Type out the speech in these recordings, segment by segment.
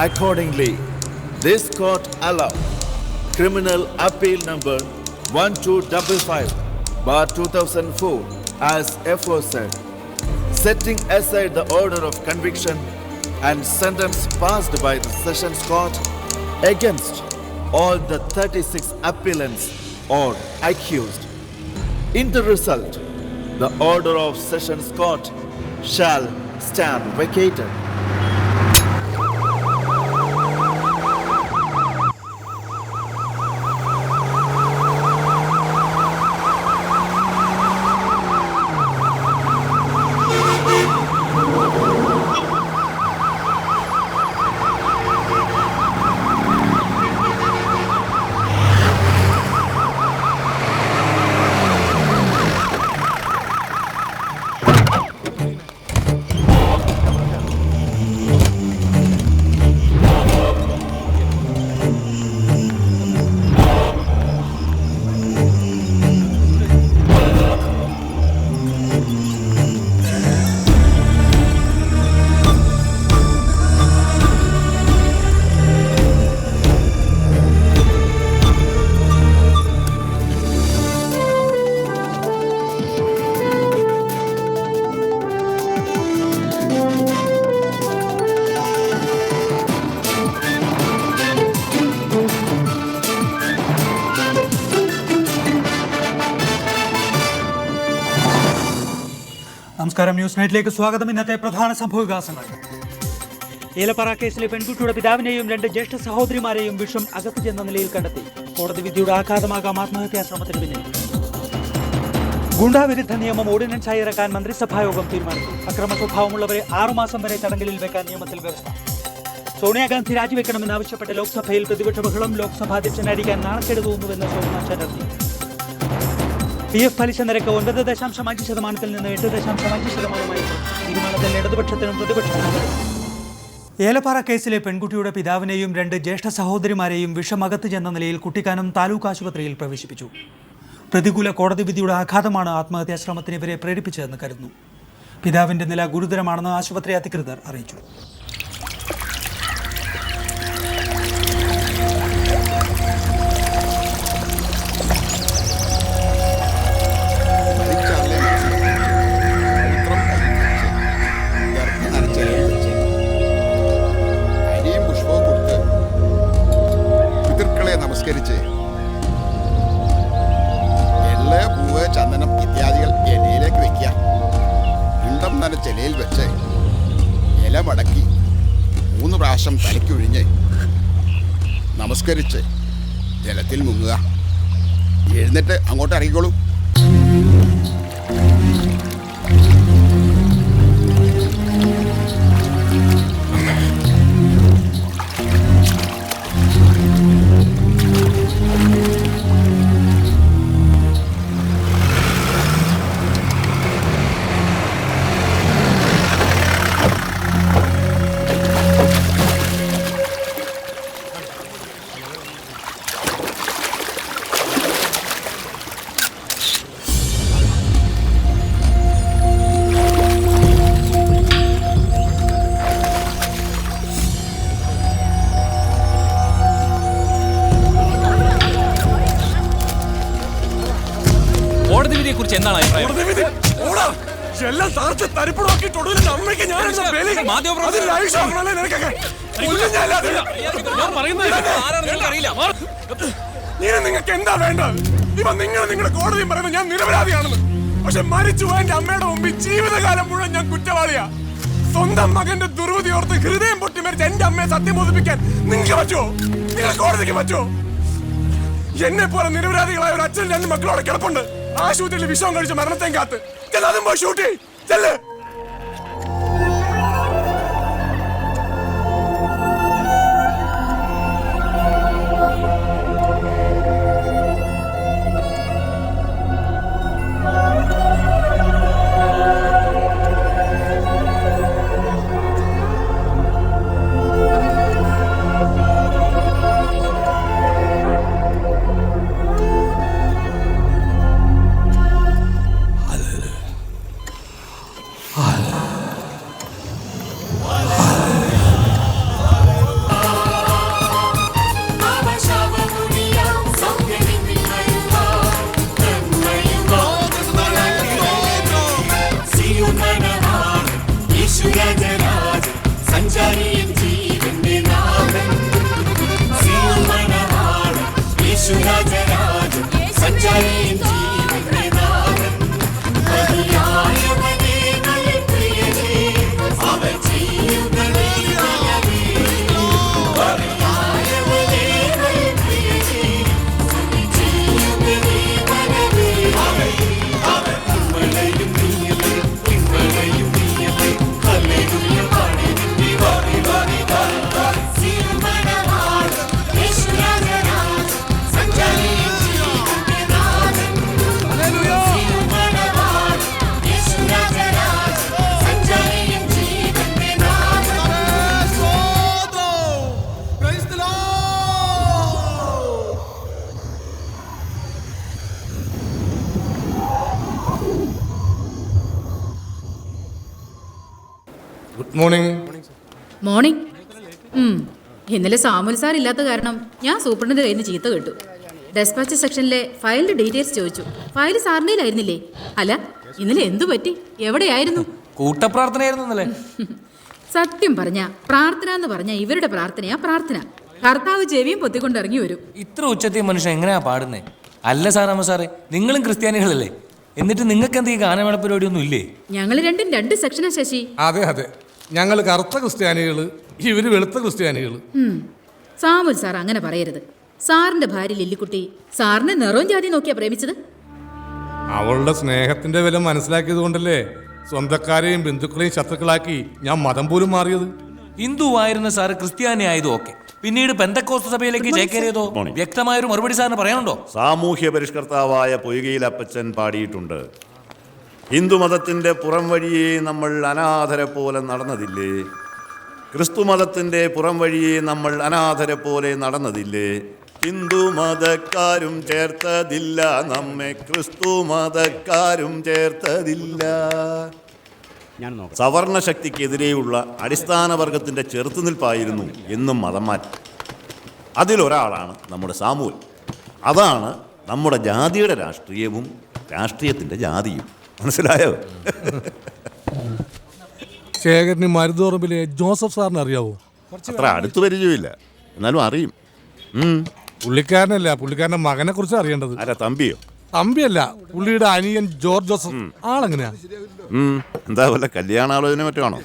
Accordingly, this court allowed Criminal Appeal number 1255/2004 as aforesaid, setting aside the order of conviction and sentence passed by the Sessions Court against all the 36 appellants or accused. In the result, the order of Sessions Court shall stand vacated. നമസ്കാരം, news നൈറ്റിലേക്ക് സ്വാഗതം. ഇന്നത്തെ പ്രധാന സംഭവവികാസങ്ങൾ. ഏലപ്പാറ കേസിലെ പെൺകുട്ടിയുടെ പിതാവിനെയും 2 ജ്യേഷ്ഠ സഹോദരിമാരെയും വിഷം അകത്തു ചെന്ന നിലയിൽ കണ്ടെത്തി. കോടതി വിധിയുടെ ആഘാതമാകാം ആത്മഹത്യാ ശ്രമത്തിന് പിന്നിൽ. ഗുണ്ടാവിരുദ്ധ നിയമം ഓർഡിനൻസായി ഇറക്കാൻ മന്ത്രിസഭായോഗം തീരുമാനിച്ചു. അക്രമ സ്വഭാവമുള്ളവരെ 6 മാസം വരെ തടങ്കലിൽ വെക്കാൻ നിയമത്തിൽ വ്യവസ്ഥ. സോണിയാഗാന്ധി രാജിവെക്കണമെന്നാവശ്യപ്പെട്ട ലോക്സഭയിൽ പ്രതിപക്ഷ ബഹളം. ലോക്സഭാ അധ്യക്ഷനായിരിക്കാൻ നാണക്കേട് തോന്നുന്നുവെന്ന് ശോഭന ചാറ്റർജി. PF പലിശ നിരക്ക് 9.5% നിന്ന് 8.5%. തീരുമാനത്തിൽ ഇടതുപക്ഷത്തിനും പ്രതിപക്ഷത്തിനും. ഏലപ്പാറ കേസിലെ പെൺകുട്ടിയുടെ പിതാവിനെയും 2 ജ്യേഷ്ഠ സഹോദരിമാരെയും വിഷമകത്ത് ചെന്ന നിലയിൽ കുട്ടിക്കാനം താലൂക്ക് ആശുപത്രിയിൽ പ്രവേശിപ്പിച്ചു. പ്രതികൂല കോടതി വിധിയുടെ ആഘാതമാണ് ആത്മഹത്യാ ശ്രമത്തിന് ഇവരെ പ്രേരിപ്പിച്ചതെന്ന് കരുതുന്നു. പിതാവിന്റെ നില ഗുരുതരമാണെന്ന് ആശുപത്രി അധികൃതർ അറിയിച്ചു. നമസ്കരിച്ച് എള്ള, പൂവ്, ചന്ദനം ഇത്യാദികൾ ഇലയിലേക്ക് വെക്കുക. ഇണ്ടം നനച്ച ഇലയിൽ വെച്ച് ഇല മടക്കി 3 പ്രാവശ്യം തലയ്ക്കൊഴിഞ്ഞ് നമസ്കരിച്ച് ജലത്തിൽ മുങ്ങുക. എഴുന്നിട്ട് അങ്ങോട്ട് ഇറങ്ങിക്കോളൂ. കോടതിയെ കുറിച്ച് എന്താണ് അഭിപ്രായം? എല്ലാം തറച്ച് തരിപ്പുടാക്കിയിട്ട് ഒടുവിൽ അമ്മയ്ക്ക് ഞാൻ നിങ്ങൾക്ക് എന്താ വേണ്ടത്? ഇപ്പൊ നിങ്ങളുടെ കോടതിയും പറയുന്നത് ഞാൻ നിരപരാധിയാണെന്ന്. പക്ഷെ മരിച്ചു എന്റെ അമ്മയുടെ മുമ്പിൽ ജീവിതകാലം മുഴുവൻ ഞാൻ കുറ്റവാളിയാ. സ്വന്തം മകന്റെ ദുർവിധി ഓർത്ത് ഹൃദയം പൊട്ടി മരിച്ച എന്റെ അമ്മയെ സത്യം ബോധിപ്പിക്കാൻ നിങ്ങൾക്ക് പറ്റുമോ? നിങ്ങൾ കോടതിക്ക് പറ്റുമോ? എന്നെ പോലെ നിരപരാധികളായ ഒരു അച്ഛൻ 2 മക്കളോടെ കിടപ്പുണ്ട്. ആശുപത്രിയിൽ വിഷം കഴിച്ച് മരണത്തെയും കാത്ത്. അതും പോയി ഷൂട്ട് ചെല്ല്. മോർണിംഗ്. ഇന്നലെ സാമുൽ സാർ ഇല്ലാത്ത കാരണം ഞാൻ സൂപ്രണ്ടിന്റെ കയ്യിൽ നിന്ന് ചീത്ത കേട്ടു. ഡെസ്പാച്ച് സെക്ഷനിലെ ഫയലിന്റെ ഡീറ്റെയിൽസ് ചോദിച്ചു. ഫയൽ സാറിൻ്റെയിലായിരുന്നില്ലേ? അല്ല, ഇന്നലെ എന്തു പറ്റി? എവിടെയായിരുന്നു? കൂട്ടപ്രാർത്ഥനയായിരുന്നു. സത്യം പറഞ്ഞ പ്രാർത്ഥന എന്ന് പറഞ്ഞ ഇവരുടെ പ്രാർത്ഥനയാ പ്രാർത്ഥന. കർത്താവ് ചെവിയും പൊത്തിക്കൊണ്ട് ഇറങ്ങി വരും. ഇത്ര ഉച്ചത്തെ മനുഷ്യൻ എങ്ങനെയാ പാടുന്നേ? അല്ല സാറാമ്മ സാറേ, നിങ്ങളും ക്രിസ്ത്യാനികളല്ലേ? എന്നിട്ട് നിങ്ങൾക്ക് എന്താ ഈ ഗാനമേള പരിപാടി ഒന്നും ഇല്ലേ? ഞങ്ങൾ രണ്ടും 2 സെക്ഷനാ ശശി. അതെ അതെ, ഞങ്ങൾ കറുത്ത ക്രിസ്ത്യാനികള്, ഇവര് വെളുത്ത ക്രിസ്ത്യാനികള്. സാമുൽ സാർ അങ്ങനെ പറയരുത്. സാറിന്റെ ഭാര്യ ലില്ലിക്കുട്ടി സാറിനെ നിറവും ജാതി നോക്കിയാ പ്രേമിച്ചത്. അവളുടെ സ്നേഹത്തിന്റെ വില മനസ്സിലാക്കിയത് കൊണ്ടല്ലേ സ്വന്തക്കാരെയും ബന്ധുക്കളെയും ശത്രുക്കളാക്കി ഞാൻ മതം പോലും മാറിയത്. ഹിന്ദു ആയിരുന്ന സാറ് ക്രിസ്ത്യാനി ആയതും ഓക്കെ, പിന്നീട് പെന്തക്കോസ്ത് സഭയിലേക്ക് ചേക്കേറിയതോ വ്യക്തമായൊരു മറുപടി സാറിന് പറയാനുണ്ടോ? സാമൂഹ്യ പരിഷ്കർത്താവായ പൊയ്കയിൽ അപ്പച്ചൻ പാടിയിട്ടുണ്ട്, ഹിന്ദുമതത്തിൻ്റെ പുറം വഴിയെ നമ്മൾ അനാഥരെ പോലെ നടന്നതില്ലേ, ക്രിസ്തുമതത്തിൻ്റെ പുറം വഴിയെ നമ്മൾ അനാഥരെ പോലെ നടന്നതില്ലേ, ഹിന്ദുമതക്കാരും ചേർത്തതില്ല നമ്മെ, ക്രിസ്തുമതക്കാരും ചേർത്തതില്ല. സവർണ ശക്തിക്കെതിരെയുള്ള അടിസ്ഥാന വർഗത്തിൻ്റെ ചെറുത്തുനിൽപ്പായിരുന്നു എന്നും മതം മാറ്റം. അതിലൊരാളാണ് നമ്മുടെ സാമൂൽ. അതാണ് നമ്മുടെ ജാതിയുടെ രാഷ്ട്രീയവും രാഷ്ട്രീയത്തിൻ്റെ ജാതിയും. മനസ്സിലായോ? ശേഖരന് മരുതോറമ്പിലെ ജോസഫ് സാറിന് അറിയാവോ? അത്ര അടുത്ത് പരിചയമില്ല, എന്നാലും അറിയും. പുള്ളിക്കാരനല്ല, പുള്ളിക്കാരന്റെ മകനെ കുറിച്ച് അറിയേണ്ടത്. ആരാ, തമ്പിയോ? തമ്പിയല്ല, പുള്ളിയുടെ അനിയൻ ജോർജ് ജോസഫ്. ആളെങ്ങനെയാ? എന്താ വല്ല കല്യാണാലോചന മറ്റാണോ?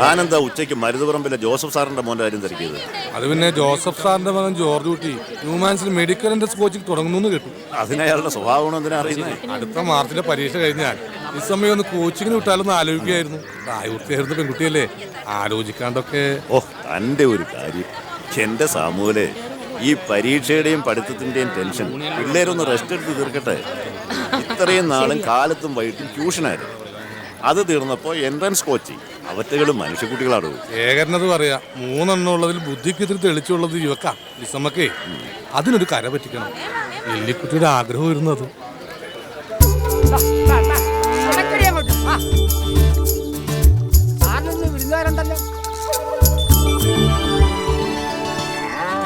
ഞാനെന്താ ഉച്ചയ്ക്ക് മരുതുപറമ്പിലെ ജോസഫ് സാറിന്റെ മോന്റെ കാര്യം തിരക്കിയത്? അത് പിന്നെ ജോസഫ് സാറിന്റെ മകൻ ജോർജ് കുട്ടി ന്യൂമാൻസിൽ മെഡിക്കൽ എൻട്രൻസ് കോച്ചിങ് തുടങ്ങുന്നു കേട്ടു. അതിനയാളുടെ സ്വഭാവം എന്തിനാ അറിയുന്നത്? അടുത്ത മാർച്ചിലെ പരീക്ഷ കഴിഞ്ഞാൽ ഈ സമയം ഒന്ന് കോച്ചിങ്ങിന് വിട്ടാലൊന്ന് ആലോചിക്കുകയായിരുന്നു. പ്രായപൂർത്തിയായിരുന്ന പെൺകുട്ടിയല്ലേ, ആലോചിക്കാണ്ടൊക്കെ. തന്റെ ഒരു കാര്യം, എന്റെ സാമൂലെ ഈ പരീക്ഷയുടെയും പഠിത്തത്തിന്റെയും ടെൻഷൻ പിള്ളേരൊന്ന് റെസ്റ്റ് എടുത്ത് തീർക്കട്ടെ. ഇത്രയും നാളും കാലത്തും വൈകിട്ടും ട്യൂഷനായിരുന്നു. അത് തീർന്നപ്പോൾ എൻട്രൻസ് കോച്ചിങ്. അവറ്റകളും മനുഷ്യക്കുട്ടികളാണ്. ഏകരണത് പറയാ, 3 എണ്ണം ഉള്ളതിൽ ബുദ്ധിക്ക് ഇത്തിരി തെളിച്ചുള്ളത് യുവക്ക ലിസമ്മക്കേ. അതിനൊരു കര പറ്റിക്കണം. ലില്ലിക്കുട്ടിയുടെ ആഗ്രഹം വരുന്നത്.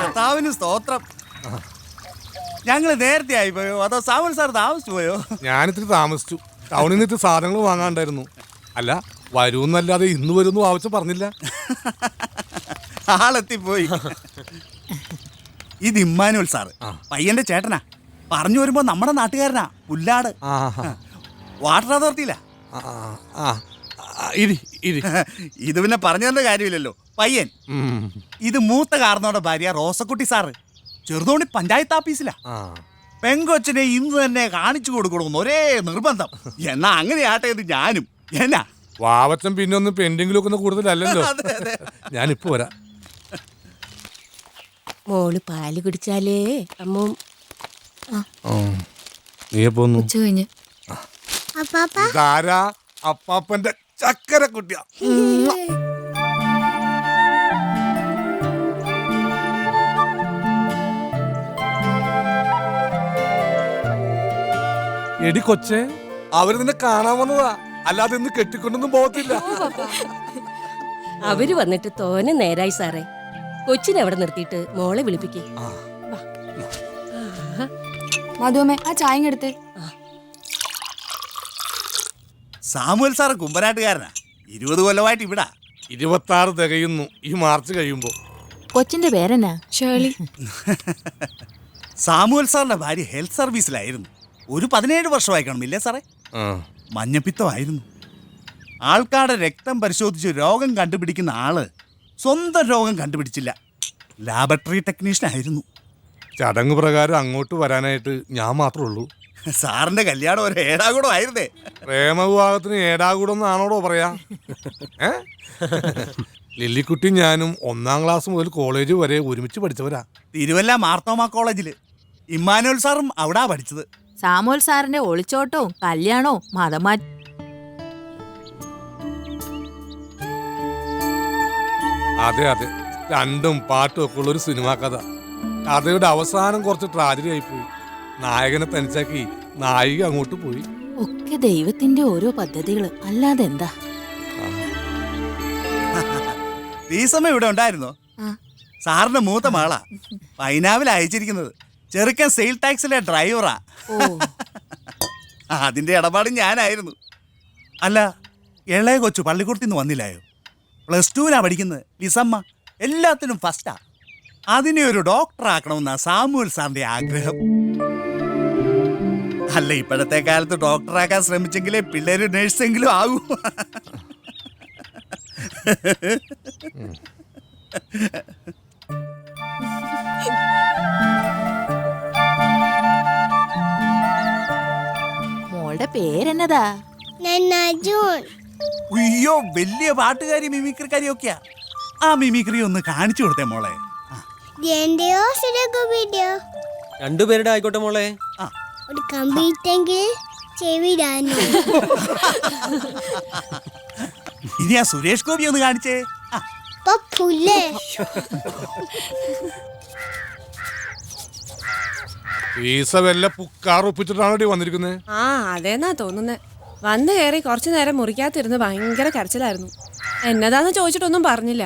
കർത്താവിന് സ്തോത്രം. ഞങ്ങൾ നേരത്തെ ആയിപ്പോയോ അതോ സാമൽ സാർ താമസിച്ചു പോയോ? ഞാനിത്തിരി താമസിച്ചു. ടൗണിൽ നിന്ന് സാധനങ്ങൾ വാങ്ങാണ്ടായിരുന്നു. അല്ല, വരുമെന്നല്ലാതെ ഇന്ന് വരുന്നു ആവശ്യം പറഞ്ഞില്ല. ആളെത്തിപ്പോയി. ഇത് ഇമ്മാനുവൽ സാറ്, പയ്യന്റെ ചേട്ടനാ. പറഞ്ഞു വരുമ്പോ നമ്മുടെ നാട്ടുകാരനാ, പുല്ലാട്. വാട്ടർ അതോറിറ്റിയില്ല. ഇത് പിന്നെ പറഞ്ഞു തന്ന കാര്യമില്ലല്ലോ. പയ്യൻ ഇത് മൂത്ത കാരണോടെ ഭാര്യ റോസക്കുട്ടി സാറ്, ചെറുതോണി പഞ്ചായത്ത് ഓഫീസിലാ. പെങ്കൊച്ചിനെ ഇന്ന് തന്നെ കാണിച്ചു കൊടുക്കണമെന്ന് ഒരേ നിർബന്ധം. എന്നാ അങ്ങനെ ആട്ടെ എന്ന് ഞാനും. എന്നാ വാവച്ചൻ പിന്നെ ഒന്ന് പെൻഡിങ്ങിലൊക്കെ ഒന്ന് കൂടുതലല്ലോ. ഞാനിപ്പോ വരാം. മോള് പാല് കുടിച്ചാലേ അമ്മ നീ പോന്നു. ഇതാരാ? അപ്പാപ്പന്റെ ചക്കര കുട്ടിയാ. എടി കൊച്ചേ, അവര് നിന്നെ കാണാൻ വന്നതാ, അല്ലാതെ ഇന്ന് കെട്ടിക്കൊണ്ടൊന്നും പോകത്തില്ല. അവര് വന്നിട്ട് തോനെ നേരായി സാറേ. കൊച്ചിനെ അവിടെ നിർത്തിയിട്ട് മോളെ വിളിപ്പിക്കേ. മധുമേ ആ ചായ എടുത്തേ. Samuel sir കുമ്പനാട്ടുകാരനാ. 20 കൊല്ലമായിട്ട് ഇവിടെ. 26 തികയുന്നു ഈ മാർച്ച് കഴിയുമ്പോ. കൊച്ചിന്റെ പേരെന്നാ? ഷേർലി. സാമുവൽ സാറിന്റെ ഭാര്യ ഹെൽത്ത് സർവീസിലായിരുന്നു. ഒരു 17 വർഷമായി കാണുമില്ലേ സാറേ? മഞ്ഞപ്പിത്തമായിരുന്നു. ആൾക്കാരുടെ രക്തം പരിശോധിച്ച് രോഗം കണ്ടുപിടിക്കുന്ന ആള് സ്വന്തം രോഗം കണ്ടുപിടിച്ചില്ല. ലാബറട്ടറി ടെക്നീഷ്യൻ ആയിരുന്നു. ചടങ്ങ് പ്രകാരം അങ്ങോട്ട് വരാനായിട്ട് ഞാൻ മാത്രമേ ഉള്ളൂ. സാറിന്റെ കല്യാണം ഒരു ഏടാകൂടം ആയിരുന്നേ. പ്രേമവിവാഹത്തിന് ഏടാകൂടം എന്നാണോടോ പറയാ? ലില്ലിക്കുട്ടി ഞാനും 1ാം ക്ലാസ് മുതൽ കോളേജ് വരെ ഒരുമിച്ച് പഠിച്ചവരാ. തിരുവല്ല മാർത്തോമ കോളേജില്. ഇമ്മാനുവൽ സാറും അവിടാ പഠിച്ചത്. സാമുവൽ സാറിന്റെ ഒളിച്ചോട്ടവും കല്യാണവും മതമാറ്റ അതെ അതെ, രണ്ടും പാട്ടും ഒക്കെ ഉള്ളൊരു സിനിമാ കഥ. കഥയുടെ അവസാനം കുറച്ച് ട്രാജഡി ആയിപ്പോയി. നായകനെ തനിച്ചാക്കി നായിക അങ്ങോട്ട് പോയി. ഒക്കെ ദൈവത്തിന്റെ ഓരോ പദ്ധതികള്, അല്ലാതെ എന്താ. ഈ സമയം ഇവിടെ ഉണ്ടായിരുന്നോ? സാറിന്റെ മൂത്ത മകളാ, പൈനാവിൽ അയച്ചിരിക്കുന്നത്. ചെറുക്കൻ സെയിൽ ടാക്സിലെ ഡ്രൈവറാ. അതിന്റെ ഇടപാട് ഞാനായിരുന്നു. അല്ല, ഇളയ കൊച്ചു പള്ളിക്കൂടത്തിന്ന് വന്നില്ലായോ? +2 പഠിക്കുന്നത്. ലിസമ്മ എല്ലാത്തിനും ഫസ്റ്റാ. അതിനെ ഒരു ഡോക്ടർ ആക്കണമെന്നാ സാമുവൽ സാറിന്റെ ആഗ്രഹം. അല്ല, ഇപ്പോഴത്തെ കാലത്ത് ഡോക്ടറാക്കാൻ ശ്രമിച്ചെങ്കിലേ പിള്ളേര് നഴ്സെങ്കിലും ആകൂ. മോളുടെ പേരെന്നതാ? അയ്യോ, വലിയ പാട്ടുകാരി മിമിക്രിക്കാരി ഒക്കെയാ. ആ മിമിക്രി ഒന്ന് കാണിച്ചു കൊടുത്തേ മോളെ. രണ്ടുപേരുടെ ആയിക്കോട്ടെ മോളെ. ഒരു കമ്പ്യൂട്ടറെങ്കിൽ ചെവിടാനോ. ഇനി ആ സുരേഷ് ഗോപി ഒന്ന് കാണിച്ചേ. വീസ വല്ല പുക്കാറൊപ്പിച്ചിട്ടാണോ വന്നിരിക്കുന്നത്? ആ അതേന്നാ തോന്നുന്നേ. വന്ന് കയറി കുറച്ചു നേരം മുറിക്കാത്തിരുന്ന് ഭയങ്കര കരച്ചിലായിരുന്നു. എന്നതാന്ന് ചോദിച്ചിട്ടൊന്നും പറഞ്ഞില്ല.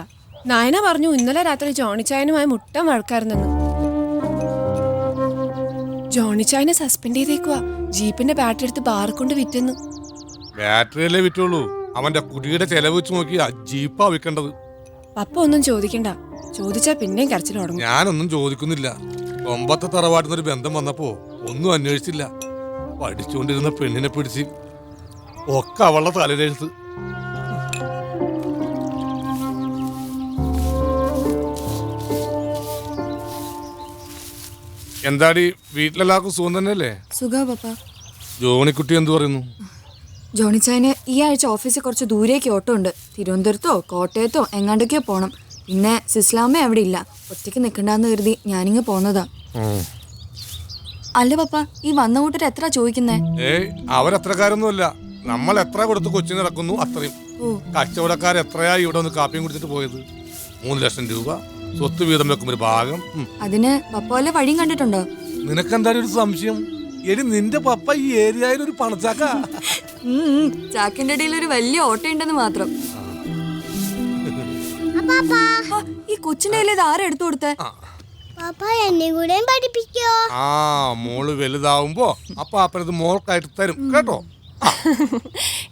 നായന പറഞ്ഞു ഇന്നലെ രാത്രി ജോണിച്ചായനുമായി മുട്ടം വഴക്കായിരുന്നെന്ന്. ജോണിച്ചായനെ സസ്പെൻഡ് ചെയ്തേക്കുവാ. ജീപ്പിന്റെ ബാറ്ററി എടുത്ത് ബാർ കൊണ്ട് വിറ്റെന്ന്. ബാറ്ററിയല്ലേ വിറ്റുള്ളൂ. അവന്റെ കുടിയുടെ ചെലവ് വെച്ച് നോക്കി ജീപ്പാ വിൽക്കേണ്ടത്. പപ്പ ഒന്നും ചോദിക്കണ്ട. ചോദിച്ചാ പിന്നെയും കരച്ചിൽ തുടങ്ങും. ഞാനൊന്നും ചോദിക്കുന്നില്ല. കൊമ്പത്തെ തറവാട്ടിന്നൊരു ബന്ധം വന്നപ്പോ ഒന്നും അന്വേഷിച്ചില്ല. പഠിച്ചുകൊണ്ടിരുന്ന പെണ്ണിനെ പിടിച്ച് ഒക്കെ അവളുടെ തലയിലെഴുത്ത്. എന്താടി, വീട്ടിലെല്ലാവർക്കും സുഖം തന്നെയല്ലേ? സുഖാ പപ്പ. ജോണിക്കുട്ടി എന്തു പറയുന്നു? ജോണിച്ചായന് ഈ ആഴ്ച ഓഫീസിൽ കുറച്ച് ദൂരേക്ക് ഓട്ടോ ഉണ്ട്. തിരുവനന്തപുരത്തോ കോട്ടയത്തോ എങ്ങാണ്ടൊക്കെയോ പോണം. പിന്നെ സിസ്ലാമ്മ അവിടെ ഇല്ല. ഒറ്റയ്ക്ക് നിൽക്കണ്ടെന്ന് കരുതി ഞാനിങ്ങ് പോന്നതാ. അല്ല പപ്പ, ഈ വന്ന കൂട്ടർ എത്ര ചോദിക്കുന്നേ? അവരത്രക്കാരൊന്നുമല്ല. നമ്മൾ എത്ര കൊടുത്ത് കൊച്ചിന് ഇറക്കുന്നു അത്രയും. കച്ചവടക്കാർ എത്രയാ ഇവിടെ ഒന്ന് കാപ്പിയും കുടിച്ചിട്ട് പോയത്? 3 ലക്ഷം രൂപ സ്വത്ത് വീതം വെക്കും ഒരു ഭാഗം. അതിന് പപ്പ വല്ല വഴിയും കണ്ടിട്ടുണ്ടോ? നിനക്കെന്തായാലും ഒരു സംശയം? എടി, നിന്റെ പപ്പ ഈ ഏരിയയിൽ ഒരു പണച്ചാക്ക. ചാക്കിന്റെ ഇടയിൽ ഒരു വലിയ ഓട്ടോ ഉണ്ടെന്ന് മാത്രം. ഈ കൊച്ചിന്റെ കയ്യിൽ ഇത് ആരെടുത്തു കൊടുത്തേ? പാപ്പ എന്നെ കൂടെ പഠിപ്പിക്കോ? ആ മോള് വലുതാവുമ്പോ അപ്പാപ്പനത് മോൾക്കായിട്ട് തരും കേട്ടോ.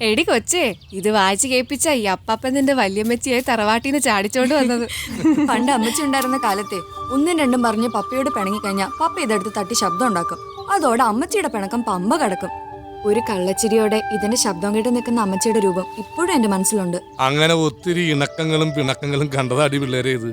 എടി കൊച്ചേ, ഇത് വായിച്ചു കേൾപ്പിച്ച ഈ അപ്പാപ്പൻ നിന്റെ വല്യമ്മച്ചിയെ തറവാട്ടിന്ന് ചാടിച്ചോണ്ട് വന്നത്. പണ്ട് അമ്മച്ചി ഉണ്ടായിരുന്ന കാലത്തെ ഒന്നും രണ്ടും പറഞ്ഞ് പപ്പയോട് പിണങ്ങി കഴിഞ്ഞാൽ പപ്പ ഇതെടുത്ത് തട്ടി ശബ്ദം ഉണ്ടാക്കും. അതോടെ അമ്മച്ചിയുടെ പിണക്കം പമ്പ കടക്കും. ഒരു കള്ളച്ചിരിയോടെ ഇതിന്റെ ശബ്ദം കേട്ട് നിൽക്കുന്ന അമ്മച്ചിയുടെ രൂപം ഇപ്പോഴും എന്റെ മനസ്സിലുണ്ട്. അങ്ങനെ ഒത്തിരി ഇണക്കങ്ങളും പിണക്കങ്ങളും കണ്ടതാടി പിള്ളേരെ ഇത്.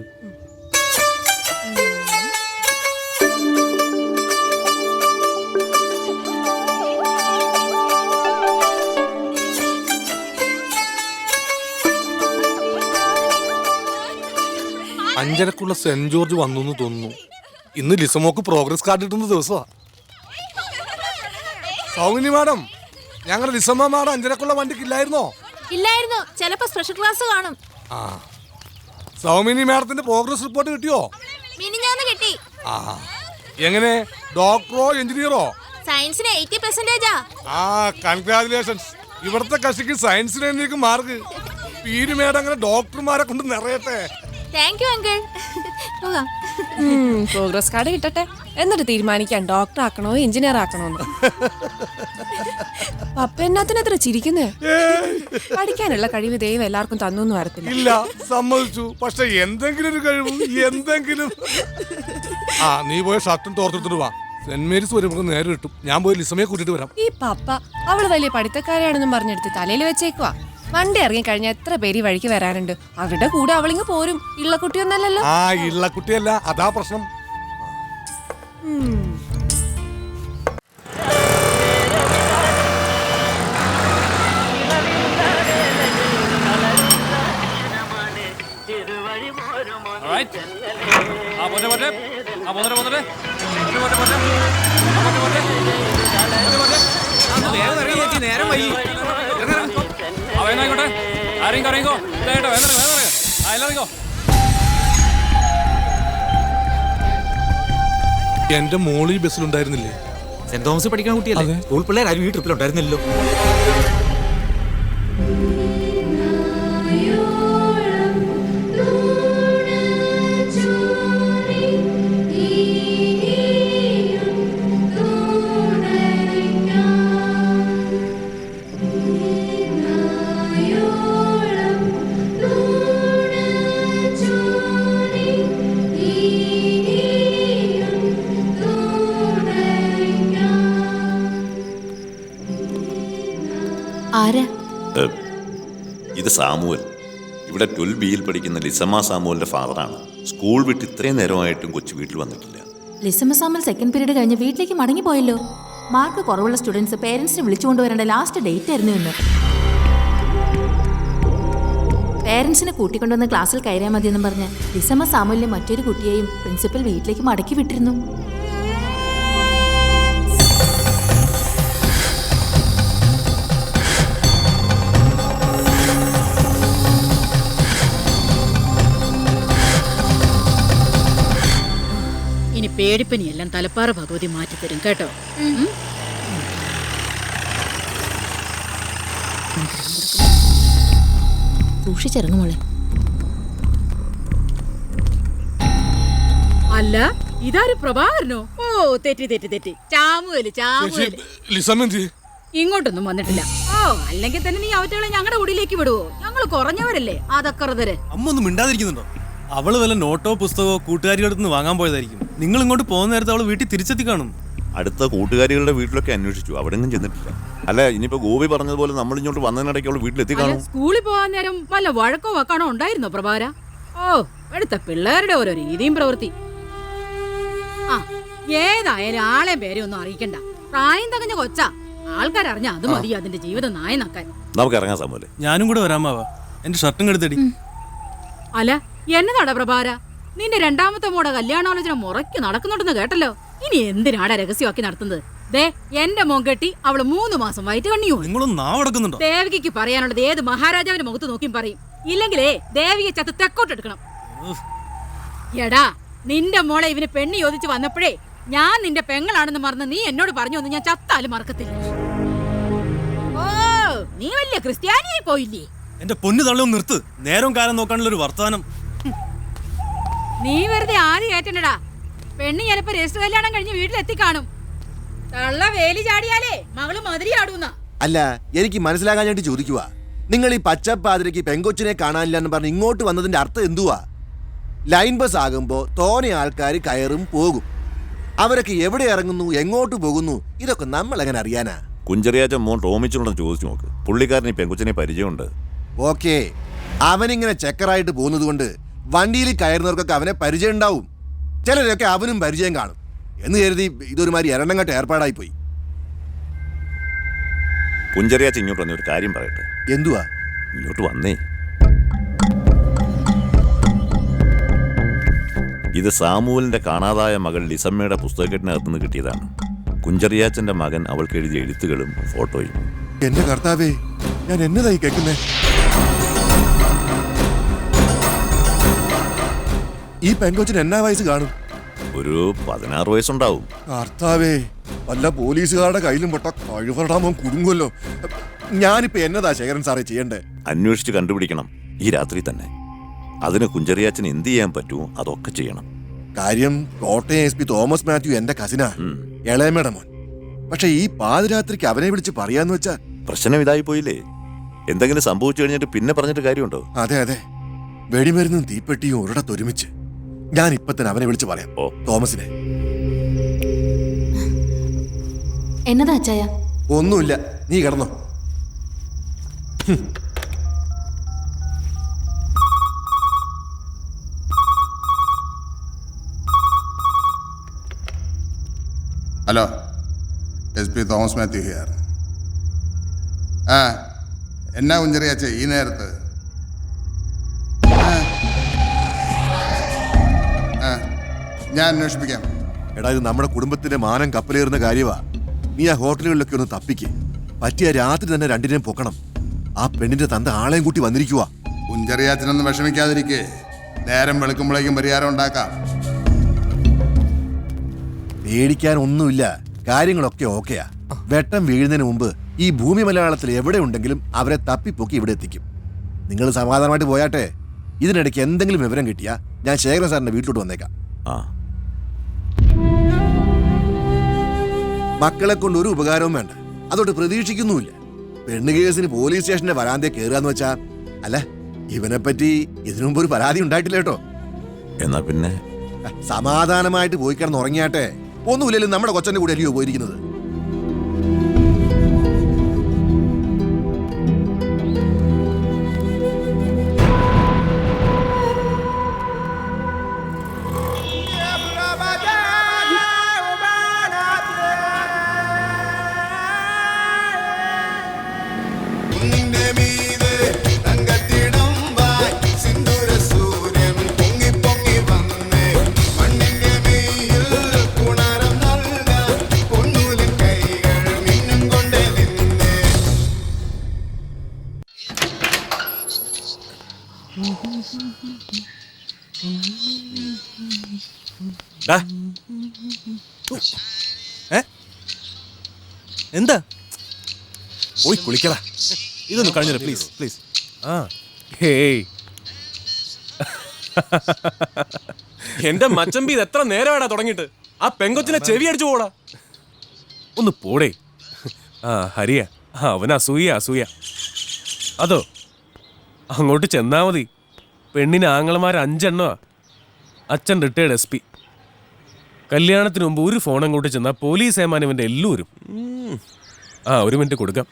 അഞ്ചരക്കുള്ള സെന്റ് ജോർജ് വന്നു എന്ന് തോന്നുന്നു. ഇന്ന് ലിസമോക്ക് പ്രോഗ്രസ് കാർഡ് കിട്ടുന്ന ദിവസമാണ്. സൗമിനി മാഡം, ഞങ്ങളുടെ ലിസമ്മ മാഡം അഞ്ചരക്കുള്ള വണ്ടിക്കില്ലായിരുന്നോ? ഇല്ലായിരുന്നു, ചിലപ്പോ സ്പെഷ്യൽ ക്ലാസ് കാണും. ആ, സൗമിനി മാഡത്തിന്റെ പ്രോഗ്രസ് റിപ്പോർട്ട് കിട്ടിയോ? മിനിഞ്ഞാന്ന് കിട്ടി. ആ, എങ്ങനെ, ഡോക്ടറോ എഞ്ചിനീയറോ? സയൻസിന് 80%. ആ, കൺഗ്രാജുലേഷൻസ്. ഇവിടുത്തെ കക്ഷിക്ക് സയൻസിന് എനിക്ക് മാർക്ക്. പീര് മേഡം അങ്ങനെ ഡോക്ടർമാരെ കൊണ്ട് നിറയട്ടെ. Thank you uncle. പോകാം. പ്രോഗ്രസ് കാർഡ് കിട്ടട്ടെ, എന്നിട്ട് തീരുമാനിക്കാം ഡോക്ടർ ആക്കണോ എഞ്ചിനീയർ ആക്കണോന്ന്. പപ്പ എന്നാത്തിനത്ര ചിരിക്കുന്നേ? പഠിക്കാനുള്ള കഴിവ് ദൈവം എല്ലാവർക്കും തന്നൊന്നും വരത്തില്ല. ഇല്ല, സമ്മതിച്ചു. പക്ഷെ എന്തെങ്കിലും ഒരു കഴിവ്, എന്തെങ്കിലും. ആ, നീ പോയ ഷർട്ടും തോർത്തെടുത്തിട്ട് വാ. സെന്റ് മേരീസ് വരുമ്പോൾ നേരെ കിട്ടും. ഞാൻ പോയി ലിസമയെ കൂട്ടിട്ട് വരാം. ഈ പപ്പ അവള് വലിയ പഠിത്തക്കാരാണെന്നും പറഞ്ഞെടുത്ത് തലയിൽ വെച്ചേക്കുവാ. വണ്ടി ഇറങ്ങി കഴിഞ്ഞാൽ എത്ര പേര് വഴിക്ക് വരാനുണ്ട്. അവരുടെ കൂടെ അവളിങ്ങ് പോരും. ഇള്ളക്കുട്ടിയൊന്നല്ലല്ലോ. ആ, ഇള്ളക്കുട്ടിയല്ല, അതാ പ്രശ്നം. നേരം വൈകി. എന്റെ മോളി ബസ്സിലുണ്ടായിരുന്നില്ലേ? സെന്റ് തോമസ് പഠിക്കുന്ന കുട്ടിയല്ലേ? സ്കൂൾ പിള്ളേർ ആരും ഈ ട്രിപ്പിലുണ്ടായിരുന്നില്ലല്ലോ. ഇത് സാമുവൽ. ഇവിടെ 12Bയിൽ പഠിക്കുന്ന ലിസമ്മ സാമുവലിന്റെ ഫാദറാണ്. സ്കൂൾ വിട്ട് ഇത്രയും നേരമായിട്ടും കൊച്ചു വീട്ടിൽ വന്നിട്ടില്ല. ലിസമ്മ സാമുവൽ സെക്കൻഡ് പീരീഡ് കഴിഞ്ഞ് വീട്ടിലേക്ക് മടങ്ങി പോയല്ലോ. മാർക്ക് കുറവുള്ള സ്റ്റുഡൻസ് പേരൻസിനെ വിളിച്ചുകൊണ്ടുവരേണ്ട ലാസ്റ്റ് ഡേറ്റ് ആയിരുന്നു ഇന്ന്. പേരൻസിനെ കൂട്ടിക്കൊണ്ടുവന്ന് ക്ലാസ്സിൽ കയറിയാൽ മതിയെന്നും പറഞ്ഞ് ലിസമ്മ സാമുവലിനെ മറ്റൊരു കുട്ടിയെയും പ്രിൻസിപ്പൽ വീട്ടിലേക്ക് മടക്കി വിട്ടിരുന്നു. ഇനി പേടിപ്പനിയെല്ലാം തലപ്പാറ ഭഗവതി മാറ്റിത്തരും കേട്ടോ. സൂക്ഷിച്ചിറങ്ങും മോളെ. അല്ല, ഇതാരും പ്രഭാകരനോ? ഓ, തെറ്റി. ചാമുവല് ഇങ്ങോട്ടൊന്നും വന്നിട്ടില്ല. ഓ, അല്ലെങ്കിൽ തന്നെ നീ അവറ്റകളെ ഞങ്ങളുടെ കുടിയിലേക്ക് വിടുവോ? ഞങ്ങൾ കുറഞ്ഞവരല്ലേ. അതക്കറുതരെ അമ്മ ഒന്നും മിണ്ടാതിരിക്കുന്നുണ്ടോ? അവള് വല്ല നോട്ടോ പുസ്തകമോ കൂട്ടുകാരികളുടെ നിന്ന് വാങ്ങാൻ പോയതായിരിക്കും. നിങ്ങൾ ഇങ്ങോട്ട് പോകുന്ന നേരത്തെ അവള് വീട്ടിൽ തിരിച്ചെത്തി കാണും. അടുത്ത കൂട്ടുകാരികളുടെ വീട്ടിലൊക്കെ അന്വേഷിച്ചു, അവിടെ ഒന്നും ചെന്നിട്ടില്ല. അല്ല, ഇനിയിപ്പോ ഗോപി പറഞ്ഞതുപോലെ നമ്മൾ ഇങ്ങോട്ട് വന്നതിനിടയ്ക്ക് അവൾ വീട്ടിലെത്തി കാണും. സ്കൂളിൽ പോകാൻ നേരം വല്ല വഴക്കോ വെക്കാണോ ഉണ്ടായിരുന്നോ പ്രഭാര? ഓ, എടുത്ത പിള്ളേരുടെ ഓരോ രീതിയും പ്രവൃത്തി. ആ, ഏതായാലും ആളെ പേരെ ഒന്നും അറിയിക്കണ്ട. പ്രായം തകഞ്ഞ കൊച്ചാ. ആൾക്കാരറിഞ്ഞ അത് മതി അതിന്റെ ജീവിതം നായ നക്കാൻ. നമുക്ക് ഇറങ്ങാൻ സാമൂലെ. ഞാനും കൂടെ വരാമാവാ. എന്റെ ഷർട്ടും കെടുത്തടി. അല്ല, എന്നതാടാ പ്രഭാര, നിന്റെ രണ്ടാമത്തെ മോടെ കല്യാണാലോചന മുറയ്ക്ക് നടക്കുന്നുണ്ടെന്ന് കേട്ടല്ലോ. ഇനി എന്തിനാടാ രഹസ്യമാക്കി നടത്തുന്നത്? ദേ, എന്റെ മോൻ കെട്ടി അവള് 3 മാസം വയറ്റ് കണ്ണിയോ. ദേവികയ്ക്ക് പറയാനുള്ളത് ഏത് മഹാരാജാവിന്റെ മുഖത്ത് നോക്കിയും പറയും. ഇല്ലെങ്കിലേ ദേവിയെ ചത്ത് തെക്കോട്ടെടുക്കണം. എടാ, നിന്റെ മോളെ ഇവന് പെണ്ണ് ചോദിച്ചു വന്നപ്പോഴേ ഞാൻ നിന്റെ പെങ്ങളാണെന്ന് മറന്ന് നീ എന്നോട് പറഞ്ഞു ഒന്ന് ഞാൻ ചത്താലും മറക്കത്തില്ല. ഓ, നീ വലിയ ക്രിസ്ത്യാനിയായി പോയില്ലേ? എന്റെ പൊന്നു തള്ളി ഒന്ന് നിർത്ത്. നേരം കാലം നോക്കാനുള്ള ഒരു വർത്താനം. നീ വെറുതെ ആദ്യം ഏറ്റണ്ടടാ. പെണ്ണ് ചിലപ്പോ രജിസ്റ്റർ കല്യാണം കഴിഞ്ഞ് വീട്ടിലെത്തി കാണും. തള്ള വേലി ചാടിയാലേ മകള് മതിരി ആടൂന്ന. അല്ല, എനിക്ക് മനസ്സിലാകാനായിട്ട് ചോദിക്കുക, നിങ്ങൾ ഈ പച്ചപ്പാതിരക്ക് പെങ്കൊച്ചിനെ കാണാനില്ല എന്ന് പറഞ്ഞ് ഇങ്ങോട്ട് വന്നതിന്റെ അർത്ഥം എന്തുവാ? ലൈൻ ബസ് ആകുമ്പോ തോനെ ആൾക്കാർ കയറും പോകും. അവരൊക്കെ എവിടെ ഇറങ്ങുന്നു, എങ്ങോട്ട് പോകുന്നു, ഇതൊക്കെ നമ്മൾ എങ്ങനെ അറിയാനാ? കുഞ്ചറിയാച്ച മോൻ റോമിച്ചോടൊന്ന് ചോദിച്ചു നോക്ക്. പുള്ളിക്കാരന് ഈ പെങ്കൊച്ചിനെ പരിചയമുണ്ട്. ഓക്കെ, അവനിങ്ങനെ ചെക്കറായിട്ട് പോകുന്നത് കൊണ്ട് വണ്ടിയിൽ കയറുന്നവർക്കൊക്കെ അവനെ പരിചയം ഉണ്ടാവും. ചിലരൊക്കെ അവനും പരിചയം കാണും എന്ന് കരുതി ഇതൊരുമാതിരി എരണ്ടങ്ങട്ട ഏർപ്പാടായി പോയി. കുഞ്ചറിയാച്ച ഇങ്ങോട്ട് വന്ന ഒരു കാര്യം പറയട്ടെ. എന്തുവാ? ഇങ്ങോട്ട് വന്നേ. ഇത് സാമുവലിന്റെ കാണാതായ മകൾ ലിസമ്മയുടെ പുസ്തകക്കെട്ടിനകത്ത് നിന്ന് കിട്ടിയതാണ്. കുഞ്ചറിയാച്ചന്റെ മകൻ അവൾക്ക് എഴുതിയ എഴുത്തുകളും ഫോട്ടോയും. എന്റെ കർത്താവേ, ഞാൻ എന്നതായി കേൾക്കുന്നേ? ഈ പെങ്കൊച്ചിന് എന്നാ വയസ്സ് കാണും? ഒരു 16 വയസ്സുണ്ടാവും. കർത്താവേ, വല്ല പോലീസുകാരുടെ കയ്യിലും പെട്ട കഴിവറാമൻ കുടുങ്ങുമല്ലോ. ഞാനിപ്പോ എന്നതാ ശേഖരൻ സാറേ ചെയ്യണ്ടേ? അന്വേഷിച്ച് കണ്ടുപിടിക്കണം ഈ രാത്രി തന്നെ. അതിന് കുഞ്ചറിയാച്ചന് എന്ത് ചെയ്യാൻ പറ്റുമോ അതൊക്കെ ചെയ്യണം. കാര്യം കോട്ടയം SP തോമസ് മാത്യു എന്റെ കസിനാ, ഇളയമേടെ മോൻ. പക്ഷെ ഈ പാതിരാത്രിക്ക് അവനെ വിളിച്ച് പറയാന്ന് വെച്ചാ പ്രശ്നം ഇതായി പോയില്ലേ? എന്തെങ്കിലും സംഭവിച്ചു കഴിഞ്ഞിട്ട് പിന്നെ പറഞ്ഞിട്ട് കാര്യമുണ്ടോ? അതെ അതെ, വെടിമരുന്നും തീപ്പെട്ടിയും ഒരിടത്തൊരുമിച്ച്. ഞാൻ ഇപ്പൊ തന്നെ അവനെ വിളിച്ച് പറയാം, തോമസിനെ. എന്നതാ അച്ചായ? ഒന്നുമില്ല, നീ കിടന്നോ. Hello, SP Thomas Mathew here. എന്നാ കുഞ്ചറിയാച്ച ഈ നേരത്ത്? ഞാൻ അന്വേഷിപ്പിക്കാം. എടാ, ഇത് നമ്മുടെ കുടുംബത്തിന്റെ മാനം കപ്പലേറുന്ന കാര്യമാ. നീ ആ ഹോട്ടലുകളിലൊക്കെ ഒന്ന് തപ്പിക്ക്. പറ്റിയ രാത്രി തന്നെ രണ്ടിനെയും പൊക്കണം. ആ പെണ്ണിന്റെ തന്ത ആളെയും കൂട്ടി വന്നിരിക്കുവാ. കുഞ്ചറിയാച്ചനൊന്നും വിഷമിക്കാതിരിക്കേ, നേരം വെളുക്കുമ്പോഴേക്കും പരിഹാരം ഉണ്ടാക്കാം. പേടിക്കാൻ ഒന്നുമില്ല, കാര്യങ്ങളൊക്കെ ഓക്കെയാ. വെട്ടം വീഴുന്നതിന് മുമ്പ് ഈ ഭൂമി മലയാളത്തിൽ എവിടെ ഉണ്ടെങ്കിലും അവരെ തപ്പിപ്പൊക്കി ഇവിടെ എത്തിക്കും. നിങ്ങൾ സമാധാനമായിട്ട് പോയാട്ടെ. ഇതിനിടയ്ക്ക് എന്തെങ്കിലും വിവരം കിട്ടിയാ ഞാൻ ശേഖരൻ സാറിന്റെ വീട്ടിലോട്ട് വന്നേക്കാം. മക്കളെ കൊണ്ട് ഒരു ഉപകാരവും വേണ്ട, അതോട്ട് പ്രതീക്ഷിക്കുന്നുമില്ല. പെണ്ണ് കേസിന് പോലീസ് സ്റ്റേഷന്റെ വരാന്തേ കയറുകയെന്ന് വെച്ചാ, അല്ല, ഇവനെ പറ്റി ഇതിനു മുമ്പ് ഒരു പരാതി ഉണ്ടായിട്ടില്ല കേട്ടോ. എന്നാ പിന്നെ സമാധാനമായിട്ട് പോയി കിടന്ന് ഉറങ്ങിയാട്ടെ. ഒന്നുമില്ലെങ്കിലും നമ്മുടെ കൊച്ചന്റെ കൂടെ അല്ലയോ പോയിരിക്കുന്നത്. എന്താ? പോയി കുളിക്കടാ. ഇതൊന്ന് കഴിഞ്ഞു പ്ലീസ് പ്ലീസ്. ഹേയ്, എന്റെ മച്ചമ്പി ഇത് എത്ര നേരമാടാ തുടങ്ങിയിട്ട്? ആ പെങ്കൊച്ചിനെ ചെവി അടിച്ചു പോടാ. ഒന്ന് പോടേ. ഹരിയ, അവൻ അസൂയ. അതോ, അങ്ങോട്ട് ചെന്നാ മതി. പെണ്ണിന് ആങ്ങളമാർ 5 എണ്ണമാ. അച്ഛൻ റിട്ടയർഡ് SP. കല്യാണത്തിന് മുമ്പ് ഒരു ഫോൺ അങ്ങോട്ട് ചെന്നാൽ പോലീസ് ഏമാനവന്റെ എല്ലാവരും. ഒരു മിനിറ്റ് കൊടുക്കാം.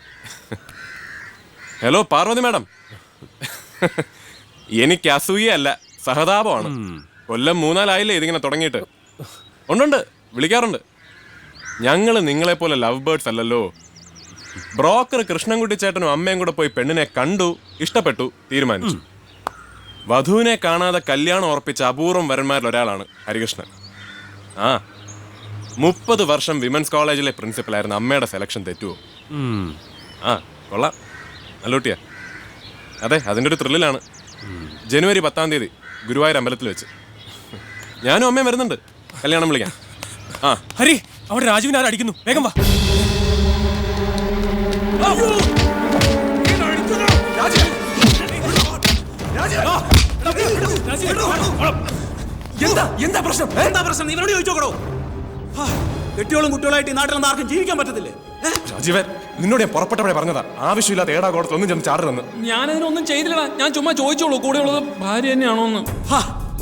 ഹലോ പാർവതി മാഡം, എനിക്ക് അസൂയല്ല, സഹതാപമാണ്. കൊല്ലം 3-4 ആയില്ലേ ഇതിങ്ങനെ തുടങ്ങിയിട്ട്. ഉണ്ട്, വിളിക്കാറുണ്ട്. ഞങ്ങൾ നിങ്ങളെപ്പോലെ ലവ് ബേർഡ്സ് അല്ലല്ലോ. ബ്രോക്കർ കൃഷ്ണൻകുട്ടി ചേട്ടനും അമ്മയും കൂടെ പോയി പെണ്ണിനെ കണ്ടു, ഇഷ്ടപ്പെട്ടു, തീരുമാനിച്ചു. വധുവിനെ കാണാതെ കല്യാണം ഉറപ്പിച്ച അപൂർവം വരന്മാരിൽ ഒരാളാണ് ഹരികൃഷ്ണൻ. 30 വർഷം വിമൻസ് കോളേജിലെ പ്രിൻസിപ്പലായിരുന്നു. അമ്മയുടെ സെലക്ഷൻ തെറ്റുവോ? കൊള്ളാം, നല്ലൂട്ടിയാ. അതെ, അതിൻ്റെ ഒരു ത്രില്ലിലാണ്. ജനുവരി 10-ാം തീയതി ഗുരുവായൂർ അമ്പലത്തിൽ വെച്ച്. ഞാനും അമ്മയും വരുന്നുണ്ട്, കല്യാണം വിളിക്കാം. ഹരി, അവിടെ രാജുവിനെ ആരും അടിക്കുന്നു, വേഗം വാ. എന്താ പ്രശ്നം? എന്താ പ്രശ്നം? നീ ഇവരോട് ചോദിച്ചോക്കടോ. കെട്ടിയോളും കുട്ടികളായിട്ട് ഈ നാട്ടിലൊന്നും ആർക്കും ജീവിക്കാൻ പറ്റത്തില്ലേ? രാജീവൻ, നിന്നോട് ഞാൻ പുറപ്പെട്ടപ്പോഴേ പറഞ്ഞതാ, ആവശ്യമില്ലാത്ത ഏടാകോടത്തിൽ ഒന്നും ചെന്ന് ചാടരുതെന്ന്. ഞാനതിനൊന്നും ചെയ്തില്ലടാ. ഞാൻ ചുമ്മാ ചോദിച്ചോളൂ കൂടെയുള്ളത് ഭാര്യ തന്നെയാണോ എന്ന്.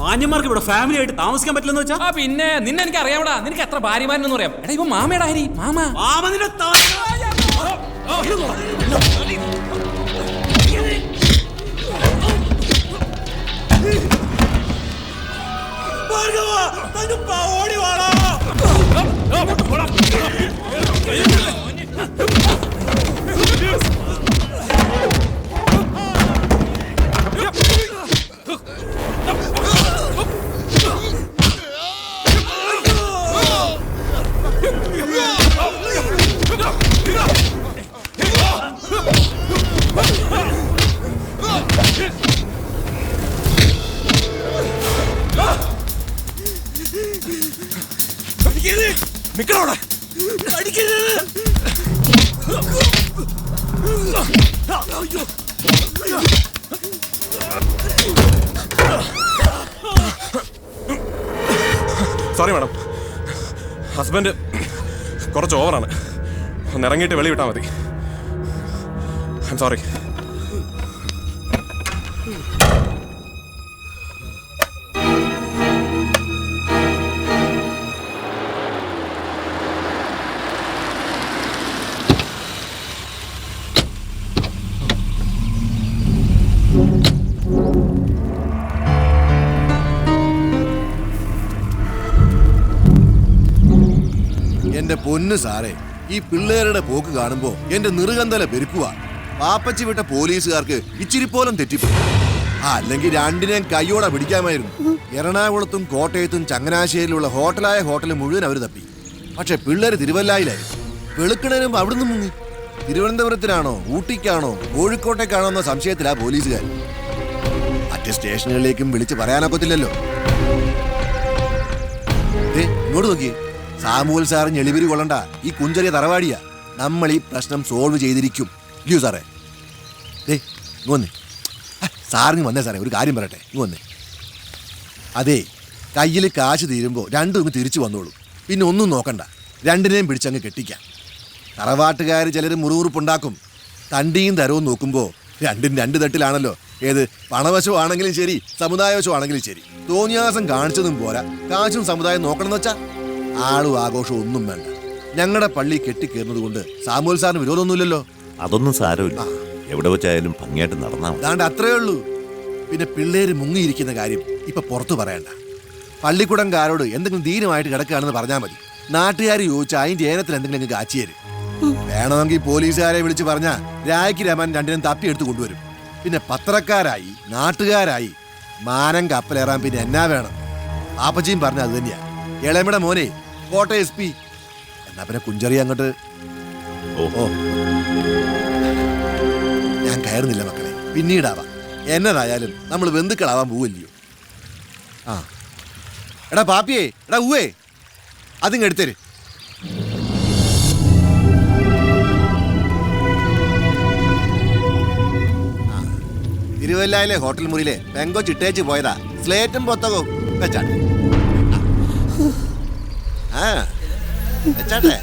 മാന്യന്മാർക്ക് ഇവിടെ ഫാമിലി ആയിട്ട് താമസിക്കാൻ പറ്റില്ലെന്ന് വെച്ചാ? പിന്നെ നിന്നെ എനിക്ക് അറിയാവടാ. നിനക്ക് എത്ര ഭാര്യമാരെന്ന് പറയാം. എടാ ഇപ്പൊ മാമയുടെ ഹരി മാമ മാമനിന്റെ ഓടി വാടാ. നിക്കണോടെ സോറി മാഡം, ഹസ്ബൻഡ് കുറച്ച് ഓവറാണ്. ഒന്ന് ഇറങ്ങിയിട്ട് വെളി വിട്ടാൽ മതി. I am sorry. എന്റെ പൊന്നു സാറേ, ഈ പിള്ളേരുടെ പോക്ക് കാണുമ്പോ എന്റെ നിറുകന്തല പെരുക്കുക. പാപ്പച്ചി വിട്ട പോലീസുകാർക്ക് ഇച്ചിരി പോലും തെറ്റിപ്പോയി. അല്ലെങ്കിൽ രണ്ടിനെയും കയ്യോടെ പിടിക്കാമായിരുന്നു. എറണാകുളത്തും കോട്ടയത്തും ചങ്ങനാശ്ശേരിയിലുള്ള ഹോട്ടൽ മുഴുവൻ അവർ തപ്പി. പക്ഷെ പിള്ളേര് തിരുവല്ലായിലായിരുന്നു. വെളുക്കണേനും അവിടുന്ന് മുങ്ങി. തിരുവനന്തപുരത്തിനാണോ ഊട്ടിക്കാണോ കോഴിക്കോട്ടേക്കാണോ എന്ന സംശയത്തിലാ പോലീസുകാർ. മറ്റ് സ്റ്റേഷനുകളിലേക്കും വിളിച്ച് പറയാനൊക്കത്തില്ലല്ലോ. ഇങ്ങോട്ട് നോക്കിയേ, സാമുവൽ സാറിന് എളിവരി കൊള്ളണ്ട. ഈ കുഞ്ചെറിയ തറവാടിയാ. നമ്മൾ ഈ പ്രശ്നം സോൾവ് ചെയ്തിരിക്കും. ഇല്ലയോ സാറേ? ഇങ്ങൊന്നേ സാറിന് വന്നേ സാറേ, ഒരു കാര്യം പറയട്ടെ. ഇങ്ങൊന്നേ. അതെ, കയ്യിൽ കാശ് തീരുമ്പോൾ രണ്ടും ഇങ്ങ് തിരിച്ചു വന്നോളൂ. പിന്നെ ഒന്നും നോക്കണ്ട, രണ്ടിനെയും പിടിച്ചങ്ങ് കെട്ടിക്കാം. തറവാട്ടുകാർ ചിലർ മുറിവുറുപ്പുണ്ടാക്കും. തണ്ടിയും തരവും നോക്കുമ്പോൾ രണ്ടും രണ്ട് തട്ടിലാണല്ലോ. ഏത് പണവശമാണെങ്കിലും ശരി, സമുദായവശമാണെങ്കിലും ശരി. തോന്നിയാസം കാണിച്ചതും പോരാ, കാശും സമുദായം നോക്കണമെന്ന് വെച്ചാ ആളും ആഘോഷവും ഒന്നും വേണ്ട. ഞങ്ങളുടെ പള്ളി കെട്ടിക്കേറുന്നത് കൊണ്ട് സാമുവൽ സാറിന് വിരോധമൊന്നുമില്ലല്ലോ. അതൊന്നും സാരമില്ല, എവിടെ വെച്ചായാലും ഭംഗിയായിട്ട് നടന്നാ മതി. അതാണ്ട് അത്രേ ഉള്ളൂ. പിന്നെ പിള്ളേര് മുങ്ങിയിരിക്കുന്ന കാര്യം ഇപ്പൊ പുറത്തു പറയണ്ട. പള്ളിക്കുടംകാരോട് എന്തെങ്കിലും ധീരമായിട്ട് കിടക്കുകയാണെന്ന് പറഞ്ഞാൽ മതി. നാട്ടുകാർ ചോദിച്ചാൽ അതിന്റെ ഏനത്തിൽ എന്തെങ്കിലും കാച്ചി തരും. വേണമെങ്കിൽ പോലീസുകാരെ വിളിച്ച് പറഞ്ഞാൽ രായ്ക്ക് രമൻ രണ്ടിനും തപ്പിയെടുത്ത് കൊണ്ടുവരും. പിന്നെ പത്രക്കാരായി നാട്ടുകാരായി മാനം കപ്പലേറാൻ പിന്നെ എന്നാ വേണം? പാപ്പച്ചിയും പറഞ്ഞ അത് തന്നെയാ. ഇളയമ്മയുടെ മോനെ കോട്ടയം SP. എന്നാ പിന്നെ കുഞ്ചെറിയ അങ്ങോട്ട്. ഓ ഞാൻ കയറുന്നില്ല മക്കളെ, പിന്നീടാവാം. എന്നതായാലും നമ്മൾ ബന്ധുക്കളാവാൻ പോവില്ലയോ. ആ എടാ പാപ്പിയേ, എടാ ഊവേ, അതിങ്ങ് എടുത്തര്. തിരുവല്ലയിലെ ഹോട്ടൽ മുറിയിലെ പെങ്കോ ചിട്ടേച്ച് പോയതാ. സ്ലേറ്റും പുസ്തകവും വെച്ചാട്ടെ. ആ വെച്ചാട്ടെ.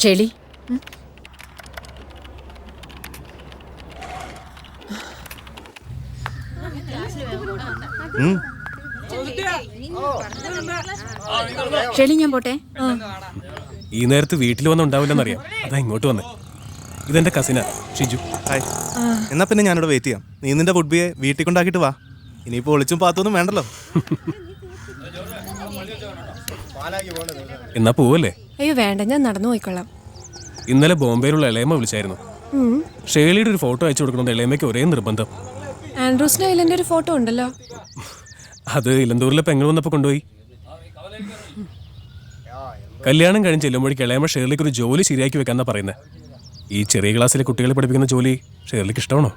ഷെളി, ഷെളി ഞാൻ പോട്ടെ. ഈ നേരത്ത് വീട്ടിൽ വന്നുണ്ടാവില്ലെന്നറിയാം, അതാ ഇങ്ങോട്ട് വന്നേ. ഇതെന്റെ കസിനാ ഷിജു. ഹായ്. എന്നാ പിന്നെ ഞാനിവിടെ വെയിറ്റ് ചെയ്യാം. നീ നിന്റെ ഫുഡ്ബിയെ വീട്ടിൽ കൊണ്ടാക്കിട്ട് വാ. ഇനിയിപ്പോ ഒളിച്ചും പാത്തൊന്നും വേണ്ടല്ലോ. എന്നാ പോവല്ലേ? അയ്യോ വേണ്ട, ഞാൻ നടന്നു പോയിക്കൊള്ളാം. ഇന്നലെ ബോംബെയിലുള്ള ഇളയമ്മ വിളിച്ചായിരുന്നു. ഷേളിയുടെ ഒരു ഫോട്ടോ അയച്ചു കൊടുക്കണമെന്ന് ഇളയമ്മയ്ക്ക് ഒരേ നിർബന്ധം. ആൻഡ്രൂസിന്റെ കയ്യിൽ എൻ്റെ ഒരു ഫോട്ടോ ഉണ്ടല്ലോ. അത് ഇലന്തൂരിലെ പെങ്ങൾ വന്നപ്പോൾ കൊണ്ടുപോയി. കല്യാണം കഴിഞ്ഞ് ചെല്ലുമ്പോഴേക്ക് ഇളയമ്മ ഷേർലിക്ക് ഒരു ജോലി ശരിയാക്കി വെക്കാന്നാ പറയുന്നത്. ഈ ചെറിയ ക്ലാസ്സിലെ കുട്ടികളെ പഠിപ്പിക്കുന്ന ജോലി ഷേർലിക്ക് ഇഷ്ടമാണോ?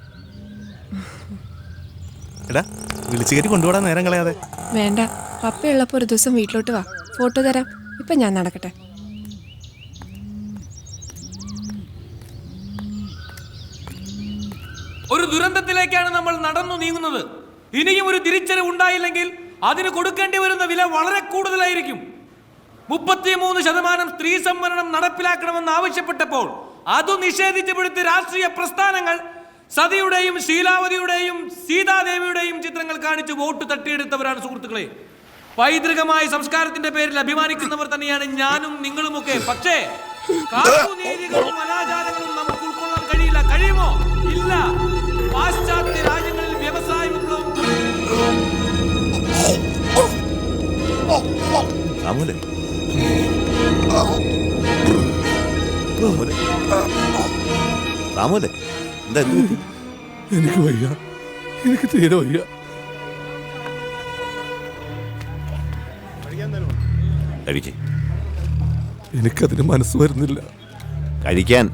എടാ വിളിച്ചു കയറ്റി കൊണ്ടുപോടാൻ നേരം കളയാതെ. വേണ്ട, പപ്പയുള്ളപ്പോൾ ഒരു ദിവസം വീട്ടിലോട്ട് വാ, ഫോട്ടോ തരാം. ഇപ്പം ഞാൻ നടക്കട്ടെ. ഒരു ദുരന്തത്തിലേക്കാണ് നമ്മൾ നടന്നു നീങ്ങുന്നത്. ഇനിയും ഒരു തിരിച്ചറിവ് ഉണ്ടായില്ലെങ്കിൽ അതിന് കൊടുക്കേണ്ടി വരുന്ന വില വളരെ കൂടുതലായിരിക്കും. 33% സ്ത്രീ സംവരണം നടപ്പിലാക്കണമെന്ന് ആവശ്യപ്പെട്ടപ്പോൾ അത് നിഷേധിച്ചപ്പെടുത്തിയ രാഷ്ട്രീയ പ്രസ്ഥാനങ്ങൾ സതിയുടെയും ശീലാവതിയുടെയും സീതാദേവിയുടെയും ചിത്രങ്ങൾ കാണിച്ച് വോട്ട് തട്ടിയെടുത്തവരാണ് സുഹൃത്തുക്കളെ. പൈതൃകമായ സംസ്കാരത്തിന്റെ പേരിൽ അഭിമാനിക്കുന്നവർ തന്നെയാണ് ഞാനും നിങ്ങളുമൊക്കെ. പക്ഷേ നീതികളും അനാചാരങ്ങളും നമുക്ക് ഉൾക്കൊള്ളാൻ കഴിയില്ല. കഴിയുമോ? ഇല്ല. പാശ്ചാത്യ രാജ്യങ്ങളിൽ വ്യവസായ വിപ്ലവം എനിക്ക് വയ്യ, എനിക്ക് തീരെ വയ്യ. എനിക്കതിന് മനസ്സ് വരുന്നില്ല കഴിക്കാൻ.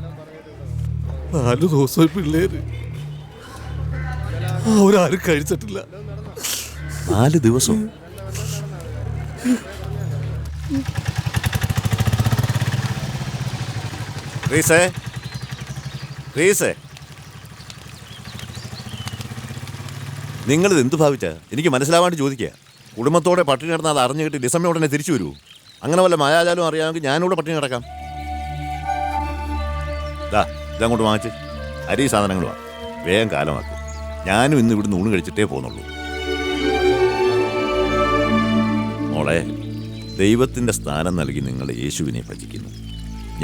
4 ദിവസം പിള്ളേര് അവരാരും കഴിച്ചിട്ടില്ല. 4 ദിവസം? നിങ്ങളിത് എന്ത് ഭാവിച്ച? എനിക്ക് മനസ്സിലാവാണ്ട് ചോദിക്കുക. കുടുംബത്തോടെ പട്ടിണി കിടന്നാൽ അത് അറിഞ്ഞു കിട്ടി ഡിസംബർ ഉടനെ തിരിച്ചു വരൂ. അങ്ങനെ വല്ല മായാജാലും അറിയാമെങ്കിൽ ഞാനിവിടെ പട്ടിണി കിടക്കാം. ഇതങ്ങോട്ട് വാങ്ങിച്ച് അരി സാധനങ്ങളുമാണ്. വേഗം കാലമാക്കും. ഞാനും ഇന്ന് ഇവിടുന്ന് ഊണ് കഴിച്ചിട്ടേ പോകുന്നുള്ളൂ. മോളെ, ദൈവത്തിൻ്റെ സ്ഥാനം നൽകി നിങ്ങൾ യേശുവിനെ ഭജിക്കുന്നു.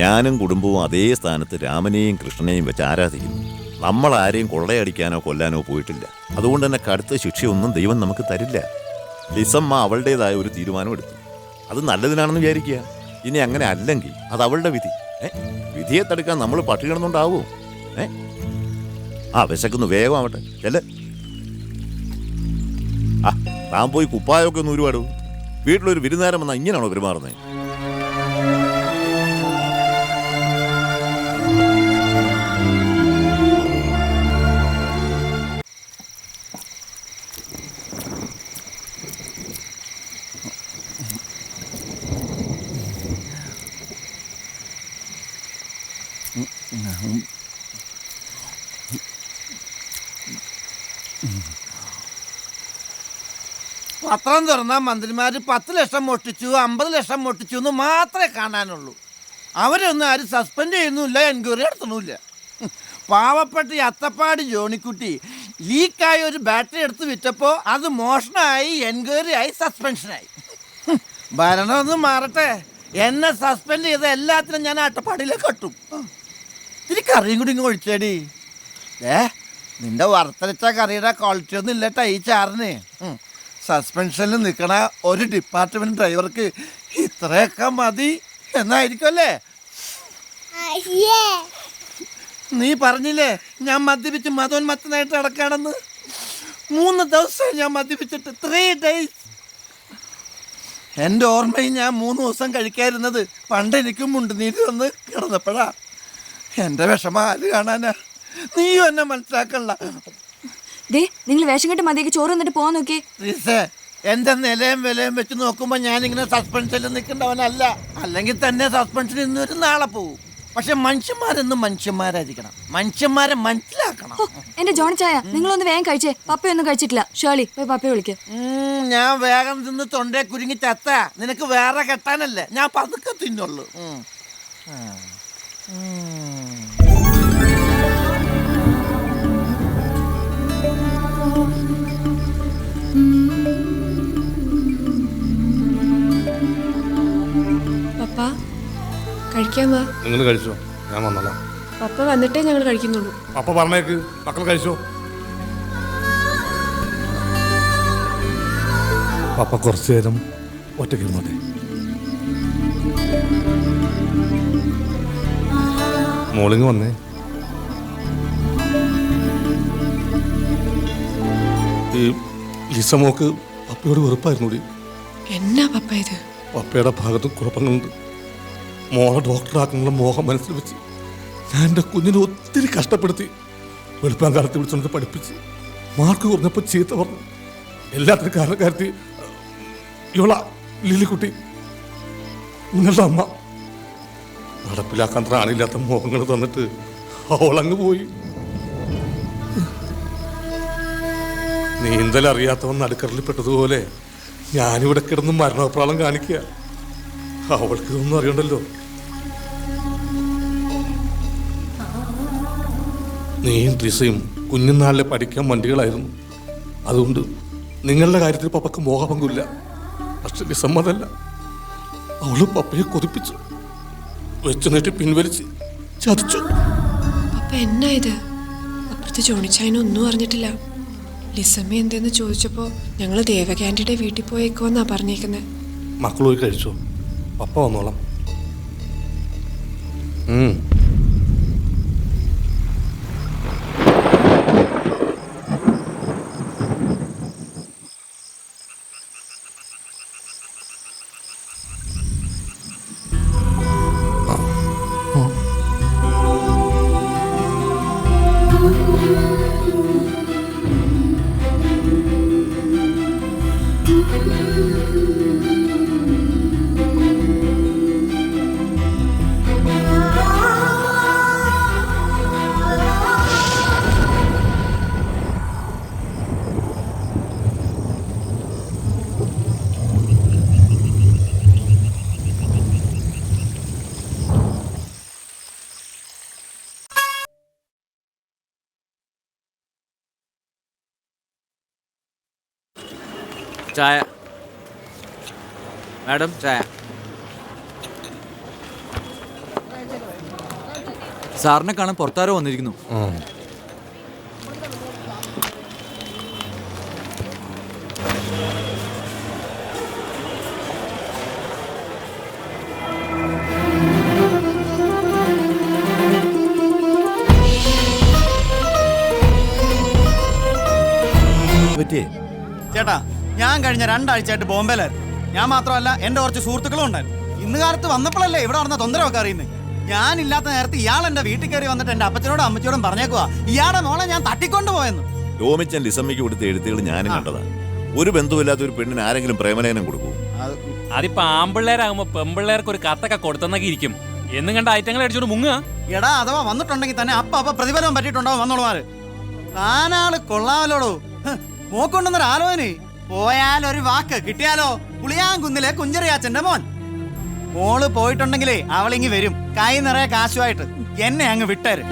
ഞാനും കുടുംബവും അതേ സ്ഥാനത്ത് രാമനെയും കൃഷ്ണനെയും വെച്ച് ആരാധിക്കുന്നു. നമ്മൾ ആരെയും കൊള്ളയടിക്കാനോ കൊല്ലാനോ പോയിട്ടില്ല. അതുകൊണ്ട് തന്നെ കടുത്ത ശിക്ഷയൊന്നും ദൈവം നമുക്ക് തരില്ല. ലിസമ്മ അവളുടേതായ ഒരു തീരുമാനം എടുത്തു. അത് നല്ലതിനാണെന്ന് വിചാരിക്കുക. ഇനി അങ്ങനെ അല്ലെങ്കിൽ അത് അവളുടെ വിധി. വിധിയെ തടുക്കാൻ നമ്മൾ പട്ടിണി കിടന്നുകൊണ്ടാവോ? വിശക്കുന്നു, വേഗം ആവട്ടെ. ചെല്ല്. താൻ പോയി കുപ്പായൊക്കെ ഒന്ന് ഒരുപാട്. വീട്ടിലൊരു വിരുന്നേരം വന്നാൽ ഇങ്ങനെയാണോ പെരുമാറുന്നത്? പത്രം തുറന്നാൽ മന്ത്രിമാർ 10 ലക്ഷം മോഷ്ടിച്ചു 50 ലക്ഷം മോഷ്ടിച്ചു എന്ന് മാത്രമേ കാണാനുള്ളൂ. അവരൊന്നും ആരും സസ്പെൻഡ് ചെയ്യുന്നുമില്ല, എൻക്വയറി നടത്തണമില്ല. പാവപ്പെട്ട ഈ അത്തപ്പാടി ജോണിക്കുട്ടി ലീക്കായ ഒരു ബാറ്ററി എടുത്ത് വിറ്റപ്പോൾ അത് മോഷണമായി, എൻക്വയറി ആയി, സസ്പെൻഷനായി. ഭരണമൊന്നും മാറട്ടെ. എന്നെ സസ്പെൻഡ് ചെയ്ത എല്ലാത്തിനും ഞാൻ അട്ടപ്പാടിയിലേക്ക് കെട്ടും. ഇത്തിരി കറിയും കൂടി ഇങ്ങ് ഒഴിച്ചേടി. നിന്റെ വറുത്തരച്ച കറിയുടെ ക്വാളിറ്റി ഒന്നും ഇല്ലട്ടാ ഈ ചാറിന്. സസ്പെൻഷനിൽ നിൽക്കണ ഒരു ഡിപ്പാർട്ട്മെന്റ് ഡ്രൈവർക്ക് ഇത്രയൊക്കെ മതി എന്നായിരിക്കുമല്ലേ? നീ പറഞ്ഞില്ലേ ഞാൻ മദ്യപിച്ച് മതോന്മത്തനായിട്ട് നടക്കാണെന്ന്? 3 ദിവസം ഞാൻ മദ്യപിച്ചിട്ട് 3 days. എൻ്റെ ഓർമ്മയിൽ ഞാൻ 3 ദിവസം കഴിക്കാതിരുന്നത് പണ്ട് എനിക്കും മുണ്ടുനീര് വന്ന് കിടന്നപ്പോഴാ. എൻ്റെ വിഷമം ആര് കാണാനാ? നീയും എന്നെ മനസ്സിലാക്കണ്ട. നിങ്ങൾ വേഷം കെട്ട് മതിയേക്ക് ചോറ് എന്നിട്ട് പോവാൻ നോക്കി. എന്റെ നിലയും വിലയും വെച്ച് നോക്കുമ്പോ ഞാനിങ്ങനെ സസ്പെൻഷനിൽ നിൽക്കേണ്ടവനല്ല. അല്ലെങ്കിൽ തന്നെ സസ്പെൻഷനിൽ ഇന്നൊരു നാളെ പോകും. പക്ഷെ മനുഷ്യന്മാരെന്നും മനുഷ്യന്മാരായിരിക്കണം. മനുഷ്യന്മാരെ മനസ്സിലാക്കണം. എന്റെ ജോണി ചായ, നിങ്ങളൊന്ന് വേഗം കഴിച്ചേ. പപ്പയൊന്നും കഴിച്ചിട്ടില്ല. ഷേർലി പോയി പപ്പയെ വിളിക്ക്. ഞാൻ വേഗം തിന്ന് തൊണ്ടേ കുരുങ്ങി ചത്ത. നിനക്ക് വേറെ കെട്ടാനല്ലേ? ഞാൻ പതുക്കെ തിന്നുള്ളൂ. പപ്പ കഴിക്കാൻ വാ. നിങ്ങൾ കഴിച്ചോ, ഞാൻ വന്നോളാം. പപ്പ വന്നിട്ടേ ഞങ്ങൾ കഴിക്കുന്നുള്ളൂ. പപ്പ പറഞ്ഞേക്ക്, മക്കൾ കഴിച്ചോ. പപ്പ കുറച്ചു നേരം ഒറ്റയ്ക്ക് ഇരുന്നോട്ടെ. മോളിങ് വന്നേ. ഈ ലിസമോക്ക് പപ്പയോട് വെറുപ്പായിരുന്നു. എന്നാ പപ്പ ഇത്? പപ്പയുടെ ഭാഗത്തും കുഴപ്പങ്ങളുണ്ട്. മോളെ ഡോക്ടറാക്കാനുള്ള മോഹം മനസ്സിൽ വെച്ച് ഞാൻ എൻ്റെ കുഞ്ഞിനെ ഒത്തിരി കഷ്ടപ്പെടുത്തി. വെളുപ്പാൻ കാലത്ത് വിളിച്ചുകൊണ്ട് പഠിപ്പിച്ച് മാർക്ക് കുറഞ്ഞപ്പോൾ ചീത്ത പറഞ്ഞു. എല്ലാത്തിനും കാരണക്കാരത്തി ഇവള ലിലിക്കുട്ടി, നിങ്ങളുടെ അമ്മ. നടപ്പിലാക്കാൻ ത്രാണില്ലാത്ത മോഹങ്ങൾ തന്നിട്ട് അവളങ്ങ് പോയി. നീന്തലറിയാത്തവൻ നടുക്കടലിൽ പെട്ടതുപോലെ ഞാനിവിടെ കിടന്ന് മരണപ്രാളം കാണിക്കുക. അവൾക്ക് ഇതൊന്നും അറിയണ്ടല്ലോ. നീയും ട്രിസയും കുഞ്ഞുനാളിലെ പഠിക്കാൻ വണ്ടികളായിരുന്നു. അതുകൊണ്ട് നിങ്ങളുടെ കാര്യത്തിൽ പപ്പക്ക് മോഹഭംഗമില്ല. പക്ഷെ വിസമ്മതല്ല. അവള് പപ്പയെ കൊതിപ്പിച്ചു, വെച്ചു നീട്ടി പിൻവലിച്ച് ചതിച്ചു. പപ്പ എന്നാ ഇത്? അപ്പുറത്ത് ജോണിച്ചായനൊന്നും അറിഞ്ഞിട്ടില്ല. ലിസമ്മ എന്തെന്ന് ചോദിച്ചപ്പോ ഞങ്ങള് ദേവകാന്റിയുടെ വീട്ടിൽ പോയേക്കോന്നാ പറഞ്ഞേക്കുന്നത്. മക്കൾ പോയി കഴിച്ചോ? പപ്പ വന്നോളാം. ചായ മാഡം, ചായ. സാറിനെ കാണാൻ പുറത്താരോ വന്നിരിക്കുന്നു. ചേട്ടാ, ഞാൻ കഴിഞ്ഞ 2 ആഴ്ചയായിട്ട് ബോംബെയിലായിരുന്നു. ഞാൻ മാത്രമല്ല, എൻ്റെ കുറച്ച് സുഹൃത്തുക്കളും ഉണ്ടായിരുന്നു. ഇന്ന് കാലത്ത് വന്നപ്പോഴല്ലേ ഇവിടെ നടന്ന തൊന്തരമൊക്കെ അറിയുന്നത്. ഞാനില്ലാത്ത നേരത്ത് ഇയാൾ എൻ്റെ വീട്ടിൽ കയറി വന്നിട്ട് എൻ്റെ അപ്പച്ചനോടും അമ്മച്ചോടും പറഞ്ഞേക്കുവാ ഇയാളുടെ മോളെ ഞാൻ തട്ടിക്കൊണ്ടു പോയെന്ന്. ടോമിച്ചൻ ലിസമ്മയ്ക്ക് കൊടുത്ത എഴുത്തുകൾ ഞാനും കണ്ടതാണ്. ഒരു ബന്ധുവില്ലാത്ത ഒരു പെണ്ണിന് ആരെങ്കിലും പ്രേമലേഖനം കൊടുക്കൂ? അതിപ്പോ ആമ്പിള്ളേരാകുമ്പോ പെമ്പിള്ളേർക്ക് ഒരു കത്തൊക്കെ കൊടുത്തെന്നൊക്കെ ഇരിക്കും. എന്നും കണ്ട ഐറ്റങ്ങൾ അടിച്ചോണ്ട് മുങ്ങുക. എടാ, അഥവാ വന്നിട്ടുണ്ടെങ്കിൽ തന്നെ അപ്പ പ്രതിഫലം പറ്റിയിട്ടുണ്ടാവും വന്നോളുമാര്. താനാള് കൊള്ളാമല്ലോടോ. മോക്കൊണ്ടെന്നൊരു ആലോചന. പോയാലൊരു വാക്ക് കിട്ടിയാലോ? പുളിയാങ്കുന്നിലെ കുഞ്ചറിയാച്ചന്റെ മോൻ. മോള് പോയിട്ടുണ്ടെങ്കിലേ അവളിങ്ങി വരും, കൈ നിറയെ കാശുമായിട്ട്. എന്നെ അങ്ങ് വിട്ടേര്.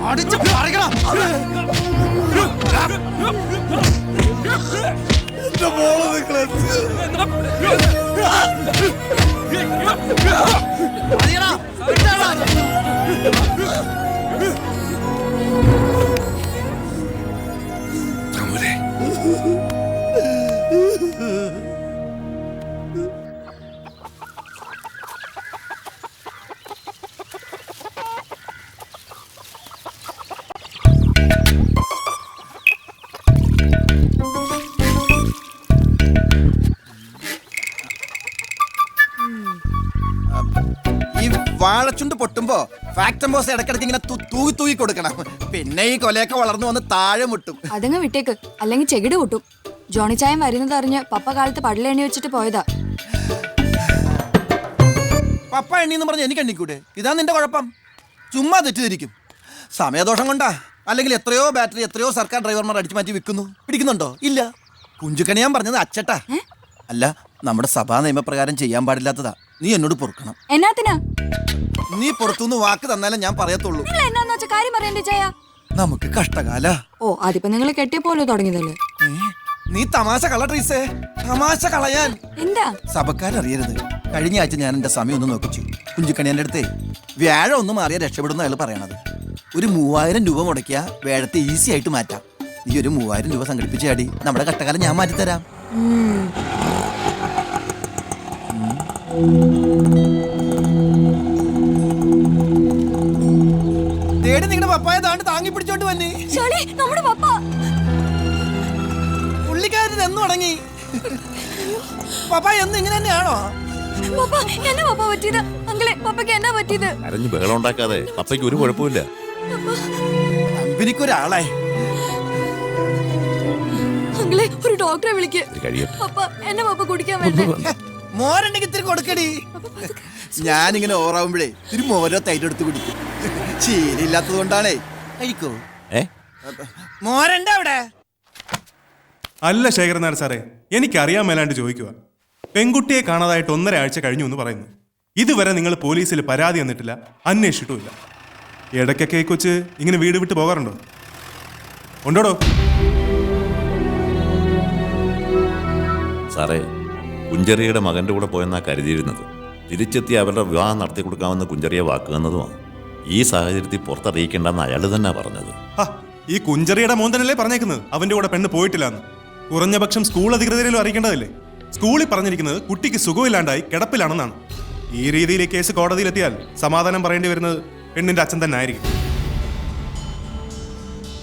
അടിച്ചു പറയണം. വാഴച്ചുണ്ട് പൊട്ടുമ്പോ ഫാക്ടം ബോസ് ഇടക്കിടക്ക് ഇങ്ങനെ തൂക്കി തൂക്കി കൊടുക്കണം. പിന്നെ ഈ കൊലയൊക്കെ വളർന്നു വന്ന് താഴെ മുട്ടും. അതങ്ങ് വിട്ടേക്ക്, അല്ലെങ്കിൽ ചെകിട് കൂട്ടും. ജോണി ചായം വരുന്നത് അറിഞ്ഞ് പപ്പ കാലത്ത് പടലെണ്ണി വെച്ചിട്ട് പോയതാ. പപ്പ എണ്ണിന്ന് പറഞ്ഞ് എനിക്ക് എണ്ണിക്കൂടെ? ഇതാ നിന്റെ കുഴപ്പം. ചുമ്മാ തെറ്റിദ്ധരിക്കും. സമയദോഷം കൊണ്ടാ. അല്ലെങ്കിൽ എത്രയോ ബാറ്ററി എത്രയോ സർക്കാർ ഡ്രൈവർമാർ അടിച്ചു മാറ്റി വിൽക്കുന്നു. പിടിക്കുന്നുണ്ടോ? ഇല്ല. കുഞ്ചുക്കണിയാൻ പറഞ്ഞത് അച്ചട്ടാ. അല്ല, നമ്മുടെ സഭാ നിയമപ്രകാരം ചെയ്യാൻ പാടില്ലാത്തതാ. നീ എന്നോട് പൊറുക്കണം. എന്നാത്തിനാ? നീ പുറത്തുനിന്ന് വാക്ക് തന്നാലേ ഞാൻ പറയത്തുള്ളൂ. എന്നാന്ന് വെച്ചാ കാര്യം പറയണ്ടേ ചായ? നമുക്ക് കഷ്ടകാല. ഓ, അതിപ്പോ നിങ്ങൾ കെട്ടിയ പോലെ തുടങ്ങിയതല്ലേ? നീ തമാശ കള ട്രീസേ, തമാശ കളയാൻ. എന്താ സഭക്കാരറിയരുത്. കഴിഞ്ഞ ആഴ്ച ഞാൻ എന്റെ സമയം ഒന്ന് നോക്കിച്ചു. കുഞ്ചുക്കണിയന്റെ അടുത്തേ വ്യാഴം ഒന്ന് മാറിയാൽ രക്ഷപ്പെടുന്ന അയാൾ പറയണത്. ഒരു 3000 രൂപ മുടക്കിയ വേഴത്തെ ഈസി ആയിട്ട് മാറ്റാം. നീ ഒരു 3000 രൂപ സംഘടിപ്പിച്ച് ചാടി നമ്മുടെ കഷ്ടകാലം ഞാൻ മാറ്റിത്തരാം. തേടി നിങ്ങളുടെ പപ്പായ താണ്ട് താങ്ങി പിടിച്ചോണ്ട് വന്നേ. നമ്മുടെ പപ്പ പുള്ളിക്കാരൻ എന്ന് തുടങ്ങി. പപ്പ എന്ന് ഇങ്ങനെ തന്നെയാണോ? എന്നാ പപ്പ പറ്റിയത്? അങ്കിളെ പപ്പയ്ക്ക് എന്നാ പറ്റിയത്? കരഞ്ഞ് ബഹളം ഉണ്ടാക്കാതെ, പപ്പയ്ക്ക് ഒരു കുഴപ്പമില്ല. എനിക്കൊരാളെ അങ്കിളെ ഒരു ഡോക്ടറെ വിളിക്ക്. കഴിയട്ടെ. പപ്പ എന്നെ പപ്പ കുടിക്കാൻ വരട്ടെ. മോരുണ്ടെങ്കിൽ ഇത്തിരി കൊടുക്കടി. ഞാനിങ്ങനെ ഓറാവുമ്പോഴേ ഇത്തിരി മോരോ തൈരെടുത്ത് കുടിക്കും. ശീലില്ലാത്തത് കൊണ്ടാണേ. കഴിക്കോ മോരണ്ട അവിടെ? അല്ല ശേഖരൻ നായർ സാറേ, എനിക്കറിയാൻ മേലാണ്ട് ചോദിക്കുക. പെൺകുട്ടിയെ കാണാതായിട്ട് 1.5 ആഴ്ച കഴിഞ്ഞു എന്ന് പറയുന്നു. ഇതുവരെ നിങ്ങൾ പോലീസിൽ പരാതി തന്നിട്ടില്ല, അന്വേഷിച്ചിട്ടുമില്ല. ഇടയ്ക്കൊക്കെ കൊച്ച് ഇങ്ങനെ വീട് വിട്ട് പോകാറുണ്ടോ? ഉണ്ടോടോ? സാറേ, കുഞ്ചറിയുടെ മകൻ്റെ കൂടെ പോയെന്നാ കരുതിയിരുന്നത്. തിരിച്ചെത്തി അവരുടെ വിവാഹം നടത്തി കൊടുക്കാമെന്ന് കുഞ്ചറിയെ വാക്കുതന്നതുമാണ്. ഈ സാഹചര്യത്തിൽ പുറത്തറിയിക്കേണ്ടെന്ന് അയാൾ തന്നെ പറഞ്ഞത്. ഈ കുഞ്ചറിയുടെ മോൻ തന്നെയല്ലേ പറഞ്ഞേക്കുന്നത് അവന്റെ കൂടെ പെണ്ണ് പോയിട്ടില്ലാന്ന്? കുറഞ്ഞ പക്ഷം സ്കൂൾ അധികൃതരിലും അറിയിക്കേണ്ടതല്ലേ? സ്കൂളിൽ പറഞ്ഞിരിക്കുന്നത് കുട്ടിക്ക് സുഖമില്ലാണ്ടായി കിടപ്പിലാണെന്നാണ്. ഈ രീതിയിൽ ഈ കേസ് കോടതിയിലെത്തിയാൽ സമാധാനം പറയേണ്ടി വരുന്നത് പെണ്ണിന്റെ അച്ഛൻ തന്നെ ആയിരിക്കും.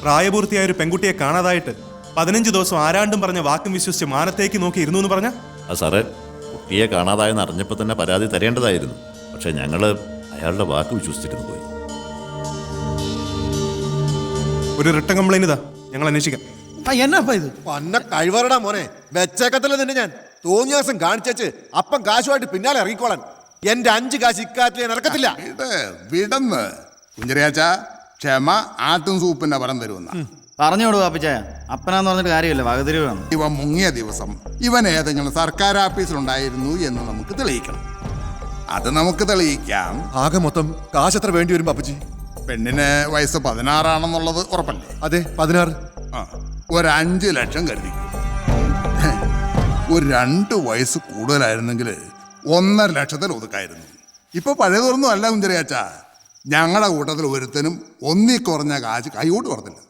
പ്രായപൂർത്തിയായ ഒരു പെൺകുട്ടിയെ കാണാതായിട്ട് 15 ദിവസം ആരാണ്ടും പറഞ്ഞ വാക്കും വിശ്വസിച്ച് മാനത്തേക്ക് നോക്കി ഇരുന്നു എന്ന് പറഞ്ഞ സാറേ, കുട്ടിയെ കാണാതായെന്ന് അറിഞ്ഞപ്പോൾ തന്നെ പരാതി തരേണ്ടതായിരുന്നു. പക്ഷെ ഞങ്ങൾ അയാളുടെ വാക്ക് വിശ്വസിച്ചിരുന്നു പോയി. ഒരു റിട്ടൺ കംപ്ലൈന്റ് ഇതാ, ഞങ്ങൾ അന്വേഷിക്കാം. എന്നപ്പാ ഇത്? പന്ന കഴിവറടാ മോനെ, വെച്ചേക്കത്തില്ല നിന്നെ ഞാൻ. തോന്നിയ ദിവസം കാണിച്ചു അപ്പം കാശുമായിട്ട് പിന്നാലെ ഇറങ്ങിക്കോളാൻ. എന്റെ 5 കാശ് ഇക്കാറ്റിൽ നടക്കത്തില്ല. വിടന്ന് കുഞ്ചറിയാച്ച ക്ഷമ ആട്ടും സൂപ്പിന്റെ പരം തരുമെന്ന പറഞ്ഞോളൂ പാപ്പിച്ചായ. അപ്പനാന്ന് പറഞ്ഞിട്ട് കാര്യമില്ല, വകതിരിവാണ്. ഇവൻ മുങ്ങിയ ദിവസം ഇവൻ ഏതെങ്കിലും സർക്കാർ ഓഫീസിലുണ്ടായിരുന്നു എന്ന് നമുക്ക് തെളിയിക്കണം. അത് നമുക്ക് തെളിയിക്കാം. ആകെ മൊത്തം കാശ് എത്ര വേണ്ടി വരും പാപ്പച്ചി? പെണ്ണിന് വയസ്സ് 16 ആണെന്നുള്ളത് ഉറപ്പല്ലേ? അതെ, 16. ഒരു 5 ലക്ഷം കരുതി. ഒരു 2 വയസ്സ് കൂടുതലായിരുന്നെങ്കിൽ 1.5 ലക്ഷത്തിൽ ഒതുക്കായിരുന്നു. ഇപ്പൊ പഴയതൊന്നും അല്ല കുഞ്ചറിയാച്ച. ഞങ്ങളുടെ കൂട്ടത്തിൽ ഒരുത്തനും ഒന്നി കുറഞ്ഞ കാശ് കൈകൊണ്ട് കുറഞ്ഞില്ല.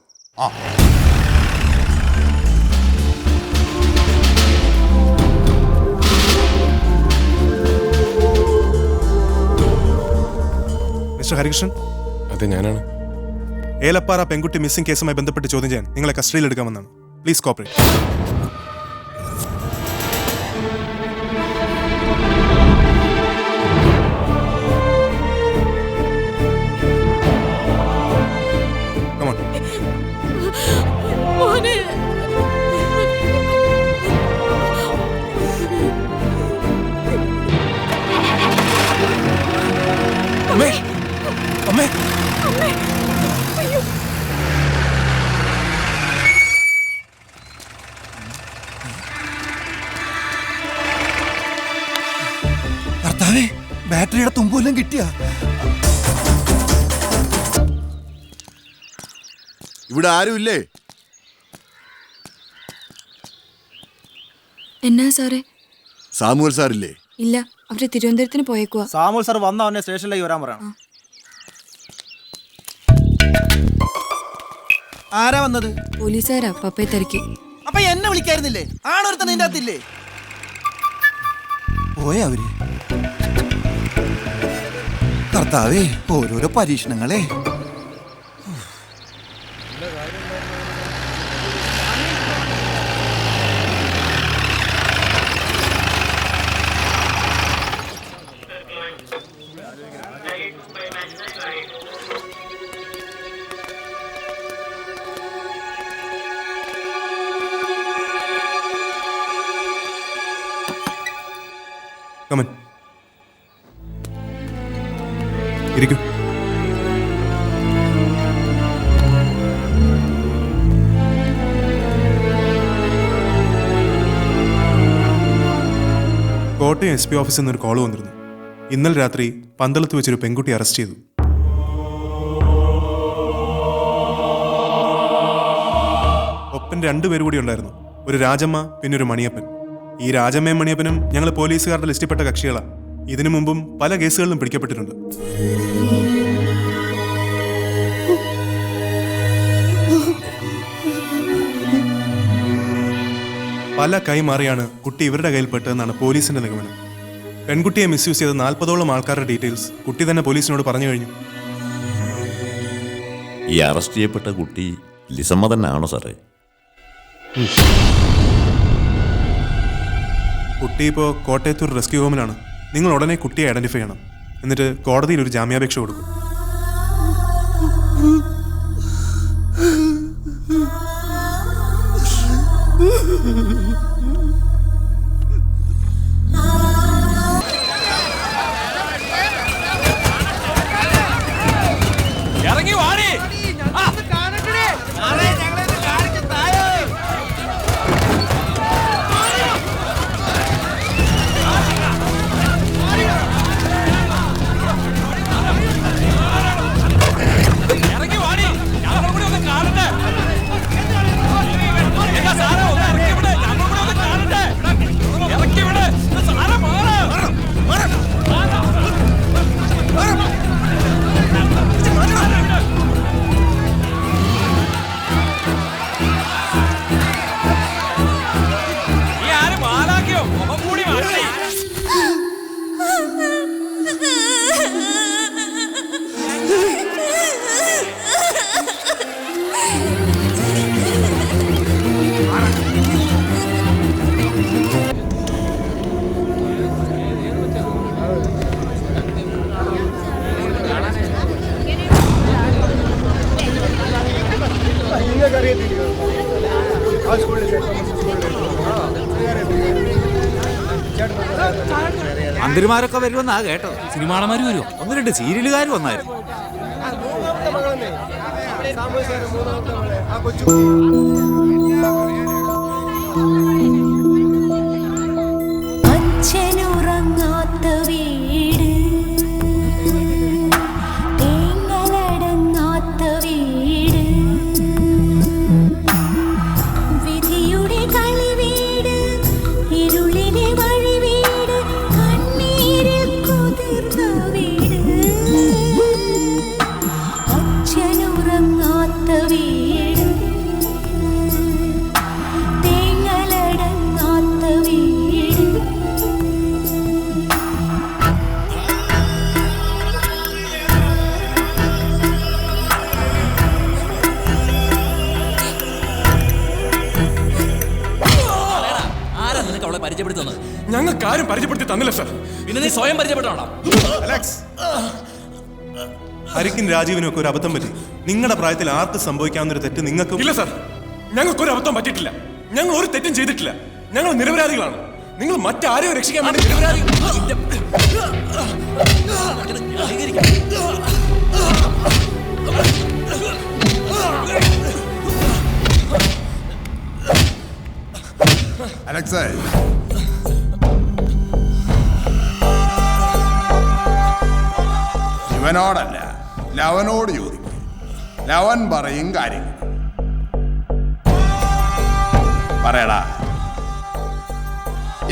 മിസ്റ്റർ ഹരികൃഷ്ണൻ. അതെ, ഞാനാണ്. ഏലപ്പാറ പെൺകുട്ടി മിസ്സിംഗ് കേസുമായി ബന്ധപ്പെട്ട് ചോദ്യം ചെയ്യാൻ നിങ്ങളെ കസ്റ്റഡിയിൽ എടുക്കാമെന്നാണ്. Please cooperate. ഭർത്താവേ, ബാറ്ററിയുടെ തുമ്പെല്ലാം കിട്ടിയ? ഇവിടെ ആരുമില്ലേ? എന്നാ സാറേ? സാമുവൽ സാറില്ലേ? ഇല്ല, അവര് തിരുവനന്തപുരത്തിന് പോയേക്കുവാ. സാമുവൽ സാർ വന്ന അവനെ സ്റ്റേഷനിലേക്ക് വരാൻ പറയണം. ആരാ വന്നത്? പോലീസുകാരാ പപ്പയെ തിരക്കി. അപ്പൊ എന്നെ വിളിക്കായിരുന്നില്ലേ? ആണൊരുത്തൻ നിന്റെ അകത്തില്ലേ? പോയാ അവര്? കർത്താവേ, ഓരോരോ പരീക്ഷണങ്ങളെ. Come in. ഇരിക്കൂ. കോട്ടയം SP ഓഫീസിൽ നിന്നൊരു കോൾ വന്നിരുന്നു. ഇന്നലെ രാത്രി പന്തളത്ത് വെച്ചൊരു പെൺകുട്ടി അറസ്റ്റ് ചെയ്തു. ഒപ്പം 2 പേര് കൂടി ഉണ്ടായിരുന്നു. ഒരു രാജമ്മ പിന്നെ ഒരു മണിയപ്പൻ. ഈ രാജമ്മയും മണിയപ്പനും ഞങ്ങൾ പോലീസുകാരുടെ ലിസ്റ്റിൽപ്പെട്ട കക്ഷികളാണ്. ഇതിനു മുമ്പും പല കേസുകളിലും പിടിക്കപ്പെട്ടിട്ടുണ്ട്. പല കൈമാറിയാണ് കുട്ടി ഇവരുടെ കയ്യിൽപ്പെട്ടതെന്നാണ് പോലീസിന്റെ നിഗമനം. പെൺകുട്ടിയെ മിസ്യൂസ് ചെയ്ത 40ഓളം ആൾക്കാരുടെ ഡീറ്റെയിൽസ് കുട്ടി തന്നെ പോലീസിനോട് പറഞ്ഞു കഴിഞ്ഞു. ഈ അറസ്റ്റ് ചെയ്യപ്പെട്ട കുട്ടി ലിസമ്മ തന്നെ ആണോ സാറേ? കുട്ടി ഇപ്പോൾ കോട്ടയത്തൂർ റെസ്ക്യൂ ഹോമിലാണ്. നിങ്ങൾ ഉടനെ കുട്ടിയെ ഐഡന്റിഫൈ ചെയ്യണം. എന്നിട്ട് കോടതിയിൽ ഒരു ജാമ്യാപേക്ഷ കൊടുക്കും. ഇറങ്ങി വാടി. ഇറങ്ങി വാടി. ഞങ്ങളും കൂടി ഒന്ന് കാണട്ടെ. എന്താ സാറേ ഒന്ന് ഇറക്കി വിട്. ഞങ്ങളും കൂടി ഒന്ന് കാണട്ടെ. ഇറക്കി വിട്. സാറേ മാറ്. നീ ആരും മാലാക്കിയോ? മുഖം കൂടി മാറ്റി. മന്ത്രിമാരൊക്കെ വരുമെന്നാ കേട്ടോ. സിനിമാടന്മാര് വരുമോ? 1-2 സീരിയലുകാർ വന്നായിരുന്നു. അച്ഛനുറങ്ങാത്ത വീട്, തേങ്ങലടങ്ങാത്ത വീട്, വിധിയുടെ കളിവീട്, ഇരുളിനെ വഴിവീട്, കണ്ണീരിൽ കുതിർന്ന വീട്. അച്ഛനുറങ്ങാത്ത വീട്, തേങ്ങലടങ്ങാത്ത വീട്. ആരാ നിനക്ക് അവളെ പരിചയപ്പെടുത്തുന്നത്? ഞങ്ങൾക്ക് ആരും പരിചയപ്പെടുത്തി തന്നില്ല സർ. പിന്നെ നീ സ്വയം പരിചയപ്പെട്ടാണോ? അലക്സ്, ഹരിക്കും രാജീവിനും ഒക്കെ ഒരു അബദ്ധം പറ്റി. നിങ്ങളുടെ പ്രായത്തിൽ ആർക്ക് സംഭവിക്കാവുന്ന ഒരു തെറ്റ് നിങ്ങൾക്കും ഇല്ല സർ. ഞങ്ങൾക്കൊരു അബദ്ധം പറ്റിയിട്ടില്ല. ഞങ്ങൾ ഒരു തെറ്റും ചെയ്തിട്ടില്ല. ഞങ്ങൾ നിരപരാധികളാണ്. നിങ്ങൾ മറ്റാരെയോ രക്ഷിക്കാൻ വേണ്ടി നിരപരാധികൾ. അലക്സേ, ഇവനോടല്ല ലവനോട് ചോദിക്കും. ലവൻ പറയും കാര്യങ്ങൾ. പറയടാ,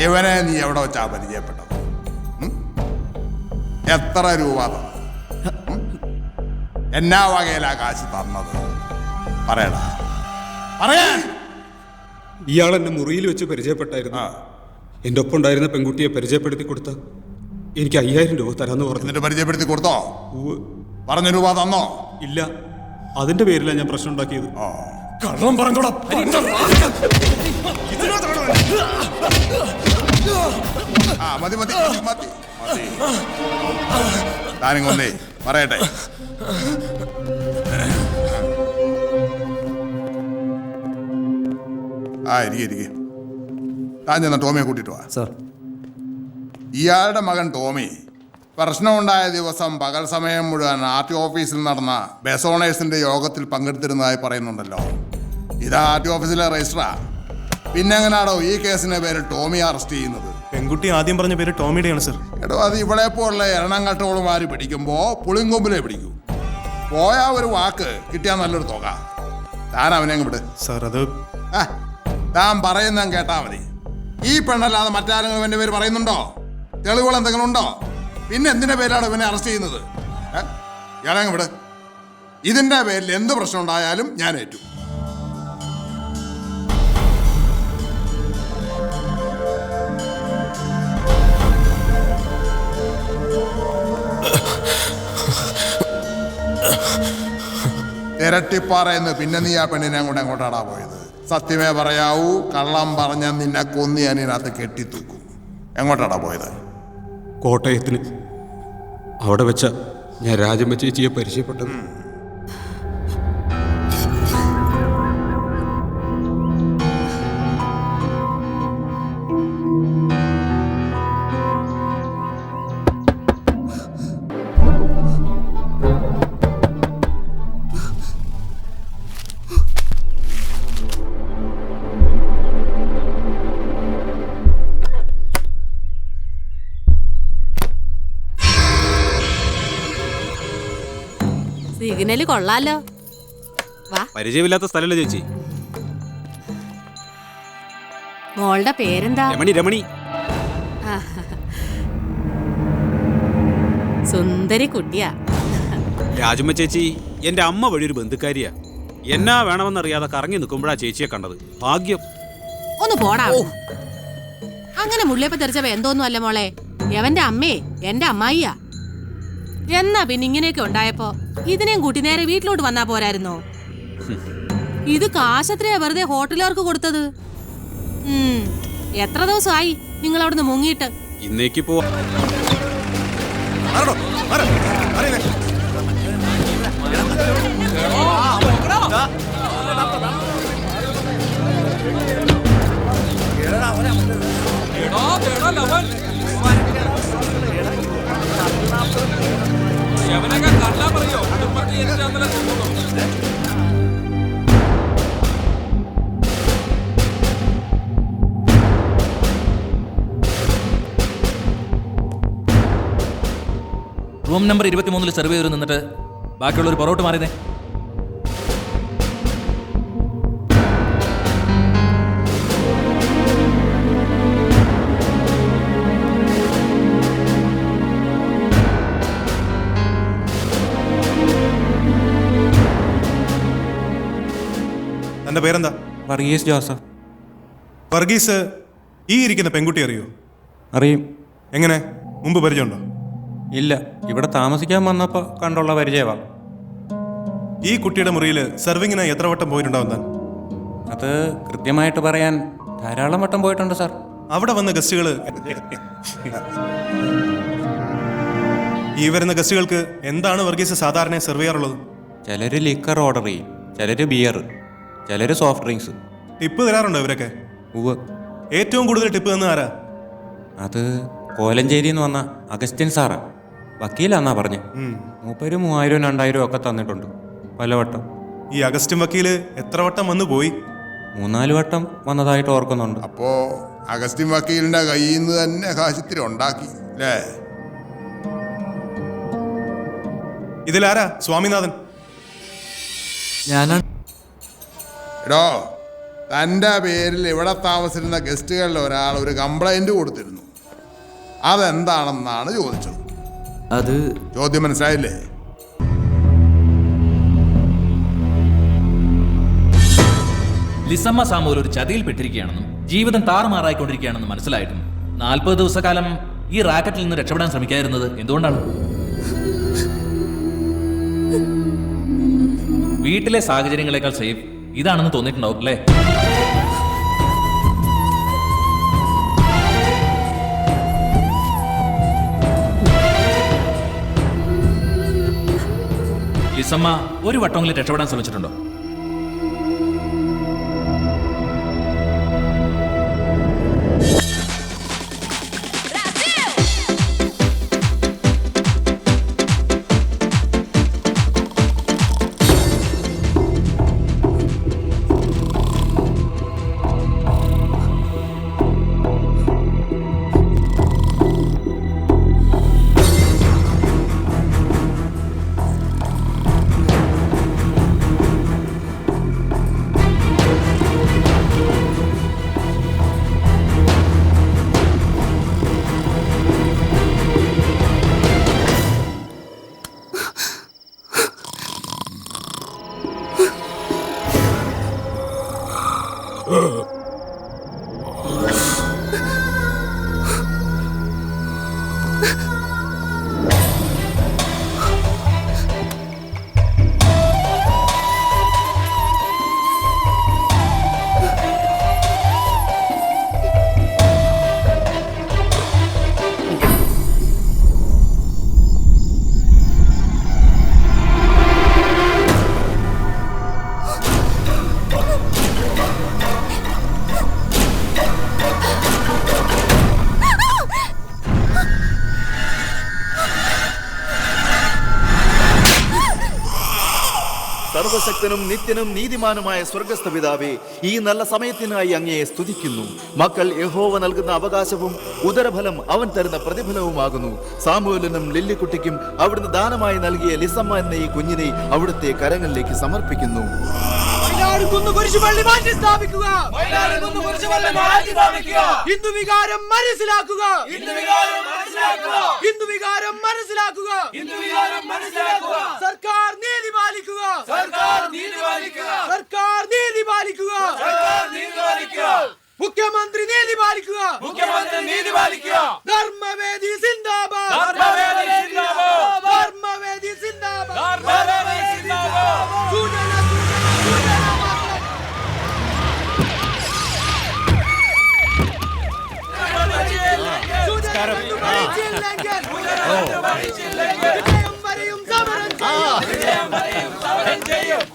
ഇവനെ നീ എവിടെ വെച്ചാ പരിചയപ്പെട്ടത്? എത്ര രൂപ തന്നു? എന്നാ വകയിലാ കാശ് തന്നത്? പറയടാ, പറയാ. ഇയാൾ എന്നെ മുറിയിൽ വെച്ച് പരിചയപ്പെട്ടായിരുന്നു. എൻ്റെ ഒപ്പം ഉണ്ടായിരുന്ന പെൺകുട്ടിയെ പരിചയപ്പെടുത്തി കൊടുത്ത എനിക്ക് 5000 രൂപ തരാന്ന് പറഞ്ഞു. എന്നിട്ട് പരിചയപ്പെടുത്തി കൊടുത്തോ? പറഞ്ഞ രൂപ തന്നോ? ഇല്ല, അതിന്റെ പേരിലാണ് ഞാൻ പ്രശ്നം ഉണ്ടാക്കിയത്. കള്ളം പറഞ്ഞോടാ. മതി മതി മതി മതി. താനും കൊണ്ടേ പറയട്ടെ. ഇരിക്കെ. താൻ ചെന്ന ടോമിയെ കൂട്ടിട്ട് വാ. സാർ, ഇയാളുടെ മകൻ ടോമി പ്രശ്നമുണ്ടായ ദിവസം പകൽ സമയം മുഴുവൻ RTO ഓഫീസിൽ നടന്ന ബെസോണേഴ്സിന്റെ യോഗത്തിൽ പങ്കെടുത്തിരുന്നതായി പറയുന്നുണ്ടല്ലോ. ഇത് RTO ഓഫീസിലെ രജിസ്റ്ററാ. പിന്നെ എങ്ങനെയാണോ ഈ കേസിന്റെ പേര് ടോമി അറസ്റ്റ് ചെയ്യുന്നത്? പെൺകുട്ടി ആദ്യം പറഞ്ഞ പേര് ടോമിയുടെയാണ് സർ. എടോ, അത് ഇവിടെ പോലുള്ള എണ്ണങ്കട്ടോളുമാര് പിടിക്കുമ്പോ പുളിങ്കൊമ്പിലെ പിടിക്കൂ. പോയാ ഒരു വാക്ക് കിട്ടിയാൽ നല്ലൊരു തുക. താൻ അവനെ വിട് സാർ. അത് താൻ പറയുന്ന കേട്ടാ മതി. ഈ പെണ്ണല്ലാതെ മറ്റാരെങ്കിലും എന്റെ പേര് പറയുന്നുണ്ടോ? തെളിവുകൾ എന്തെങ്കിലും ഉണ്ടോ? പിന്നെ എന്തിന്റെ പേരിലാണ് ഇവനെ അറസ്റ്റ് ചെയ്യുന്നത്? ഇയാളങ്ങ് വിട്. ഇതിന്റെ പേരിൽ എന്ത് പ്രശ്നം ഉണ്ടായാലും ഞാൻ ഏറ്റു. ഇരട്ടിപ്പാറയെന്ന് പിന്നെ നീ ആ പെണ്ണിനെ അങ്ങോട്ടാടാ പോയത്? സത്യമേ പറയാവൂ, കള്ളം പറഞ്ഞ നിന്നെ കൊന്നി അതിനകത്ത് കെട്ടിത്തൂക്കും. എങ്ങോട്ടാടാ പോയത്? കോട്ടയത്തിന്. അവിടെ വെച്ച ഞാൻ രാജമ്മ ചേച്ചിയെ പരിചയപ്പെട്ടത്. സിഗ്നല് കൊള്ളാലോ. വാ. പരിചയമില്ലാത്ത സ്ഥലമല്ലേ ചേച്ചി? മോളുടെ പേരെന്താ? രമണി. രമണി. സുന്ദരി കുട്ടിയാ. രാജമ്മ ചേച്ചി എന്റെ അമ്മ വഴി ഒരു ബന്ധുക്കാരിയാ. എന്നാ വേണമെന്നറിയാതെ കറങ്ങി നിൽക്കുമ്പോഴാ ചേച്ചിയെ കണ്ടത്. ഭാഗ്യം. ഒന്ന് പോടാ. അങ്ങനെ മുള്ളിയപ്പ തെറിച്ച എന്തോന്നും അല്ല മോളെ. എവന്റെ അമ്മേ എന്റെ അമ്മായിയാ. എന്നാ പിന്നെ ഇങ്ങനെയൊക്കെ ഉണ്ടായപ്പോ ഇതിനെയും കൂട്ടി നേരെ വീട്ടിലോട്ട് വന്നാ പോരായിരുന്നോ? ഇത് കാശത്രയാ വെറുതെ ഹോട്ടലുകാർക്ക് കൊടുത്തത്. എത്ര ദിവസമായി നിങ്ങൾ അവിടുന്ന് മുങ്ങിയിട്ട്? ഇന്നേക്ക് പോവാ. റൂം നമ്പർ 23 സർവേ ചെയ്ത് നിന്നിട്ട് ബാക്കിയുള്ളൊരു പൊറോട്ട് മാറിയതേ. തന്റെ പേരെന്താ? വർഗീസ് ജോസഫ്. വർഗീസ്, ഈ ഇരിക്കുന്ന പെൺകുട്ടി അറിയോ? അറിയും. എങ്ങനെ? മുമ്പ് പരിചയമുണ്ടോ? ഇല്ല, ഇവിടെ താമസിക്കാൻ വന്നപ്പോൾ കണ്ടുള്ള പരിചയമാ. ഈ കുട്ടിയുടെ മുറിയിൽ സെർവിങ്ങിന് എത്ര വട്ടം പോയിട്ടുണ്ടാവും താൻ? അത് കൃത്യമായിട്ട് പറയാൻ ധാരാളം വട്ടം പോയിട്ടുണ്ട് സാർ. അവിടെ വന്ന ഗസ്റ്റുകൾ, ഈ വരുന്ന ഗസ്റ്റുകൾക്ക് എന്താണ് വർഗീസ് സാധാരണ സെർവ് ചെയ്യാറുള്ളത്? ചിലർ ലിക്കർ ഓർഡർ ചെയ്യും, ചിലർ ബിയർ, ചിലർ സോഫ്റ്റ് ഡ്രിങ്ക്സ്. ടിപ്പ് തരാറുണ്ടോ ഇവരൊക്കെ? ഉവ്വ്. ഏറ്റവും കൂടുതൽ ടിപ്പ് തന്ന ആരാ? അത് കോലഞ്ചേരിയിൽ നിന്ന് വന്ന അഗസ്റ്റിൻ സാറാ. വക്കീലാന്നാ പറഞ്ഞ്. മൂപ്പര് 3000 2000 ഒക്കെ തന്നിട്ടുണ്ട് പലവട്ടം. ഈ അഗസ്റ്റിൻ വക്കീല് എത്ര വട്ടം വന്നു പോയി? 3-4 വട്ടം വന്നതായിട്ട് ഓർക്കുന്നുണ്ട്. അപ്പോ അഗസ്റ്റിൻ വക്കീലിന്റെ കയ്യിൽ നിന്ന് തന്നെ കാശിത്തിരി ഉണ്ടാക്കി അല്ലേ? ഇതിലാരാ സ്വാമിനാഥൻ? ഞാനാണ്. എടോ, തൻ്റെ പേരിൽ ഇവിടെ താമസിച്ചിരുന്ന ഗസ്റ്റുകളിൽ ഒരാൾ ഒരു കംപ്ലൈന്റ് കൊടുത്തിരുന്നു. അതെന്താണെന്നാണ് ചോദിച്ചത്. അത് ചോദ്യം മനസ്സിലായില്ലേ? ലിസമ്മ സാമൂൽ ഒരു ചതിയിൽ പെട്ടിരിക്കുകയാണെന്നും ജീവിതം താറുമാറായിക്കൊണ്ടിരിക്കുകയാണെന്നും മനസ്സിലായിട്ടും 40 ദിവസക്കാലം ഈ റാക്കറ്റിൽ നിന്ന് രക്ഷപ്പെടാൻ ശ്രമിക്കാതിരുന്നത് എന്തുകൊണ്ടാണ്? വീട്ടിലെ സാഹചര്യങ്ങളെക്കാൾ സേഫ് ഇതാണെന്ന് തോന്നിയിട്ടുണ്ടാവും അല്ലേ? ലിസമ്മ ഒരു വട്ടമെങ്കിലും രക്ഷപ്പെടാൻ ശ്രമിച്ചിട്ടുണ്ടോ? സർവശക്തനും നിത്യനും നീതിമാനുമായ സ്വർഗസ്ഥ പിതാവേ, ഈ നല്ല സമയത്തിനായി അങ്ങയെ സ്തുതിക്കുന്നു. മക്കൾ യഹോവ നൽകുന്ന അവകാശവും ഉദരഫലം അവൻ തരുന്ന പ്രതിഫലവുമാകുന്നു. സാമുവേലിനും ലില്ലിക്കുട്ടിക്കും അവിടുന്ന് ദാനമായി നൽകിയ ലിസമ്മ എന്ന ഈ കുഞ്ഞിനെ അവിടുത്തെ കരങ്ങളിലേക്ക് സമർപ്പിക്കുന്നു. മുഖ്യമന്ത്രി നീതി പാലിക്കുക. ധർമ്മവേദി സിന്ദാബാദ്. ധർമ്മവേദി സിന്ദാബാദ്.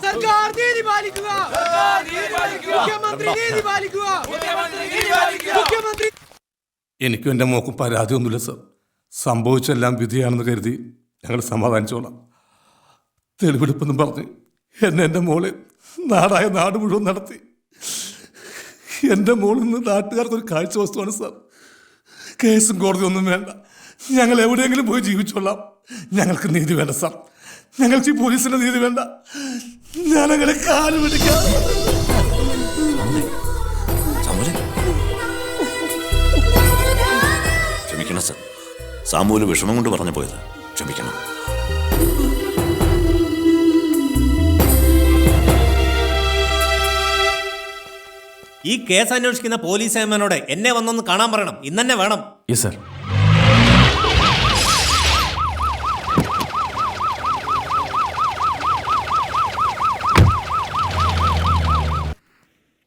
സർക്കാർ നീതി പാലിക്കുക. മുഖ്യമന്ത്രി നീതി പാലിക്കുക. മുഖ്യമന്ത്രി. എനിക്കും എൻ്റെ മോക്കും പരാതിയൊന്നുമില്ല സർ. സംഭവിച്ചെല്ലാം വിധിയാണെന്ന് കരുതി ഞങ്ങൾ സമാധാനിച്ചോളാം. തെളിവെടുപ്പെന്നും പറഞ്ഞ് എൻ്റെ മോളെ നാടായ നാട് മുഴുവൻ നടത്തി. എൻ്റെ മോളിൽ നിന്ന് നാട്ടുകാർക്കൊരു കാഴ്ച വസ്തുവാണ് സാർ. കേസും കോടതിയൊന്നും വേണ്ട, ഞങ്ങൾ എവിടെയെങ്കിലും പോയി ജീവിച്ചോളാം. ഞങ്ങൾക്ക് നീതി വേണ്ട സാർ. ഞങ്ങൾക്ക് ഈ പോലീസിന്റെ നീതി വേണ്ട. ഞാനങ്ങനെ കാല് പിടിക്കാം. ക്ഷമിക്കണം സർ, സാമൂല് വിഷമം കൊണ്ട് പറഞ്ഞു പോയത്. ക്ഷമിക്കണം. ഈ കേസ് അന്വേഷിക്കുന്ന പോലീസ് ഏമാനോട് എന്നെ വന്നൊന്ന് കാണാൻ പറയണം. ഇന്നെ വേണം. Yes sir.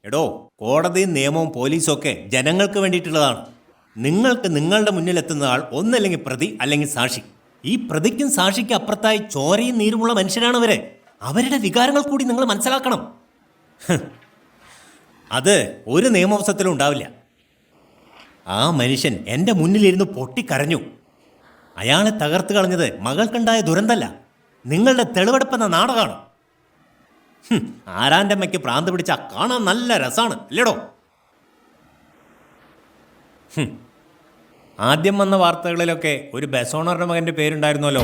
എടോ, കോടതിയും നിയമവും പോലീസും ഒക്കെ ജനങ്ങൾക്ക് വേണ്ടിയിട്ടുള്ളതാണ്. നിങ്ങൾക്ക് നിങ്ങളുടെ മുന്നിലെത്തുന്ന ആൾ ഒന്നല്ലെങ്കിൽ പ്രതി അല്ലെങ്കിൽ സാക്ഷി. ഈ പ്രതിക്കും സാക്ഷിക്കും അപ്പുറത്തായി ചോരയും നീരുമുള്ള മനുഷ്യരാണ് അവര്. അവരുടെ വികാരങ്ങൾ കൂടി നിങ്ങൾ മനസ്സിലാക്കണം. അത് ഒരു നിയമവശത്തിലും ഉണ്ടാവില്ല. ആ മനുഷ്യൻ എൻ്റെ മുന്നിലിരുന്ന് പൊട്ടിക്കരഞ്ഞു. അയാളെ തകർത്ത് കളഞ്ഞത് മകൾക്കുണ്ടായ ദുരന്തമല്ല, നിങ്ങളുടെ തെളിവെടുപ്പെന്ന നാടകമാണ്. ആരാൻ്റെ അമ്മയ്ക്ക് പ്രാന്ത് പിടിച്ചാൽ കാണാൻ നല്ല രസമാണ് അല്ലേടോ? ആദ്യം വന്ന വാർത്തകളിലൊക്കെ ഒരു ബസ് ഓണറുടെ മകൻ്റെ പേരുണ്ടായിരുന്നല്ലോ.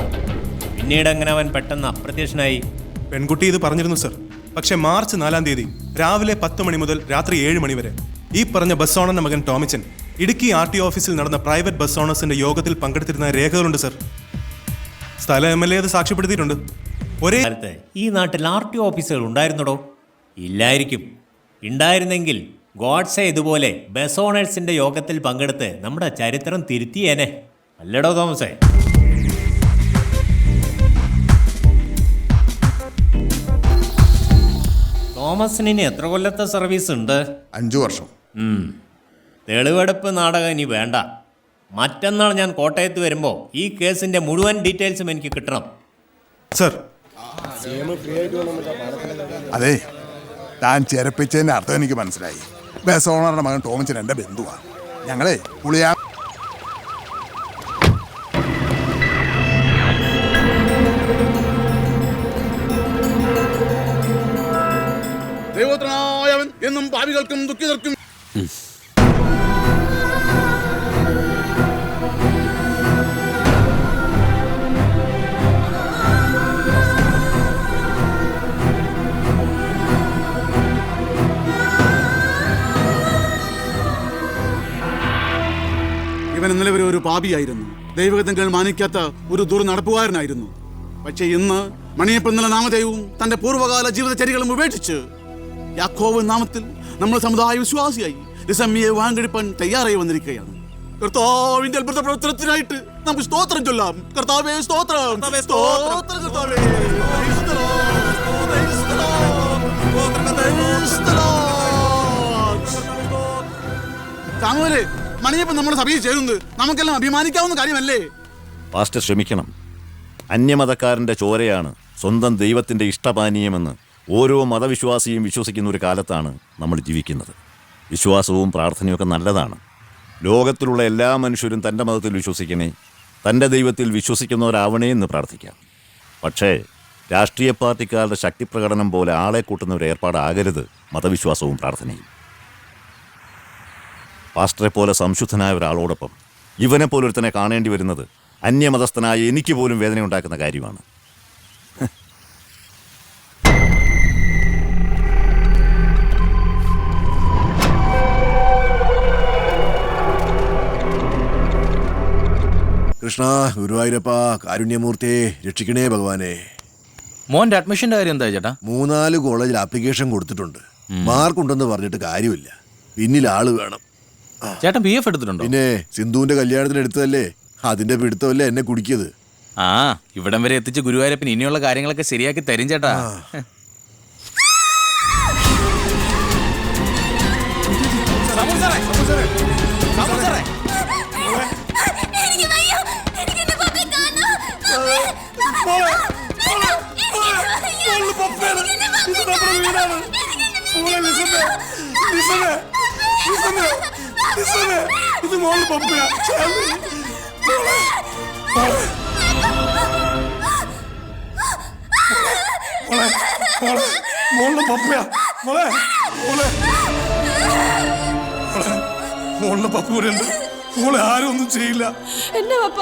പിന്നീട് എങ്ങനെ അവൻ പെട്ടെന്ന് അപ്രത്യക്ഷനായി? പെൺകുട്ടി ഇത് പറഞ്ഞിരുന്നു സർ. പക്ഷേ മാർച്ച് 4-ാം തീയതി രാവിലെ 10 മണി മുതൽ രാത്രി 7 മണി വരെ ഈ പറഞ്ഞ ബസ് ഓണറിന്റെ മകൻ ടോമിച്ചൻ ഇടുക്കി RTO ഓഫീസിൽ നടന്ന പ്രൈവറ്റ് ബസ് ഓണേഴ്സിന്റെ യോഗത്തിൽ പങ്കെടുത്തിരുന്ന രേഖകളുണ്ട് സർ. സ്ഥല MLA അത് സാക്ഷ്യപ്പെടുത്തിയിട്ടുണ്ട്. ഒരേ കാലത്ത് ഈ നാട്ടിൽ RTO ഓഫീസുകൾ ഉണ്ടായിരുന്നടോ? ഇല്ലായിരിക്കും. ഉണ്ടായിരുന്നെങ്കിൽ ഗോഡ്സെ ഇതുപോലെ ബസ് ഓണേഴ്സിന്റെ യോഗത്തിൽ പങ്കെടുത്ത് നമ്മുടെ ചരിത്രം തിരുത്തിയേനെ. അല്ലടോ തോമസേ? തോമസിന് ഇനി എത്ര കൊല്ലത്തെ സർവീസ് ഉണ്ട്? 5 വർഷം. തെളിവെടുപ്പ് നാടകം ഇനി വേണ്ട. മറ്റന്നാൾ ഞാൻ കോട്ടയത്ത് വരുമ്പോൾ ഈ കേസിന്റെ മുഴുവൻ ഡീറ്റെയിൽസും എനിക്ക് കിട്ടണം. സർ. അതെ, താൻ ചെറുപ്പിച്ചതിന്റെ അർത്ഥം എനിക്ക് മനസ്സിലായി. ബസ് ഓണറുടെ മകൻ ടോമിച്ചൻ എൻ്റെ ബന്ധുവാണ്. ഞങ്ങളെ പുളിയാ ദൈവത്തിനായവൻ എന്നും പാപികൾക്കും ദുഃഖിതർക്കും ഇവൻ ഇന്നലെ വരെ ഒരു പാപിയായിരുന്നു. ദൈവഗതങ്ങൾ മാനിക്കാത്ത ഒരു ദുർനടപ്പുകാരനായിരുന്നു. പക്ഷേ ഇന്ന് മണിയപ്പൻ എന്നുള്ള നാമധേയവും തന്റെ പൂർവ്വകാല ജീവിതചര്യകളും ഉപേക്ഷിച്ച് യാക്കോബ് നാമത്തിൽ നമ്മുടെ സമുദായ വിശ്വാസിയായി ലിസമ്മയെ വാങ്ങെടുപ്പാൻ തയ്യാറായി വന്നിരിക്കുകയാണ്. കർത്താവിന്റെ അത്ഭുത പ്രവർത്തനത്തിനായിട്ട് നമുക്ക് സ്തോത്രം ചൊല്ലാം. കർത്താവേ സ്തോത്രം, സ്തോത്രം കർത്താവേ. സാമുവലേ, മണിയപ്പം നമ്മുടെ സഭയിൽ ചേരുന്നത് നമുക്കെല്ലാം അഭിമാനിക്കാവുന്ന കാര്യമല്ലേ? പാസ്റ്റർ ക്ഷമിക്കണം. അന്യമതക്കാരൻ്റെ ചോരയാണ് സ്വന്തം ദൈവത്തിൻ്റെ ഇഷ്ടപാനീയമെന്ന് ഓരോ മതവിശ്വാസിയും വിശ്വസിക്കുന്ന ഒരു കാലത്താണ് നമ്മൾ ജീവിക്കുന്നത്. വിശ്വാസവും പ്രാർത്ഥനയൊക്കെ നല്ലതാണ്. ലോകത്തിലുള്ള എല്ലാ മനുഷ്യരും തൻ്റെ മതത്തിൽ വിശ്വസിക്കണേ, തൻ്റെ ദൈവത്തിൽ വിശ്വസിക്കുന്നവരാവണേ എന്ന് പ്രാർത്ഥിക്കാം. പക്ഷേ രാഷ്ട്രീയ പാർട്ടിക്കാരുടെ ശക്തിപ്രകടനം പോലെ ആളെ കൂട്ടുന്ന ഒരു ഏർപ്പാടാകരുത് മതവിശ്വാസവും പ്രാർത്ഥനയും. പാസ്റ്ററെ പോലെ സംശുദ്ധനായ ഒരാളോടൊപ്പം ഇവനെപ്പോലൊരുത്തനെ കാണേണ്ടി വരുന്നത് അന്യമതസ്ഥനായ എനിക്ക് പോലും വേദനയുണ്ടാക്കുന്ന കാര്യമാണ്. കൃഷ്ണ, ഗുരുവായൂരപ്പ, കാരുണ്യമൂർത്തിയെ രക്ഷിക്കണേ ഭഗവാനെ. മോന്റെ അഡ്മിഷന്റെ കാര്യം എന്താ ചേട്ടാ? 3-4 കോളേജിൽ ആപ്ലിക്കേഷൻ കൊടുത്തിട്ടുണ്ട്. മാർക്കുണ്ടെന്ന് പറഞ്ഞിട്ട് കാര്യമില്ല, പിന്നിൽ ആള് വേണം. ചേട്ടൻ PF എടുത്തിട്ടുണ്ടോ? പിന്നെ സിന്ധുവിന്റെ കല്യാണത്തിന് എടുത്തതല്ലേ, അതിന്റെ പിടുത്തമല്ലേ എന്നെ കുടിക്കിയത്. ആ, ഇവിടം വരെ എത്തിച്ച് ഗുരുവായൂരപ്പൻ ഇനിയുള്ള കാര്യങ്ങളൊക്കെ ശരിയാക്കി തരും ചേട്ടാ. ഇത് മോള് പപ്പയാ. മോളുടെ പപ്പയാ. മോളെ മോളെ മോളുടെ പപ്പ ഇവിടെ ഉണ്ട്. മോളെ ആരും ഒന്നും ചെയ്യില്ല. എന്റെ പപ്പ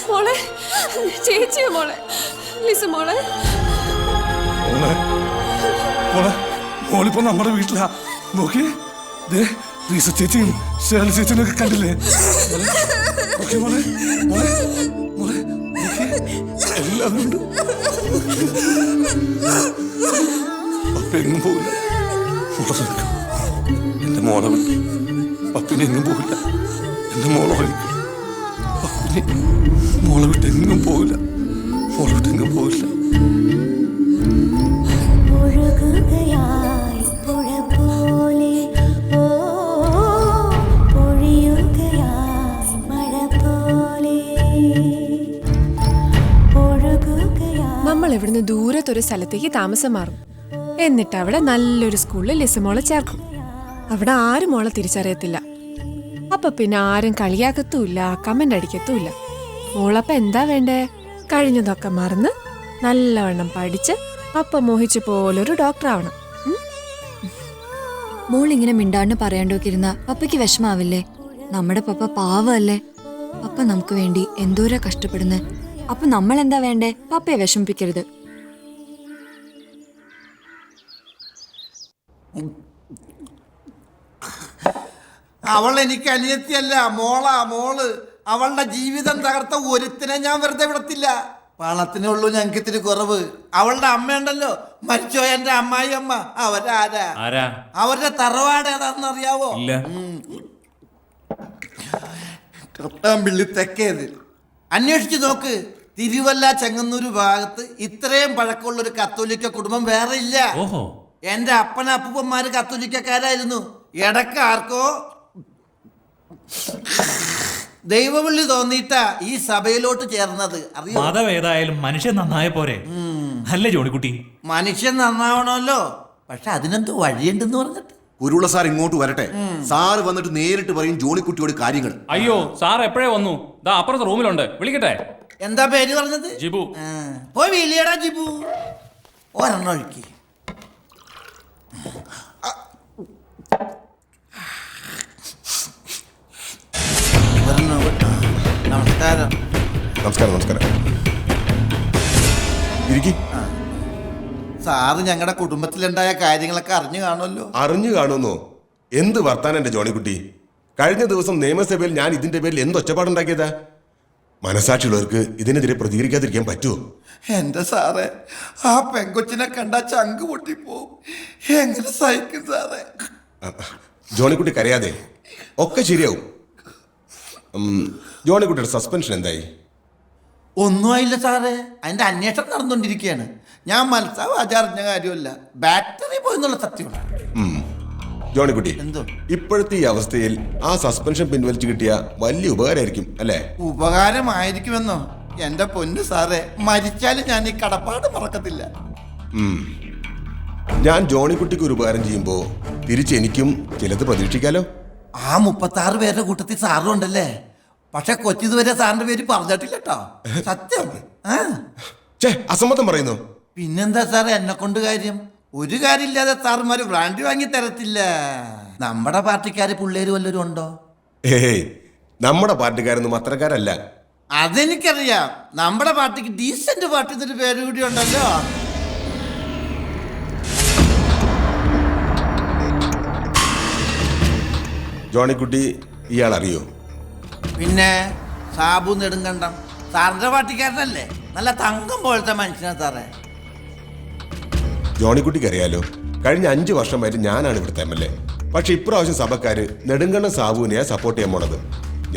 മോളെ, ചേച്ചിയോ മോളെ, ലിസ മോളെ. മോളെ മോളെ മോളിപ്പോ നമ്മുടെ വീട്ടിലാ. നോക്കി, റീസ ചേച്ചിയും ഷേർലി ചേച്ചിയൊക്കെ കണ്ടില്ലേ? മോളെ മോളെ മോളെ എല്ലാവരും ഉണ്ട്. പപ്പ എങ്ങും പോകില്ല. എന്റെ മോളെ വിട്ട് പപ്പിനെ എങ്ങും പോകില്ല. എന്റെ മോളെ പപ്പിനെ മോളെ വിട്ട് എങ്ങും പോകില്ല. മോളെ വിട്ട് എങ്ങും പോകില്ല. നമ്മൾ ഇവിടുന്ന് ദൂരത്തൊരു സ്ഥലത്തേക്ക് താമസം മാറും. എന്നിട്ട് അവിടെ നല്ലൊരു സ്കൂളിൽ ലിസമോളെ ചേർക്കും. അവിടെ ആരും മോളെ തിരിച്ചറിയത്തില്ല. അപ്പൊ പിന്നെ ആരും കളിയാക്കത്തുമില്ല, കമന്റ് അടിക്കത്തുമില്ല. മോളപ്പ എന്താ വേണ്ടേ? കഴിഞ്ഞതൊക്കെ മറന്ന് നല്ലവണ്ണം പഠിച്ച് പപ്പ മോഹിച്ചു പോലൊരു ഡോക്ടർ ആവണം. മോൾ ഇങ്ങനെ മിണ്ടാണ്ട് പറയാണ്ടൊക്കെ ഇരുന്ന പപ്പയ്ക്ക് വിഷമാവില്ലേ? നമ്മുടെ പപ്പ പാവല്ലേ? പപ്പ നമുക്ക് വേണ്ടി എന്തോരാ കഷ്ടപ്പെടുന്നത്. അപ്പൊ നമ്മൾ എന്താ വേണ്ടേ? പപ്പയെ വിഷമിപ്പിക്കരുത്. അവൾ എനിക്ക് അനിയത്തിയല്ല, മോളാ മോള്. അവളുടെ ജീവിതം തകർത്ത ഒരുത്തിനെ ഞാൻ വെറുതെ വിടത്തില്ല. പണത്തിനുള്ളൂ ഞങ്ങൾക്ക് ഇത്തിരി കുറവ്. അവളുടെ അമ്മയുണ്ടല്ലോ, മരിച്ചോയ എന്റെ അമ്മായി അമ്മ. അവരാരാ? അവരുടെ തറവാട് ഏതാണെന്ന് അറിയാവോ? കട്ടാമ്പിള്ളി തെക്കേത്. അന്വേഷിച്ചു നോക്ക്. തിരുവല്ല ചെങ്ങന്നൂര് ഭാഗത്ത് ഇത്രയും പഴക്കമുള്ള ഒരു കത്തോലിക്ക കുടുംബം വേറെ ഇല്ല. എന്റെ അപ്പനപ്പൂപ്പന്മാര് കത്തോലിക്കക്കാരായിരുന്നു. ഇടക്ക് ആർക്കോ ദൈവവിളി തോന്നിയിട്ടാ ഈ സഭയിലോട്ട് ചേർന്നത്. അറിയോ? മതം ഏതായാലും മനുഷ്യൻ നന്നായ പോരെ അല്ലേ ജോണിക്കുട്ടി? മനുഷ്യൻ നന്നാവണമല്ലോ, പക്ഷെ അതിനെന്തോ വഴിയുണ്ടെന്ന് പറഞ്ഞിട്ട്. കുരുള സാർ ഇങ്ങോട്ട് വരട്ടെ. സാറ് വന്നിട്ട് നേരിട്ട് പറയും ജോണിക്കുട്ടിയോട് കാര്യങ്ങൾ. അയ്യോ, സാർ എപ്പോഴേ വന്നു? ദാ അപ്പുറത്തെ റൂമിലുണ്ട്, വിളിക്കട്ടെ? എന്താ പേര് പറഞ്ഞത്? ജിബു. പോയി വീലിയടാ ജിബു. ഒരെണ്ണം ഒഴുക്കി. നമസ്കാരം. നമസ്കാരം. നമസ്കാരം. സാറ് ഞങ്ങളുടെ കുടുംബത്തിലുണ്ടായ കാര്യങ്ങളൊക്കെ അറിഞ്ഞു കാണുമല്ലോ. അറിഞ്ഞു കാണുന്നോ? എന്ത് വർത്താനം എന്റെ ജോണിക്കുട്ടി. കഴിഞ്ഞ ദിവസം നിയമസഭയിൽ ഞാൻ ഇതിന്റെ പേരിൽ എന്ത് ഒച്ചപ്പാടുണ്ടാക്കിയതാ? മനസാക്ഷിയുള്ളവർക്ക് ഇതിനെതിരെ പ്രതികരിക്കാതിരിക്കാൻ പറ്റുമോ? എന്റെ സാറേ, ആ പെങ്കൊച്ചിനെ കണ്ടാ ചങ്ക് പൊട്ടിപ്പോവും. എങ്ങനെ സഹിക്കും സാറേ? ജോണിക്കുട്ടി കരയാതെ, ഒക്കെ ശരിയാവും. ജോണിക്കുട്ടിയുടെ സസ്പെൻഷൻ എന്തായി? ഒന്നും ആയില്ല സാറേ, അതിന്റെ അന്വേഷണം നടന്നുകൊണ്ടിരിക്കുകയാണ്. ഞാൻ മനസ്സാവാചാറിഞ്ഞ കാര്യമല്ല, ബാറ്ററി പോയെന്നുള്ള സത്യമാണ്. ജോണിക്കുട്ടി, ഇപ്പോഴത്തെ ഈ അവസ്ഥയിൽ ആ സസ്പെൻഷൻ പിൻവലിച്ചു കിട്ടിയ വലിയ ഉപകാരമായിരിക്കും അല്ലേ? ഉപകാരമായിരിക്കുമെന്നോ? എന്റെ പൊന്നു സാറേ, മരിച്ചാലും ഞാൻ ഈ കടപ്പാട് മറക്കത്തില്ല. ഞാൻ ജോണിക്കുട്ടിക്ക് ഒരു ഉപകാരം ചെയ്യുമ്പോ തിരിച്ചെനിക്കും ചിലത് പ്രതീക്ഷിക്കാലോ. ആ 36 പേരുടെ കൂട്ടത്തിൽ സാറും ഉണ്ടല്ലേ? പക്ഷെ കൊച്ചിതുവരെ സാറിന്റെ പേര് പറഞ്ഞിട്ടില്ല കേട്ടോ. സത്യം. അസമ്മതം പറയുന്നു. പിന്നെന്താ സാറേ എന്നെ കൊണ്ട് കാര്യം? ഒരു കാര്യമില്ലാതെ സാറുമാര് ബ്രാൻഡ് വാങ്ങി തരത്തില്ല. നമ്മുടെ പാർട്ടിക്കാര് പിള്ളേര് വല്ലവരും ഉണ്ടോ? ഏയ്, നമ്മുടെ പാർട്ടിക്കാരൊന്നും അത്രക്കാരല്ല. അതെനിക്കറിയാം. നമ്മുടെ പാർട്ടിക്ക് ഡീസന്റ് പാർട്ടി എന്നൊരു പേര് കൂടി ഉണ്ടല്ലോ. ജോണിക്കുട്ടി ഇയാൾ അറിയോ? പിന്നെ സാബു നെടുങ്കണ്ടം സാറിന്റെ പാർട്ടിക്കാരനല്ലേ? നല്ല തങ്കം പോലത്തെ മനുഷ്യനാ സാറേ. ജോണിക്കുട്ടിക്ക് അറിയാലോ, കഴിഞ്ഞ 5 വർഷമായിട്ട് ഞാനാണ് ഇവിടുത്തെ MLA. പക്ഷെ ഇപ്രാവശ്യം സഭക്കാര് നെടുങ്കണ്ണൻ സാബുവിനെയാ സപ്പോർട്ട് ചെയ്യാൻ പോണത്.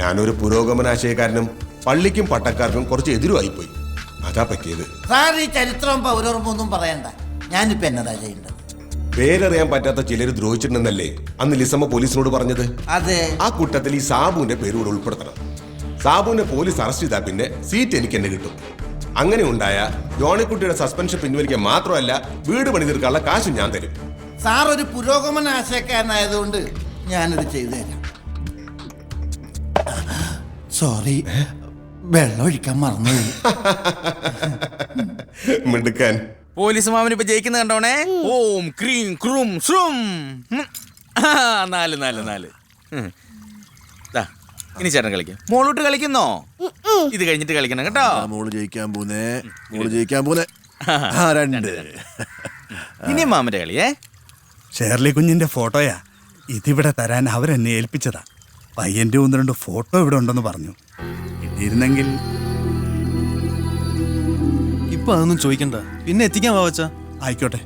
ഞാനൊരു പുരോഗമനാശയക്കാരനും പള്ളിക്കും പട്ടക്കാർക്കും കുറച്ച് എതിരുമായിപ്പോയി. അതാ പറ്റിയത്. സാർ ഈ ചരിത്രവും പൗരോർമ്മൊന്നും പറയണ്ട. ഞാനിപ്പോ എന്നതാ ചെയ്യേണ്ടത്? പേരറിയാൻ പറ്റാത്ത ചിലർ ദ്രോഹിച്ചിട്ടുണ്ടെന്നല്ലേ അന്ന് ലിസമ്മ പോലീസിനോട് പറഞ്ഞത്? അതെ. ആ കൂട്ടത്തിൽ ഈ സാബുവിന്റെ പേര് കൂടെ ഉൾപ്പെടുത്തണം. സാബുവിനെ പോലീസ് അറസ്റ്റ് ചെയ്താൽ പിന്നെ സീറ്റ് എനിക്ക് തന്നെ കിട്ടും. അങ്ങനെ ഉണ്ടായ ജോണിക്കുട്ടിയുടെ സസ്പെൻഷൻ പിൻവലിക്കാൻ മാത്രമല്ല, വീട് പണി തീർക്കാനുള്ള കാശും ഞാൻ തരും. സാർ ഒരു പുരോഗമന ആശയക്കാരനായതുകൊണ്ട് ഞാനിത് ചെയ്തു തരാം. സോറി, വെള്ളം ഒഴിക്കാൻ മറന്നുപോയി. മിടുക്കാൻ. പോലീസ് മാമൻ ഇപ്പൊ ജയിക്കുന്ന കണ്ടോണേ. ഓം ക്രീം ക്രൂം ശ്രും. 4 ഇനി ചേട്ടൻ കളിക്കും. മോളോട്ട് കളിക്കുന്നോ? ഇത് കഴിഞ്ഞിട്ട് കളിക്കണം കേട്ടോ. മോള് ജയിക്കാൻ പോന്നെ. 2 ഇനി മാമന്റെ കളിയേ. ഷേർലി കുഞ്ഞിന്റെ ഫോട്ടോയാ ഇതിവിടെ തരാൻ അവരെന്നെ ഏൽപ്പിച്ചതാ. പയ്യന്റെ 1-2 ഫോട്ടോ ഇവിടെ ഉണ്ടെന്ന് പറഞ്ഞു. കിട്ടിയിരുന്നെങ്കിൽ. ഇപ്പൊ അതൊന്നും ചോദിക്കണ്ട, പിന്നെ എത്തിക്കാൻ വാവച്ച. ആയിക്കോട്ടെ,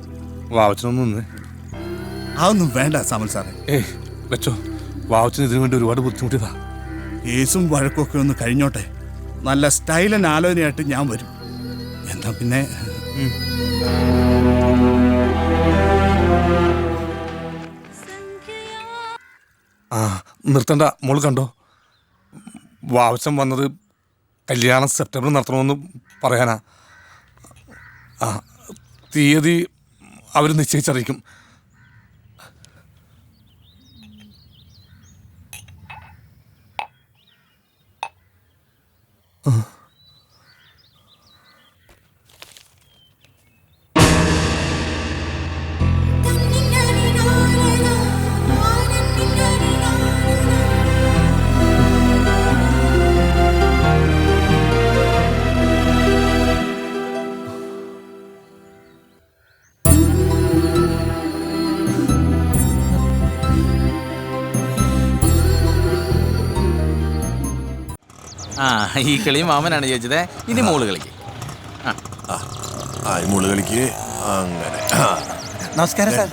വാവച്ചനൊന്നും അതൊന്നും വേണ്ട സാമൽ സാറേ. വെച്ചോ, വാവച്ചന് ഇതിനു വേണ്ടി ഒരുപാട് ബുദ്ധിമുട്ടിയതാ. കേസും വഴക്കൊക്കെ ഒന്ന് കഴിഞ്ഞോട്ടെ. നല്ല സ്റ്റൈലൻ ആലോചനയായിട്ട് ഞാൻ വരും. എന്താ പിന്നെ? നിർത്തണ്ട. മോള് കണ്ടോ, വാവച്ചൻ വന്നത് കല്യാണം സെപ്റ്റംബറിൽ നടത്തണമെന്ന് പറയാനാ. തീയതി അവർ നിശ്ചയിച്ചറിയിക്കും. ഈ കളി മാമനാണ് ചോദിച്ചത്. ഇനി മോള് കളിക്ക്. മോള് കളിക്ക്. അങ്ങനെ. നമസ്കാരം സാർ.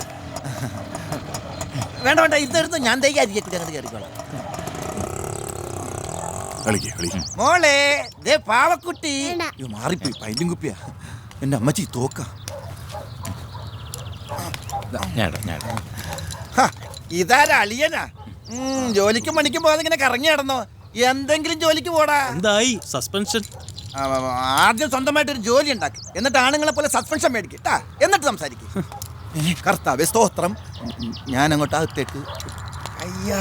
വേണ്ട, ഇതെടുത്ത് ഞാൻ തയ്യാറിക്കൂടി അങ്ങോട്ട് കയറിക്കോളാം. മോളെ, ദേ പാവക്കുട്ടി. മാറിപ്പോയി, പൈലും കുപ്പിയാ. എന്റെ അമ്മച്ചി തോക്ക. ഇതാരാ അളിയനാ? ജോലിക്കും പണിക്കും പോകാതെ ഇങ്ങനെ കറങ്ങി നടന്നോ? എന്തെങ്കിലും ജോലിക്ക് പോടാ. എന്തായി സസ്പെൻഷൻ? ആദ്യം സ്വന്തമായിട്ടൊരു ജോലി ഉണ്ടാക്കി, എന്നിട്ട് ആണുങ്ങളെ പോലെ സസ്പെൻഷൻ മേടിക്കട്ടാ, എന്നിട്ട് സംസാരിക്കും. കർത്താവേ സ്തോത്രം. ഞാൻ അങ്ങോട്ട് അകത്തേക്ക്. അയ്യാ,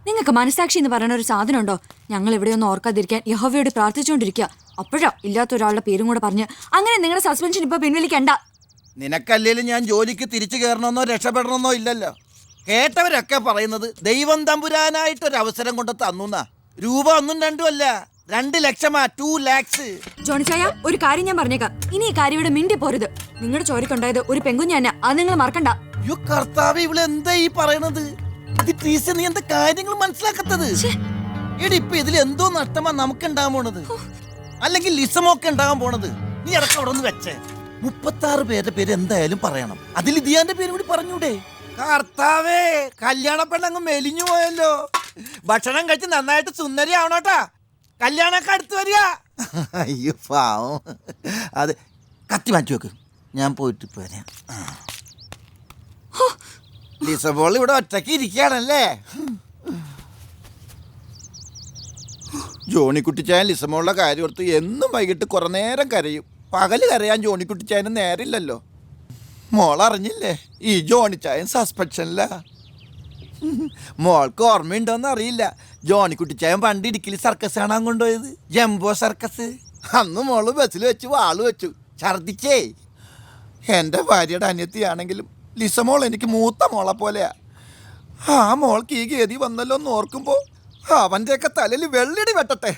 നിങ്ങൾക്ക് മനസാക്ഷി എന്ന് പറയുന്ന ഒരു സാധനം ഉണ്ടോ? ഞങ്ങൾ എവിടെയൊന്നും ഓർക്കാതിരിക്കാൻ യഹോവയോട് പ്രാർത്ഥിച്ചുകൊണ്ടിരിക്കുക. അപ്പോഴാ ഇല്ലാത്ത ഒരാളുടെ പേരും കൂടെ പറഞ്ഞ് അങ്ങനെ നിങ്ങളുടെ സസ്പെൻഷൻ ഇപ്പൊ പിൻവലിക്കണ്ട. നിനക്കല്ലേലും ഞാൻ ജോലിക്ക് തിരിച്ചു കയറണമെന്നോ രക്ഷപ്പെടണമെന്നോ ഇല്ലല്ലോ. കേട്ടവരൊക്കെ പറയുന്നത് ദൈവം തമ്പുരാനായിട്ടൊരു അവസരം കൊണ്ട് തന്നുന്നാ. രൂപ 1 2 അല്ല, 2 ലക്ഷമാ. 2 lakhs. ജോണിച്ചായ, ഒരു കാര്യം ഞാൻ പറഞ്ഞേക്കാം. ഇനി ഈ കാര്യം ഇവിടെ മിണ്ടി പോരുത്. നിങ്ങളുടെ ചോരക്കുണ്ടായത് ഒരു പെങ്കുഞ്ഞ തന്നെ, അത് നിങ്ങൾ മറക്കണ്ട. അയ്യോ കർത്താവ്, ഇവിടെ എന്താ ഈ പറയണത്? നീ എന്താ കാര്യങ്ങൾ മനസ്സിലാക്കത്തത്? എടി, ഇപ്പൊ ഇതിൽ എന്തോ നഷ്ടമാ നമുക്ക് ഉണ്ടാകാൻ പോണത്, അല്ലെങ്കിൽ ലിസമൊക്കെ ഉണ്ടാകാൻ പോണത്. നീ ഇടയ്ക്ക് അവിടെ ഒന്ന് വെച്ചേ. 36 പേരുടെ പേര് എന്തായാലും പറയണം. അതിൽ ഇതിയാന്റെ പേര് കൂടി പറഞ്ഞൂടെ? കർത്താവേ, കല്യാണ പെണ്ണങ്ങ് മെലിഞ്ഞു പോയല്ലോ. ഭക്ഷണം കഴിച്ച് നന്നായിട്ട് സുന്ദരി ആവണോട്ടാ. കല്യാണമൊക്കെ അടുത്ത് വരിക. അയ്യോ പാവം. അത് കത്തി മാറ്റി വെക്ക്, ഞാൻ പോയിട്ട് പോരാ. ലിസബോൾ ഇവിടെ ഒറ്റയ്ക്ക് ഇരിക്കുകയാണല്ലേ. ജോണിക്കുട്ടിച്ചായൻ ലിസമോളുടെ കാര്യം ഓർത്ത് എന്നും വൈകിട്ട് കുറെ നേരം കരയും. പകല് കരയാൻ ജോണിക്കുട്ടിച്ചായന് നേരില്ലല്ലോ. മോളറിഞ്ഞില്ലേ, ഈ ജോണിച്ചായൻ സസ്പെൻഷനില്ല. മോൾക്ക് ഓർമ്മയുണ്ടോന്ന് അറിയില്ല, ജോണിക്കുട്ടിച്ചായൻ പണ്ട് ഇടുക്കിയിൽ സർക്കസ് കാണാൻ കൊണ്ടുപോയത്, ജംബോ സർക്കസ്. അന്ന് മോള് ബസ്സിൽ വെച്ച് വാള് വെച്ചു, ഛർദിച്ചേ. എൻ്റെ ഭാര്യയുടെ അനിയത്തിയാണെങ്കിലും ലിസമോൾ എനിക്ക് മൂത്ത മോളെ പോലെയാ. ആ മോൾക്ക് ഈ ഗതി വന്നല്ലോ എന്ന് ഓർക്കുമ്പോൾ അവൻ്റെയൊക്കെ തലയിൽ വെള്ളിടി വെട്ടട്ടെ.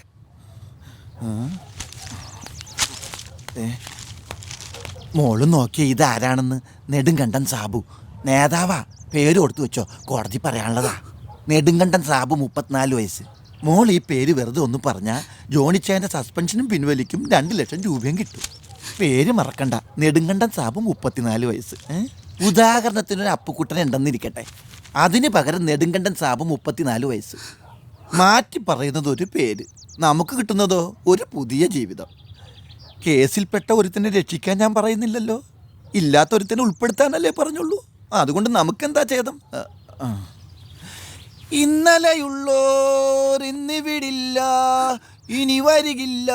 മോള് നോക്കിയ ഇതാരാണെന്ന്. നെടുങ്കണ്ടൻ സാബു, നേതാവാ. പേര് കൊടുത്തു വെച്ചോ, കോടതി പറയാനുള്ളതാ. നെടുങ്കണ്ടൻ സാബു, 34 വയസ്സ്. മോൾ ഈ പേര് വെറുതെ ഒന്ന് പറഞ്ഞാൽ ജോണിച്ചായൻ്റെ സസ്പെൻഷനും പിൻവലിക്കും, 2 ലക്ഷം രൂപയും കിട്ടും. പേര് മറക്കണ്ട, നെടുങ്കണ്ടൻ സാബു 34 വയസ്സ്. ഉദാഹരണത്തിനൊരു അപ്പുക്കുട്ടൻ ഉണ്ടെന്നിരിക്കട്ടെ, അതിന് പകരം നെടുങ്കണ്ടൻ സാബു 34 വയസ്സ്. മാറ്റി പറയുന്നത് ഒരു പേര്, നമുക്ക് കിട്ടുന്നതോ ഒരു പുതിയ ജീവിതം. കേസിൽപ്പെട്ട ഒരുത്തിനെ രക്ഷിക്കാൻ ഞാൻ പറയുന്നില്ലല്ലോ, ഇല്ലാത്തൊരുത്തിനെ ഉൾപ്പെടുത്താനല്ലേ പറഞ്ഞുള്ളൂ. അതുകൊണ്ട് നമുക്കെന്താ ഛേദം? ഇന്നലെയുള്ളോർ ഇന്നിവിടില്ല, ഇനി വരികില്ല.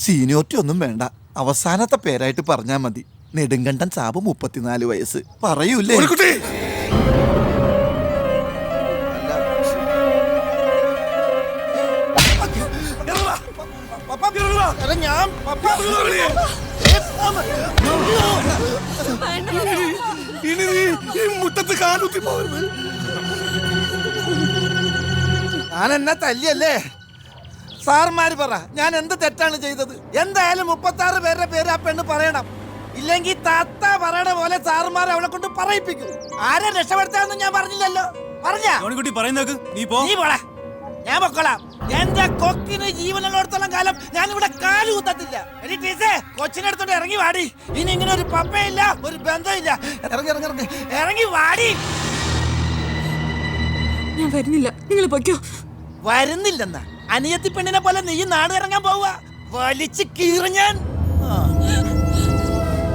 സീനിയോറിറ്റി ഒന്നും വേണ്ട, അവസാനത്തെ പേരായിട്ട് പറഞ്ഞാൽ മതി. നെടുങ്കണ്ടൻ സാബു 34 വയസ്സ്. പറയൂലേ? ഞാൻ എന്നെ തല്ലിയല്ലേ? സാർമാര് പറ, ഞാൻ എന്ത് തെറ്റാണ് ചെയ്തത്? എന്തായാലും 36 പേരുടെ പേര് ആ പെണ്ണ് പറയണം. ഇല്ലെങ്കിൽ താത്ത പറയണ പോലെ സാറുമാരെ അവളെ കൊണ്ട് പറയിപ്പിക്കും. ആരെ രക്ഷപ്പെടുത്താന്ന് ഞാൻ പറഞ്ഞില്ലല്ലോ. നീ പോടാ, ഞാൻ പൊക്കോളാം. എന്റെ കൊക്കിന് ജീവനുള്ളിടത്തോളം കാലം ഞാൻ ഇവിടെ കാല് കുത്തത്തില്ല. കൊച്ചിനടുത്തോണ്ട് ഇറങ്ങി വാടി. ഇനി ഇങ്ങനെ ഒരു പപ്പയില്ല, ഒരു ബന്ധമില്ല. ഇറങ്ങി വാടി. ഞാൻ വരുന്നില്ല, നിങ്ങൾ പൊയ്ക്കോ. വരുന്നില്ലെന്നാ? അനിയത്തി പെണ്ണിനെ പോലെ നീ നാട് ഇറങ്ങാൻ പോവുക? വലിച്ചു കീറി ഞാൻ.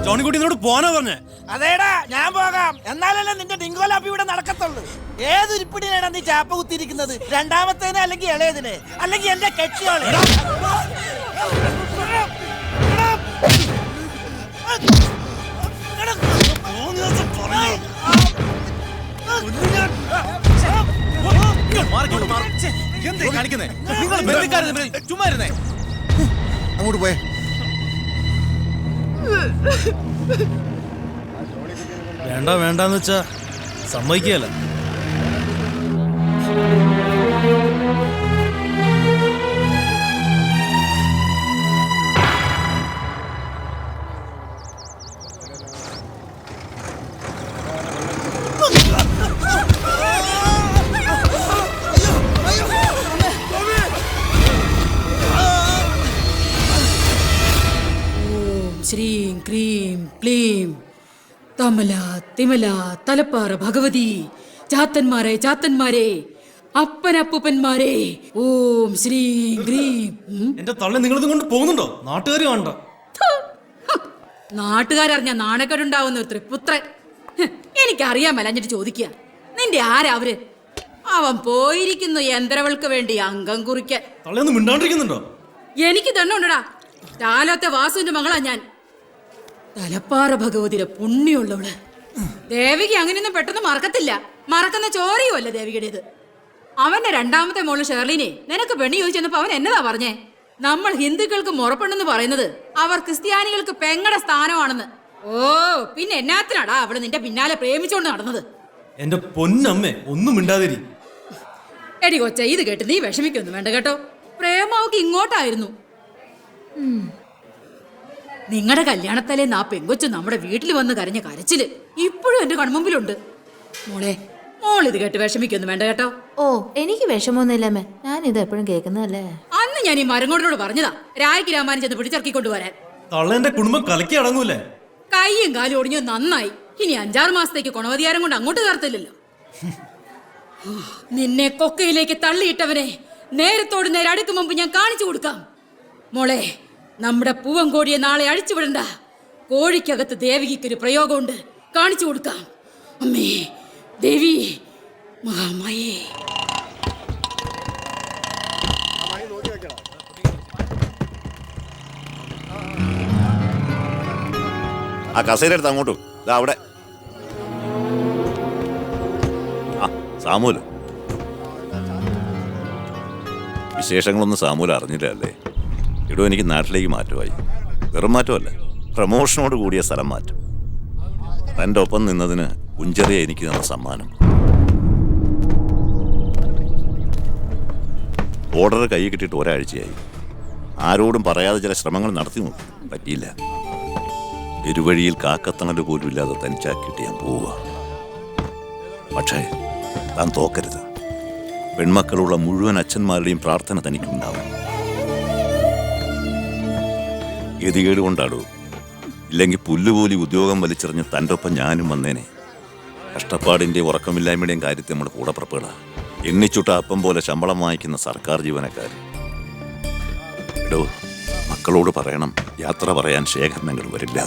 ജോണിക്കുട്ടിനോട് പോനാ പറഞ്ഞേ. അതേടാ, ഞാൻ പോകാം. എന്നാലല്ലേ നിന്റെ ഡിങ്കോലാപ്പി ഇവിടെ നടക്കത്തുള്ളൂ. ഏതൊരിപ്പിടിനാണ് നീ ചാപ്പ കുത്തിയിരിക്കുന്നത്? രണ്ടാമത്തേനെ അല്ലെങ്കിൽ ഇളയതിനെ അല്ലെങ്കിൽ എന്റെ കെട്ടിയോളെ? അങ്ങോട്ട് പോയേ. വേണ്ടാന്ന് വെച്ചാ സമ്മതിക്കുകയല്ല. ശ്രീം ക്രീം ക്ലീം തമല തിമല തലപ്പാറ ഭഗവതി, ചാത്തന്മാരെ ചാത്തന്മാരെ, അപ്പനപ്പൂപ്പന്മാരെ, ഓം ശ്രീം ക്രീം. എന്റെ തള്ളെ നിങ്ങളിത് കൊണ്ട് പോകുന്നുണ്ടോ? നാട്ടുകാർ കാണണ്ട. നാട്ടുകാരറിഞ്ഞ നാണക്കേടുണ്ടാവുന്ന ഒരു ത്രിപുത്രൻ. എനിക്കറിയാൻ മേലഞ്ഞിട്ട് ചോദിക്കുക, നിന്റെ ആരാ അവര്? അവൻ പോയിരിക്കുന്നു യന്ത്രവൾക്ക് വേണ്ടി അംഗം കുറിക്കാൻ. തള്ളയൊന്നും മിണ്ടാണ്ടിരിക്കുന്നുണ്ടോ? എനിക്ക് തണ്ണുണ്ടടാ. ചാലത്തെ വാസുവിന്റെ മകളാ ഞാൻ. തലപ്പാറ ഭഗവതിയുടെ പുണ്യമുള്ളവള്. ദേവിക അങ്ങനെയൊന്നും പെട്ടെന്ന് മറക്കത്തില്ല. മറക്കുന്ന ചോരയുമല്ല ദേവികയുടേത്. അവന്റെ രണ്ടാമത്തെ മോള് ഷെർലിനെ നിനക്ക് പെണ്ണി ചോദിച്ചെന്നപ്പോ അവൻ എന്നതാ പറഞ്ഞേ? നമ്മൾ ഹിന്ദുക്കൾക്ക് മുറപ്പെണ്ണെന്ന് പറയുന്നത് അവർ ക്രിസ്ത്യാനികൾക്ക് പെങ്ങടെ സ്ഥാനമാണെന്ന്. ഓ, പിന്നെ എന്നാത്തിനാടാ അവള് നിന്റെ പിന്നാലെ പ്രേമിച്ചോണ്ട് നടന്നത്? എന്റെ പൊന്നമ്മേ, ഒന്നും മിണ്ടാതിരി. എടി കൊച്ച, ഇത് കേട്ട് നീ വിഷമിക്കൊന്നും വേണ്ട കേട്ടോ. പ്രേമാവക്ക് ഇങ്ങോട്ടായിരുന്നു. നിങ്ങളുടെ കല്യാണത്തലേന്ന് ആ പെങ്കൊച്ചു നമ്മുടെ വീട്ടിൽ വന്ന് കരഞ്ഞ കരച്ചില് ഇപ്പോഴും എന്റെ കൺമുമ്പിലുണ്ട്. മോളിത് കേട്ട് വിഷമിക്കൊന്നും വേണ്ട കേട്ടോ. ഓ, എനിക്ക് വിഷമൊന്നുമില്ലമ്മേ, ഞാൻ ഇത് എപ്പോഴും കേൾക്കുന്നതല്ലേ. അന്ന് ഞാൻ ഈ മരങ്ങോടിനോട് പറഞ്ഞതാ രായ്ക്ക് രാമാനും ചെന്ന് പിടിച്ചിറക്കിക്കൊണ്ടുവരാൻ. തള്ളേന്റെ കുടുംബം കലക്കി അടങ്ങൂലേ? കൈയും കാലും ഒടിഞ്ഞു നന്നായി. ഇനി 5-6 മാസത്തേക്ക് കുണവധികാരം കൊണ്ട് അങ്ങോട്ട് കയറത്തില്ലല്ലോ. നിന്നെ കൊക്കയിലേക്ക് തള്ളിയിട്ടവനെ നേരത്തോട് നേരെ അടുക്കും മുമ്പ് ഞാൻ കാണിച്ചു കൊടുക്കാം. മോളെ, നമ്മുടെ പൂവൻകോഴിയെ നാളെ അഴിച്ചുവിടണ്ട. കോഴിക്കകത്ത് ദേവിക്കൊരു പ്രയോഗമുണ്ട്, കാണിച്ചു കൊടുക്കാം. അമ്മേ ദേവി മഹാമായേ. ആ കസേര എടുത്ത് അങ്ങോട്ടും ഇതാ അവിടെ. ആ സാമൂല്, വിശേഷങ്ങളൊന്നും സാമൂല് അറിഞ്ഞില്ല അല്ലേ? ഇടോ, എനിക്ക് നാട്ടിലേക്ക് മാറ്റമായി. വെറും മാറ്റമല്ല, പ്രമോഷനോട് കൂടിയ സ്ഥലം മാറ്റം. തൻ്റെ ഒപ്പം നിന്നതിന് കുഞ്ചറിയ എനിക്ക് തന്ന സമ്മാനം. ഓർഡർ കൈ കിട്ടിയിട്ട് ഒരാഴ്ചയായി. ആരോടും പറയാതെ ചില ശ്രമങ്ങൾ നടത്തി നോക്കും, പറ്റിയില്ല. ഇരുവഴിയിൽ കാക്കത്തണല് പോലും ഇല്ലാതെ തനിച്ചാക്കിയിട്ട് ഞാൻ പോവുക. പക്ഷേ താൻ തോക്കരുത്. പെൺമക്കളുള്ള മുഴുവൻ അച്ഛന്മാരുടെയും പ്രാർത്ഥന തനിക്കുണ്ടാവും. ഗതികേട് കൊണ്ടാടൂ, ഇല്ലെങ്കിൽ പുല്ലുപോലി ഉദ്യോഗം വലിച്ചെറിഞ്ഞ് തൻ്റെ ഒപ്പം ഞാനും വന്നേനെ. കഷ്ടപ്പാടിൻ്റെ ഉറക്കമില്ലായ്മയുടെയും കാര്യത്തിൽ നമ്മുടെ കൂടെ പുറപ്പെടുക. എണ്ണിച്ചുട്ട അപ്പം പോലെ ശമ്പളം വാങ്ങിക്കുന്ന സർക്കാർ ജീവനക്കാർ. എടോ, മക്കളോട് പറയണം യാത്ര പറയാൻ ശേഖരനങ്ങൾ വരില്ല.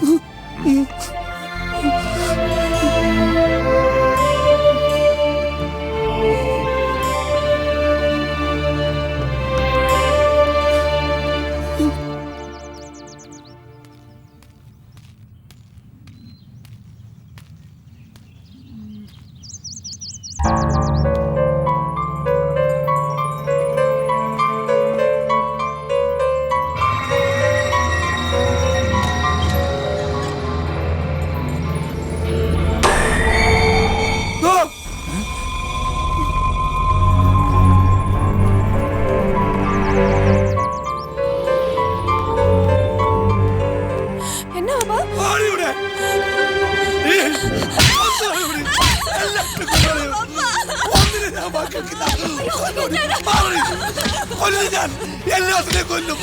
എല്ലാത്തിനെ കൊല്ലും.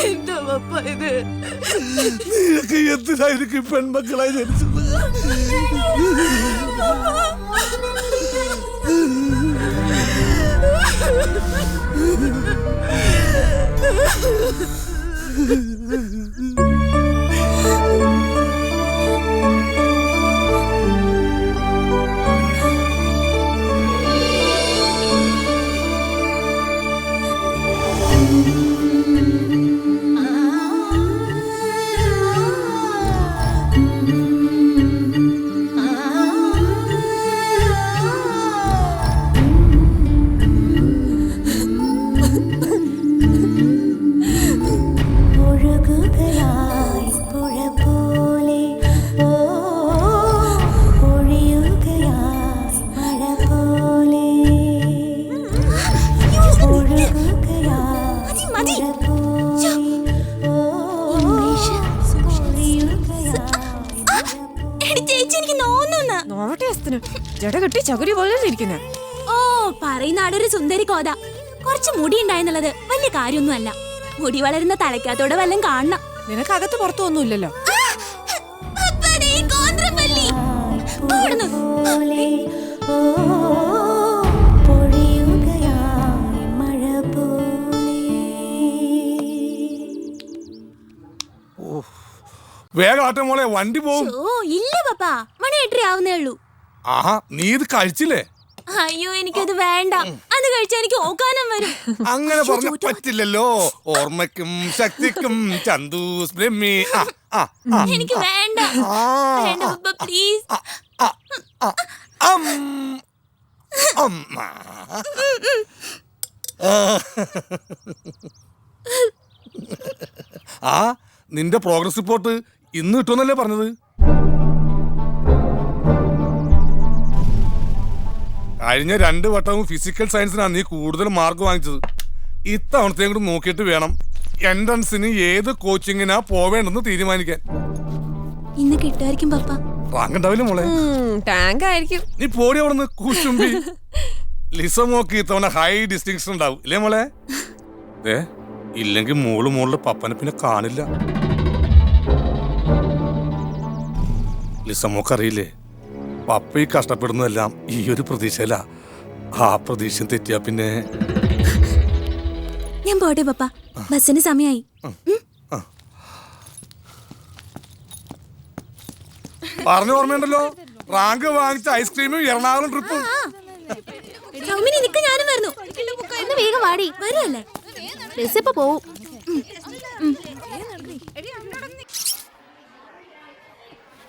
എന്താ പപ്പ ഇത്? നിനക്ക് എന്തിനായിരിക്കും പെൺമക്കളായി ജനിച്ചത്? ചകുരി പോലെ ഇരിക്കുന്നു. ഓ, പറയുന്ന ആടൊരു സുന്ദരി കോത. കുറച്ച് മുടി ഉണ്ടായെന്നുള്ളത് വലിയ കാര്യമൊന്നുമല്ല. മുടി വളരുന്ന തലയ്ക്കകത്തോടെ വല്ലതും കാണണം. നിനക്കകത്ത് പുറത്തൊന്നുമില്ലല്ലോ. വേഗം മോളെ, വണ്ടി പോകും. ഇല്ല പപ്പാ, മണി 8 ആവുന്നേ ഉള്ളൂ. ആഹാ, നീ ഇത് കഴിച്ചില്ലേ? അയ്യോ, എനിക്കത് വേണ്ട. അത് കഴിച്ചാൽ എനിക്ക് ഓക്കാനം വരും. അങ്ങനെ പറഞ്ഞ പറ്റില്ലല്ലോ. ഓർമ്മയ്ക്കും ശക്തിക്കും ചന്ദൂസ് ബ്രഹ്മി. എനിക്ക് വേണ്ട. വേണ്ട പപ്പ, പ്ലീസ്. ആ, നിന്റെ പ്രോഗ്രസ് റിപ്പോർട്ട് ഇന്ന് കിട്ടുമെന്നല്ലേ പറഞ്ഞത്? കഴിഞ്ഞ 2 വട്ടവും ഫിസിക്കൽ സയൻസിനാണ് നീ കൂടുതൽ മാർക്ക് വാങ്ങിച്ചത്. ഇത്തവണത്തെയും കൂടി നോക്കിയിട്ട് വേണം എൻട്രൻസിന് ഏത് കോച്ചിങ്ങിനാ പോവേണ്ടെന്ന് തീരുമാനിക്കാൻ. ഇന്ന് കിട്ടുമായിരിക്കും പപ്പ. റാങ്ക് ഉണ്ടാവില്ല മോളെ. ടാങ്ക് ആയിരിക്കും. നീ പോടി അവിടുന്ന് കൂശുമ്പി. ലിസമോക്ക് ഇത്തവണ ഹൈ ഡിസ്റ്റിങ്ഷൻ ഉണ്ടാവും ഇല്ലേ മോളെ? ഇല്ലെങ്കിൽ മോളില് പപ്പനെ പിന്നെ കാണില്ല. ലിസമോക്ക് അറിയില്ലേ, പപ്പ ഈ കഷ്ടപ്പെടുന്നതെല്ലാം ഈ ഒരു പ്രതീക്ഷയില. ആ പ്രതീക്ഷ തെറ്റിയാ പിന്നെ ഞാൻ പോട്ടെ പപ്പ, ബസ്സിന് സമയമായി. പറഞ്ഞ ഓർമ്മയുണ്ടല്ലോ, റാങ്ക് വാങ്ങിച്ച ഐസ്ക്രീമും എറണാകുളം ട്രിപ്പും. സൗമിനി നിക്ക്, ഞാനും വരുന്നു. ഒന്ന് വേഗം വാടി, വരുമല്ലേ? ബസ് ഇപ്പൊ പോവും.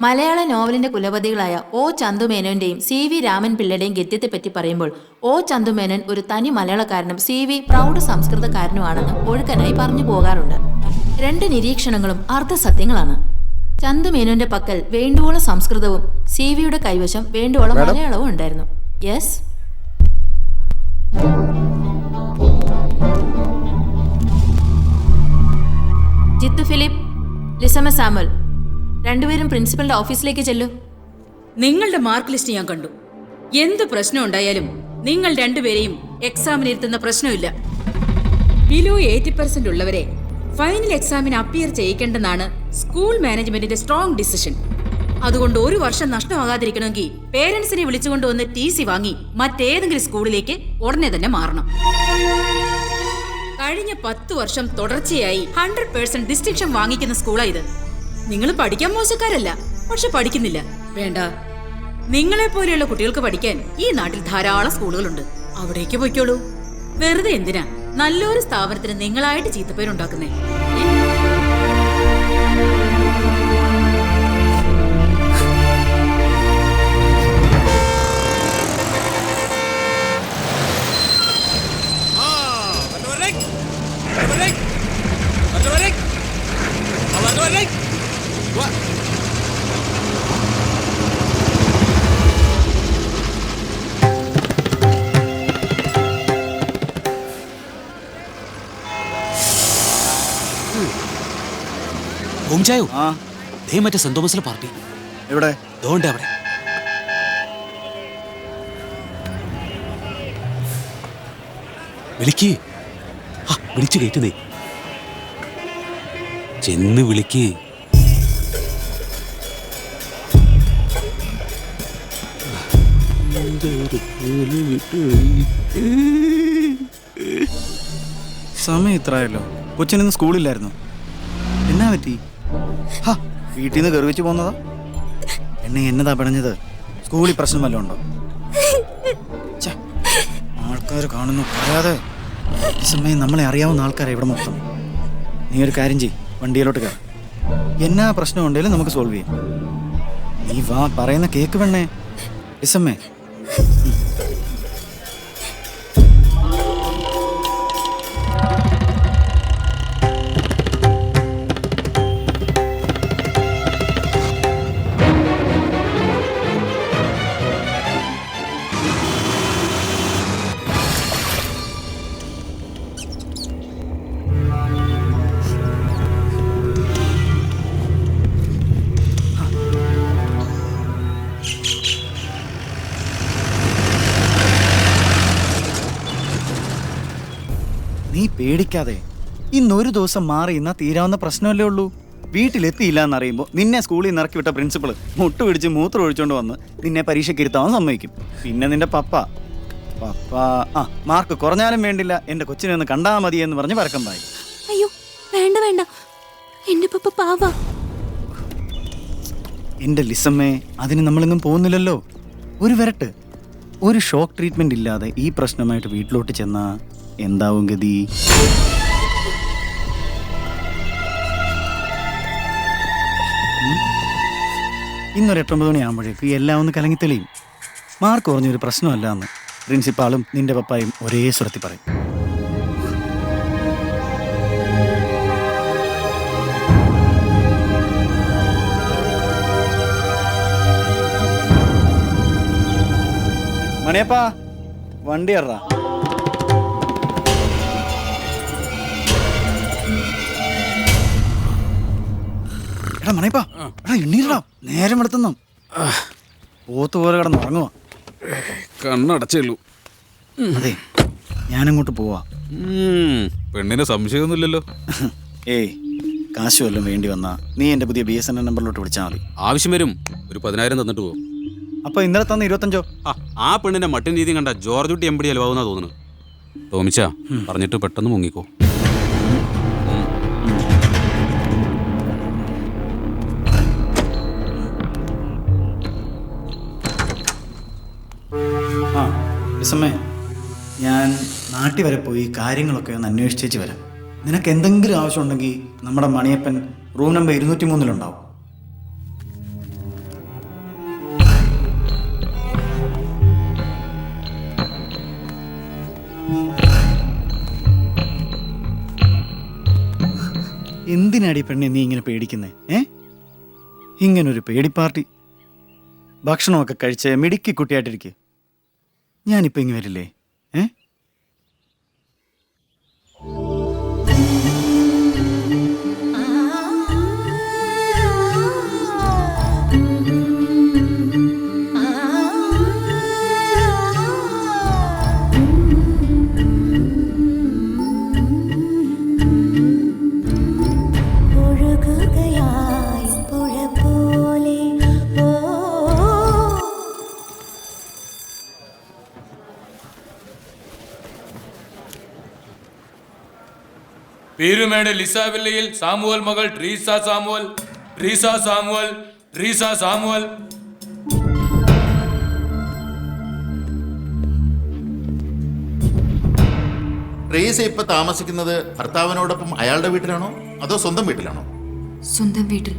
മലയാള നോവലിന്റെ കുലപതികളായ ഒ ചന്തുമേനോന്റെയും സി വി രാമൻ പിള്ളയുടെയും ഗദ്യത്തെ പറ്റി പറയുമ്പോൾ ഒ ചന്തുമേനോൻ ഒരു തനി മലയാളക്കാരനും സി വി പ്രൗഢ സംസ്കൃതക്കാരനുമാണെന്ന് ഒഴുക്കനായി പറഞ്ഞു പോകാറുണ്ട്. രണ്ട് നിരീക്ഷണങ്ങളും അർദ്ധസത്യങ്ങളാണ്. ചന്തുമേനോന്റെ പക്കൽ വേണ്ടുവോളം സംസ്കൃതവും സി വിയുടെ കൈവശം വേണ്ടുവോളം മലയാളവും ഉണ്ടായിരുന്നു. യെസ്, ജിത്തു ഫിലിപ്പ്, ലിസമ സാമുൽ, രണ്ടുപേരും പ്രിൻസിപ്പലിന്റെ ഓഫീസിലേക്ക് ചെല്ലൂ. നിങ്ങളുടെ മാർക്ക് ലിസ്റ്റ് ഞാൻ കണ്ടു. എന്ത് പ്രശ്നം ഉണ്ടായാലും നിങ്ങൾ രണ്ടുപേരെയും എക്സാമിനിരുത്തുന്ന പ്രശ്നമില്ല. ബിലോ 80% ഉള്ളവരെ ഫൈനൽ എക്സാമിന് അപ്പിയർ ചെയ്യിക്കേണ്ടെന്നാണ് സ്കൂൾ മാനേജ്മെന്റിന്റെ സ്ട്രോങ് ഡിസിഷൻ. അതുകൊണ്ട് ഒരു വർഷം നഷ്ടമാകാതിരിക്കണമെങ്കിൽ പേരൻസിനെ വിളിച്ചുകൊണ്ടുവന്ന് TC വാങ്ങി മറ്റേതെങ്കിലും സ്കൂളിലേക്ക് ഉടനെ തന്നെ മാറണം. കഴിഞ്ഞ 10 വർഷം തുടർച്ചയായി 100% ഡിസ്റ്റിങ്ഷൻ വാങ്ങിക്കുന്ന സ്കൂളാ ഇത്. നിങ്ങൾ പഠിക്കാൻ മോശക്കാരല്ല, പക്ഷെ പഠിക്കുന്നില്ല. വേണ്ട, നിങ്ങളെ പോലെയുള്ള കുട്ടികൾക്ക് പഠിക്കാൻ ഈ നാട്ടിൽ ധാരാളം സ്കൂളുകളുണ്ട്. അവിടേക്ക് പോയിക്കോളൂ. വെറുതെ എന്തിനാ നല്ലൊരു സ്ഥാപനത്തിന് നിങ്ങളായിട്ട് ചീത്തപ്പേരുണ്ടാക്കുന്നേ? മറ്റേ സെന്റ് തോമസിലെ പാർട്ടി എവിടെ? അവിടെ വിളിച്ചു കേട്ടുന്നേ. ചെന്ന് വിളിക്ക്. സമയം ഇത്രയല്ലോ. കൊച്ചിനൊന്നും സ്കൂളില്ലായിരുന്നു. എന്നാ പറ്റി? വീട്ടിൽ നിന്ന് കയറി വെച്ച് പോന്നതാ? എന്നെ എന്നതാ പിണഞ്ഞത്? സ്കൂളിൽ പ്രശ്നം വല്ലതും ഉണ്ടോ? ആൾക്കാർ കാണുന്നു പറയാതെ. ഈ സമയം നമ്മളെ അറിയാവുന്ന ആൾക്കാരെ ഇവിടെ മൊത്തം. നീ ഒരു കാര്യം ചെയ്യ്, വണ്ടിയിലോട്ട് കയറി. എന്നാ പ്രശ്നം ഉണ്ടെങ്കിലും നമുക്ക് സോൾവ് ചെയ്യാം. നീ വാ, പറയുന്ന കേക്ക് പെണ്ണേ. ഇസമ്മേ, നീ പേടിക്കാതെ. ഇന്നൊരു ദിവസം മാറി ഇന്നാ തീരാവുന്ന പ്രശ്നമല്ലേ ഉള്ളൂ. വീട്ടിലെത്തിയില്ല എന്നറിയുമ്പോൾ നിന്നെ സ്കൂളിൽ നിന്ന് ഇറക്കി വിട്ട പ്രിൻസിപ്പൾ മുട്ട് പിടിച്ച് മൂത്രം ഒഴിച്ചുകൊണ്ട് വന്ന് നിന്നെ പരീക്ഷയ്ക്ക് ഇരുത്താൻ സമ്മതിക്കും. പിന്നെ നിന്റെ പപ്പ മാർക്ക് കുറഞ്ഞാലും വേണ്ടില്ല, എന്റെ കൊച്ചിനെ ഒന്ന് കണ്ടാ മതി എന്ന് പറഞ്ഞ് പരക്കം പായി. അയ്യോ വേണ്ട വേണ്ട, എന്റെ പപ്പ പാവാ. എന്റെ ലിസമ്മേ, അതിന് നമ്മളെങ്ങും പോകുന്നില്ലല്ലോ. ഒരു വരട്ട്, ഒരു ഷോക്ക് ട്രീറ്റ്മെന്റ് ഇല്ലാതെ ഈ പ്രശ്നമായിട്ട് വീട്ടിലോട്ട് ചെന്നാ എന്താവും ഗതി? ഇന്നൊരു 8-9 മണിയാകുമ്പോഴേക്ക് എല്ലാം ഒന്ന് കലങ്ങി തെളിയും. മാർക്ക് കുറഞ്ഞൊരു പ്രശ്നമല്ല എന്ന് പ്രിൻസിപ്പാളും നിന്റെ പപ്പായും ഒരേ സ്വരത്തിൽ പറയും. മണിയപ്പാ, വണ്ടി ഇറ. എടാ മണയപ്പാ, എടാ എണ്ണീരടാ, നേരം എടുത്തുന്നു. പോത്ത് പോലെ കിടന്ന് ഉറങ്ങുവാ. കണ്ണടച്ചുള്ളൂ. അതെ, ഞാനങ്ങോട്ട് പോവാ. പെണ്ണിന് സംശയമൊന്നുമില്ലല്ലോ. ഏയ്, കാശ് വല്ലതും വേണ്ടി വന്നാ നീ എന്റെ പുതിയ BSNL നമ്പറിലോട്ട് വിളിച്ചാൽ മതി. ആവശ്യം വരും. ഒരു 10,000 തന്നിട്ട് പോകും. അപ്പൊ ഇന്നലെ തന്ന 25? ആ പെണ്ണിന്റെ മട്ടിൻ രീതി കണ്ട ജോർജ് കുട്ടി എമ്പടി അലവാകുന്നാ തോന്നുന്നു. ടോമിച്ച പറഞ്ഞിട്ട് പെട്ടെന്ന് മുങ്ങിക്കോ. ആ ലിസമ്മേ, ഞാൻ നാട്ടിൽ വരെ പോയി കാര്യങ്ങളൊക്കെ ഒന്ന് അന്വേഷിച്ചേച്ച് വരാം. നിനക്ക് എന്തെങ്കിലും ആവശ്യമുണ്ടെങ്കിൽ നമ്മുടെ മണിയപ്പൻ റൂം നമ്പർ 203 എന്തിനാടി പെണ്ണെ നീ ഇങ്ങനെ പേടിക്കുന്നേ? ഇങ്ങനൊരു പേടിപ്പാർട്ടി. ഭക്ഷണമൊക്കെ കഴിച്ച് മിടുക്കി കുട്ടിയായിട്ടിരിക്കുക. ഞാനിപ്പോൾ ഇങ്ങ് വരില്ലേ? പീരുമേട് ലിസാവില്ലയിൽ സാമുവൽ മകൾ ട്രീസ സാമുവൽ. ട്രീസ ഇപ്പൊ താമസിക്കുന്നത് ഭർത്താവിനോടൊപ്പം അയാളുടെ വീട്ടിലാണോ അതോ സ്വന്തം വീട്ടിലാണോ? സ്വന്തം വീട്ടിൽ.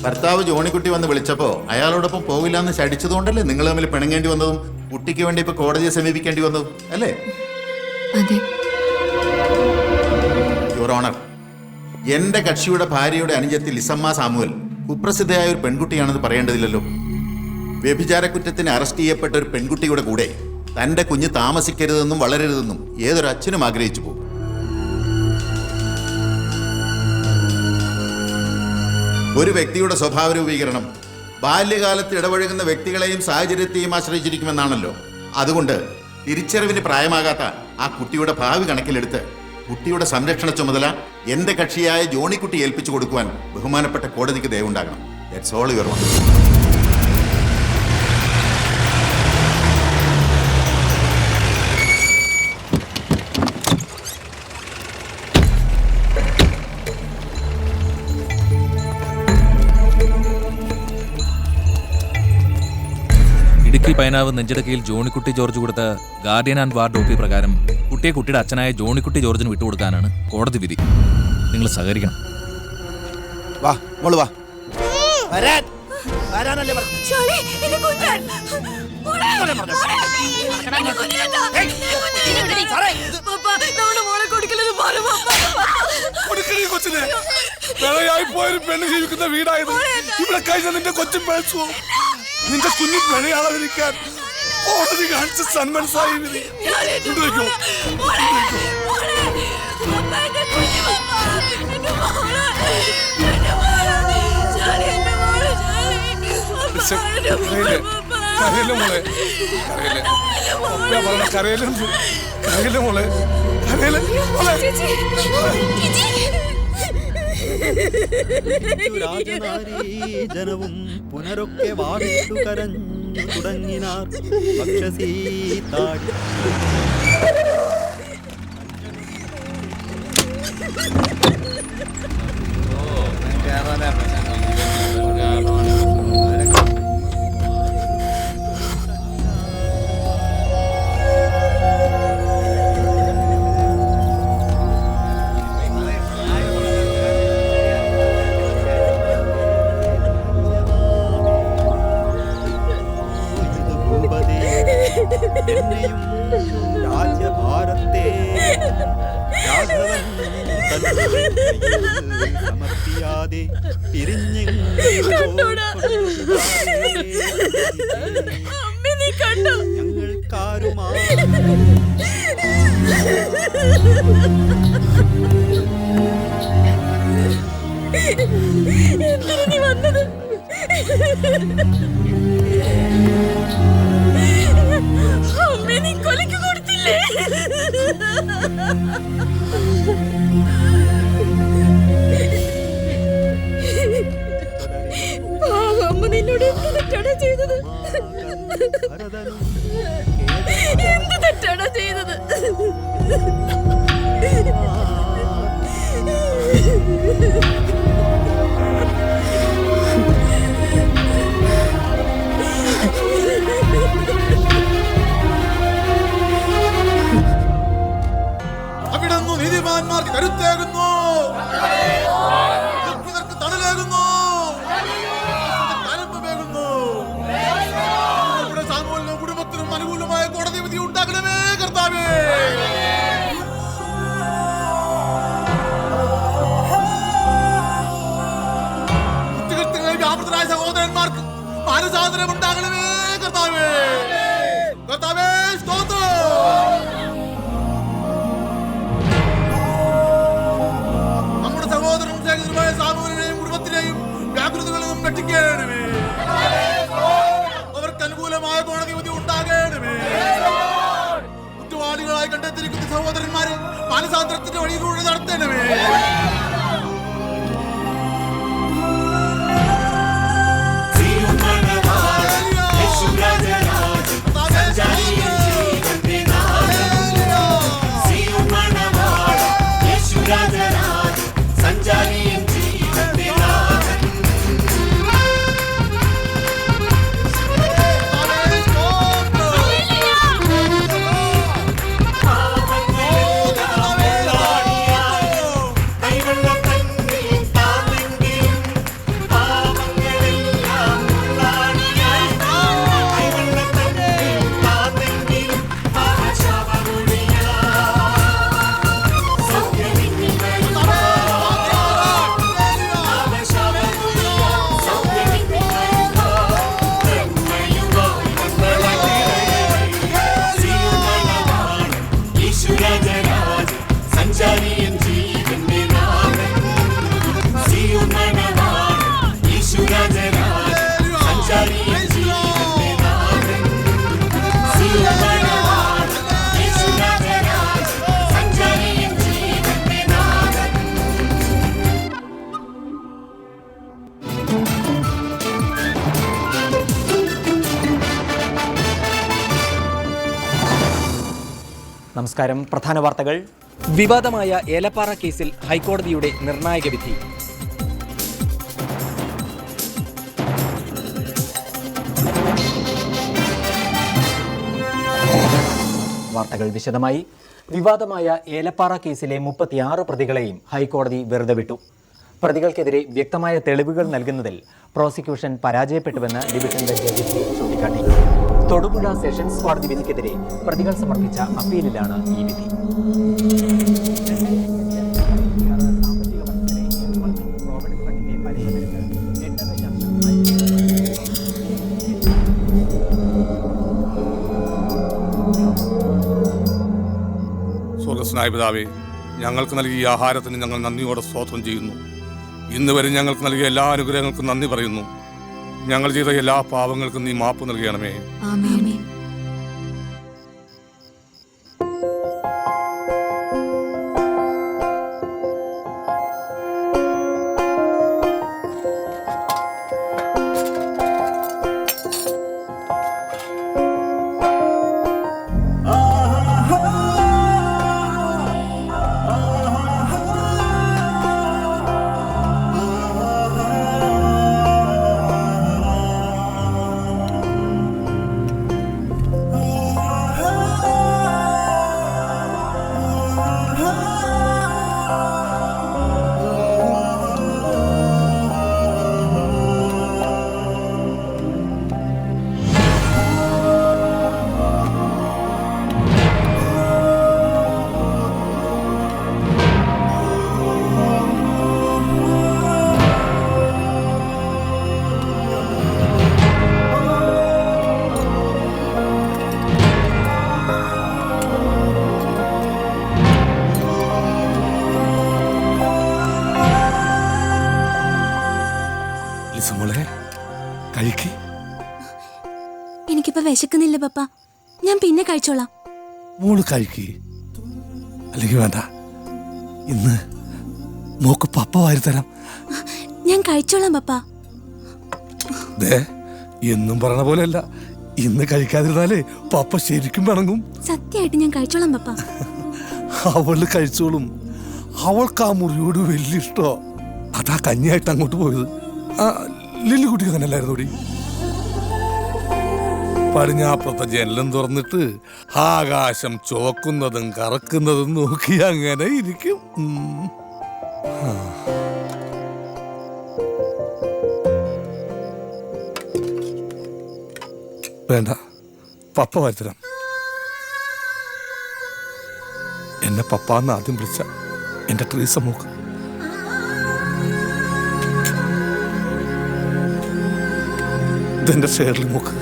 ഭർത്താവ് ജോണിക്കുട്ടി വന്ന് വിളിച്ചപ്പോ അയാളോടൊപ്പം പോകില്ലാന്ന് ശടിച്ചതുകൊണ്ടല്ലേ നിങ്ങൾ തമ്മിൽ പിണങ്ങേണ്ടി വന്നതും കുട്ടിക്ക് വേണ്ടി ഇപ്പൊ കോടതിയെ സമീപിക്കേണ്ടി വന്നതും അല്ലേ? അതെ യുവർ ഓണർ, എന്റെ കക്ഷിയുടെ ഭാര്യയുടെ അനുജത്തി ലിസമ്മ സാമുവൽ കുപ്രസിദ്ധയായ ഒരു പെൺകുട്ടിയാണെന്ന് പറയേണ്ടതില്ലല്ലോ. വ്യഭിചാര കുറ്റത്തിന് അറസ്റ്റ് ചെയ്യപ്പെട്ട ഒരു പെൺകുട്ടിയുടെ കൂടെ തന്റെ കുഞ്ഞ് താമസിക്കരുതെന്നും വളരരുതെന്നും ഏതൊരു അച്ഛനും ആഗ്രഹിച്ചു പോകും. ഒരു വ്യക്തിയുടെ സ്വഭാവ രൂപീകരണം ബാല്യകാലത്ത് ഇടപഴകുന്ന വ്യക്തികളെയും സാഹചര്യത്തെയും ആശ്രയിച്ചിരിക്കുമെന്നാണല്ലോ. അതുകൊണ്ട് തിരിച്ചറിവിന് പ്രായമാകാത്ത ആ കുട്ടിയുടെ ഭാവി കണക്കിലെടുത്ത് കുട്ടിയുടെ സംരക്ഷണ ചുമതല എന്റെ കക്ഷിയായ ജോണിക്കുട്ടി ഏൽപ്പിച്ചു കൊടുക്കുവാൻ ബഹുമാനപ്പെട്ട കോടതിക്ക് ദയവുണ്ടാകണം. That's all your honour. Idukki Painavu നെഞ്ചിടക്കയിൽ ജോണിക്കുട്ടി ജോർജ് കൊടുത്ത ഗാർഡിയൻ ആൻഡ് വാർഡ് OP പ്രകാരം കുട്ടിയെ കുട്ടിയുടെ അച്ഛനായ ജോണിക്കുട്ടി ജോർജിന് വിട്ടുകൊടുക്കാനാണ് കോടതി വിധി. നിങ്ങൾ സഹകരിക്കണം. വാ മോള് വാ. പോയൊരു പെണ്ണ് ജീവിക്കുന്ന വീടായത്. ഇവിടെ കഴിഞ്ഞ നിന്റെ കൊച്ചും പിഴച്ചു. നിന്റെ കുഞ്ഞു പിഴയാളാതിരിക്കാൻ കോടതി കാണിച്ച സന്മനസ്സായി കരയില്ല മോളെ, കരയില്ല മോളെ, കരയില്ല മോളെ. ജനവും പുനരൊക്കെ വാടിട്ടു കരഞ്ഞു തുടങ്ങിനാർ പക്ഷസീ താടി. രാജ്യഭാരത്തെ രാഘവൻ സമർപ്പിയാതെ ഞങ്ങൾക്കാരുമാ എന്തിനു നീ വന്നത്? അമ്മേ, നീ കൊലയ്ക്ക് കൊടുത്തില്ലേ? അമ്മ നിന്നോട് എന്ത് തെറ്റാണ് ചെയ്തത്? എന്ത് തെറ്റാണ് ചെയ്തത്? അവിടുന്ന് നീതിമാന്മാർക്ക് കരുത്തേകുന്നു, ദുഃഖിതർക്ക് തണലേകുന്നു, കലമ്പമേകുന്നു. നമ്മുടെ സാമൂഹിക കുടുംബത്തിനും അനുകൂലമായ കോടതി വിധി ഉണ്ടാകണമേ കർത്താവേ. കുറ്റകൃത്യങ്ങളിൽ വ്യാപൃതരായ സഹോദരന്മാർക്ക് മാനസാന്തരം ഉണ്ടാകണമേ കർത്താവേ. കർത്താവേ സ്തോത്രം. നമ്മുടെ സഹോദരനും സഹോദരനുമായ സാമൂഹികനെയും കുടുംബത്തിനെയും വ്യാകൃതകളെയും രക്ഷിക്കണമേ. അവർക്ക് അനുകൂലമായ കോടതി വിധി ഉണ്ടാകണമേ. കുറ്റവാളികളായി കണ്ടെത്തിയിരിക്കുന്ന സഹോദരന്മാരെ മാനസാന്തരത്തിന്റെ വഴിയിലൂടെ നടത്തണമേ. നമസ്കാരം. പ്രധാന വാർത്തകൾ. വിവാദമായ ഏലപ്പാറ കേസിൽ ഹൈക്കോടതിയുടെ നിർണായക വിധി. വാർത്തകൾ വിശദമായി. വിവാദമായ ഏലപ്പാറ കേസിലെ 36 പ്രതികളെയും ഹൈക്കോടതി വെറുതെ വിട്ടു. പ്രതികൾക്കെതിരെ വ്യക്തമായ തെളിവുകൾ നൽകുന്നതിൽ പ്രോസിക്യൂഷൻ പരാജയപ്പെട്ടുവെന്ന് ഡിവിഷൻ ബെഞ്ച് വിധി ചൂണ്ടിക്കാട്ടി. തൊടുപുഴ സെഷൻസ് കോടതി വിധിക്കെതിരെ പ്രതികൾ സമർപ്പിച്ച അപ്പീലിലാണ് ഈ വിധി. സ്വർഗസ്നായ പിതാവേ, ഞങ്ങൾക്ക് നൽകിയ ആഹാരത്തിന് ഞങ്ങൾ നന്ദിയോടെ സ്തോത്രം ചെയ്യുന്നു. ഇന്ന് വരെ ഞങ്ങൾക്ക് നൽകിയ എല്ലാ അനുഗ്രഹങ്ങൾക്കും നന്ദി പറയുന്നു. ഞങ്ങൾ ചെയ്ത എല്ലാ പാപങ്ങൾക്കും നീ മാപ്പ് നൽകണമേ. ആമേൻ. വിശക്കുന്നില്ല പപ്പ, ഞാൻ പിന്നെ കഴിച്ചോളാം. മോള് കഴിക്കേ, അല്ലെങ്കിൽ വേണ്ട, ഇന്ന് മോക്ക് പപ്പ വാരിത്തരാം. ഞാൻ കഴിച്ചോളാം പപ്പ. ദേ, എന്നും പറയണ പോലെയല്ല, ഇന്ന് കഴിക്കാതിരുന്നാലേ പപ്പ ശരിക്കും പിണങ്ങും. സത്യമായിട്ട് ഞാൻ കഴിച്ചോളാം പപ്പ. അവള് കഴിച്ചോളും. അവൾക്ക് ആ മുറിയോട് വലിയ ഇഷ്ടോ. അതാ കഞ്ഞിയായിട്ട് അങ്ങോട്ട് പോയത്. ലില്ലിക്കുട്ടി അങ്ങനെ അല്ലായിരുന്നു കൂടി. പടിഞ്ഞാപ്പുറത്തെ ജനലും തുറന്നിട്ട് ആകാശം ചോക്കുന്നതും കറക്കുന്നതും നോക്കി അങ്ങനെ ഇരിക്കും. വേണ്ട, പപ്പ വരുത്തരാം. എന്നെ പപ്പാന്ന് ആദ്യം വിളിച്ച എന്റെ ട്രീസ മോക്ക്. ഇതെന്റെ ഷേർലി മോക്ക്.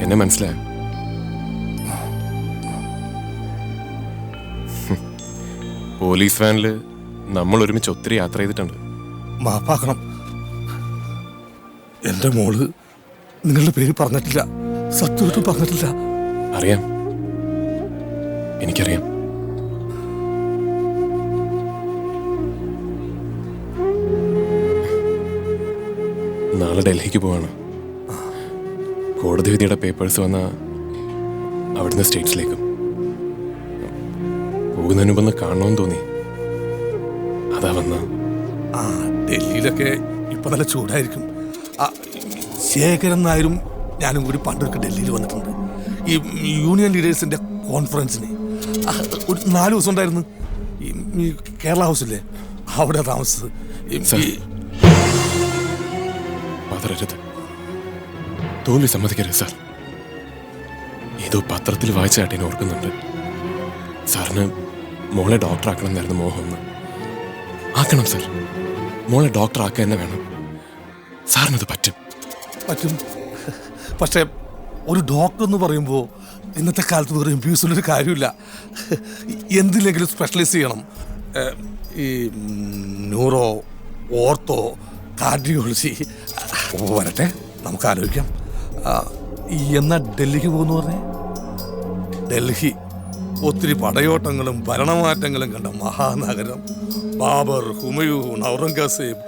എന്നെ മനസ്സിലായോ? പോലീസ് വാനില് നമ്മൾ ഒരുമിച്ച് ഒത്തിരി യാത്ര ചെയ്തിട്ടുണ്ട്. മാപ്പാക്കണം. എന്റെ മോള് നിങ്ങളുടെ പേര് പറഞ്ഞിട്ടില്ല, സത്യമായിട്ടും പറഞ്ഞിട്ടില്ല. അറിയാം, എനിക്കറിയാം. നാളെ ഡൽഹിക്ക് പോവാണ്. കോടതി വിധിയുടെ പേപ്പേഴ്സ് വന്ന അവിടുന്ന് സ്റ്റേറ്റ്സിലേക്കും. പോകുന്നതിന് മുമ്പ് കാണണമെന്ന് തോന്നി, അതാ വന്ന. ഡൽഹിയിലൊക്കെ ഇപ്പൊ നല്ല ചൂടായിരിക്കും. ശേഖരൻ നായരും ഞാനും കൂടി പണ്ടൊക്കെ ഡൽഹിയിൽ വന്നിട്ടുണ്ട്. ഈ യൂണിയൻ ലീഡേഴ്സിന്റെ കോൺഫറൻസിന് ഒരു 4 ദിവസം ഉണ്ടായിരുന്നു. ഈ കേരള ഹൗസില്ലേ, അവിടെ താമസിച്ചത്. പതറരുത്, തോൽവി സമ്മതിക്കരുത് സാർ. ഏതോ പത്രത്തിൽ വായിച്ച കാട്ടിനെ ഓർക്കുന്നുണ്ട്. സാറിന് മോളെ ഡോക്ടറാക്കണം എന്നായിരുന്നു മോഹം. ആക്കണം സാർ, മോളെ ഡോക്ടറാക്കുക തന്നെ വേണം. സാറിനത് പറ്റും. പക്ഷേ ഒരു ഡോക്ടർ എന്ന് പറയുമ്പോൾ ഇന്നത്തെ കാലത്ത് വേറെ എംബിയുള്ളൊരു കാര്യമില്ല. എന്തിലെങ്കിലും സ്പെഷ്യലൈസ് ചെയ്യണം. ഈ ന്യൂറോ, ഓർത്തോ, കാർഡിയോളജി. വരട്ടെ, നമുക്ക് ആലോചിക്കാം. എന്നാ ഡൽഹിക്ക് പോകുന്നു പറഞ്ഞേ? ഡൽഹി ഒത്തിരി പടയോട്ടങ്ങളും ഭരണമാറ്റങ്ങളും കണ്ട മഹാനഗരം. ബാബർ, ഹുമയൂൺ, ഔറംഗസേബ്,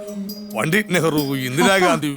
പണ്ഡിറ്റ് നെഹ്റു, ഇന്ദിരാഗാന്ധി.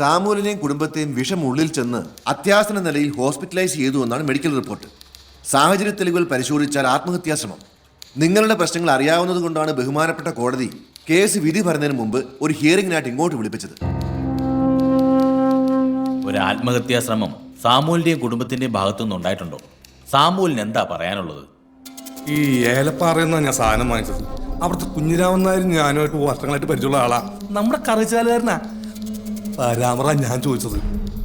സാമുവലിനെയും കുടുംബത്തെയും വിഷം ഉള്ളിൽ ചെന്ന് അത്യാസന്ന നിലയിൽ ഹോസ്പിറ്റലൈസ് ചെയ്തു എന്നാണ് മെഡിക്കൽ റിപ്പോർട്ട്. സാഹചര്യ തെളിവുകൾ പരിശോധിച്ചാൽ ആത്മഹത്യാശ്രമം. നിങ്ങളുടെ പ്രശ്നങ്ങൾ അറിയാവുന്നത് കൊണ്ടാണ് ബഹുമാനപ്പെട്ട കോടതി കേസ് വിധി പറയുന്നതിന് മുമ്പ് ഒരു ഹിയറിംഗിനായിട്ട് ഇങ്ങോട്ട് വിളിപ്പിച്ചത്. ഒരു ആത്മഹത്യാശ്രമം സാമൂലിന്റെയും കുടുംബത്തിന്റെയും ഭാഗത്തുനിന്ന് ഉണ്ടായിട്ടുണ്ടോ? സാമൂലിന് എന്താ പറയാനുള്ളത്? ഈ ഏലപ്പാറയെന്നാണ് ഞാൻ സാധനം വാങ്ങിച്ചത്. അവിടുത്തെ കുഞ്ഞിരാമൻ നായരും ഞാനുമായിട്ട് വർഷങ്ങളായിട്ട് പരിചയമുള്ള ആളാ. നമ്മുടെ കറിച്ചാലുകാരനാ. പരാമറ ഞാൻ ചോദിച്ചത്.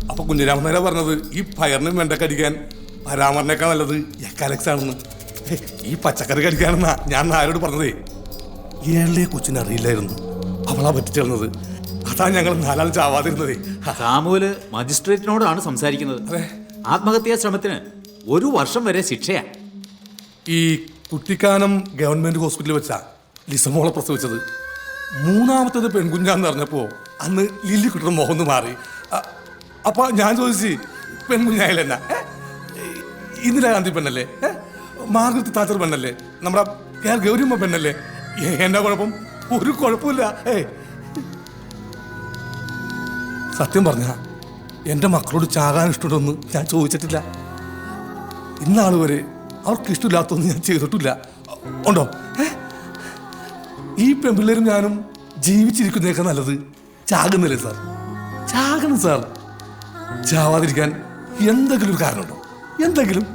അപ്പൊ കുഞ്ഞിരാമൻ നേരെ പറഞ്ഞത് ഈ പയറിനും വെണ്ടക്കടിക്കാൻ പരാമറിനേക്കാൾ നല്ലത് എക്കാലക്സ് ആണെന്ന്. ഈ പച്ചക്കറി കടിക്കാണെന്നാ ഞാൻ ആരോട് പറഞ്ഞതേ. ഏഴിലെ കൊച്ചിനെ അറിയില്ലായിരുന്നു, അവളാ പറ്റിച്ചേർന്നത്. അതാ ഞങ്ങൾ നാലാൾ ചാവാതിരുന്നതേ. സാമുവല് മജിസ്ട്രേറ്റിനോടാണ് സംസാരിക്കുന്നത്. ആത്മഹത്യാ ശ്രമത്തിന് 1 വർഷം വരെ ശിക്ഷയാ. ഈ കുട്ടിക്കാനം ഗവൺമെന്റ് ഹോസ്പിറ്റലിൽ വെച്ചാ ലിസമോളെ പ്രസവിച്ചത്. 3ാമത്തേത് പെൺകുഞ്ഞാന്ന് പറഞ്ഞപ്പോ അന്ന് ലില്ലിക്കുട്ടിയുടെ മുഖം മാറി. അപ്പൊ ഞാൻ ചോദിച്ചു, പെൺകുഞ്ഞായാലെന്നാ? ഇന്ദിരാഗാന്ധി പെണ്ണല്ലേ? മാർഗരറ്റ് താച്ചർ പെണ്ണല്ലേ? നമ്മുടെ കെ.ആർ. ഗൗരിയമ്മ പെണ്ണല്ലേ? എന്നാ കുഴപ്പം? ഒരു കുഴപ്പമില്ല. സത്യം പറഞ്ഞ എൻ്റെ മക്കളോട് ചാകാൻ ഇഷ്ടമുണ്ടെന്ന് ഞാൻ ചോദിച്ചിട്ടില്ല. ഇന്നാൾ വരെ അവർക്ക് ഇഷ്ടമില്ലാത്തൊന്നും ഞാൻ ചെയ്തിട്ടില്ല. ഉണ്ടോ? ഈ പെൺപിള്ളേരും ഞാനും ജീവിച്ചിരിക്കുന്നതൊക്കെ നല്ലത് ചാകുന്നില്ലേ സാർ? ചാകണം സാർ. ചാവാതിരിക്കാൻ എന്തെങ്കിലും ഒരു കാരണമുണ്ടോ? എന്തെങ്കിലും?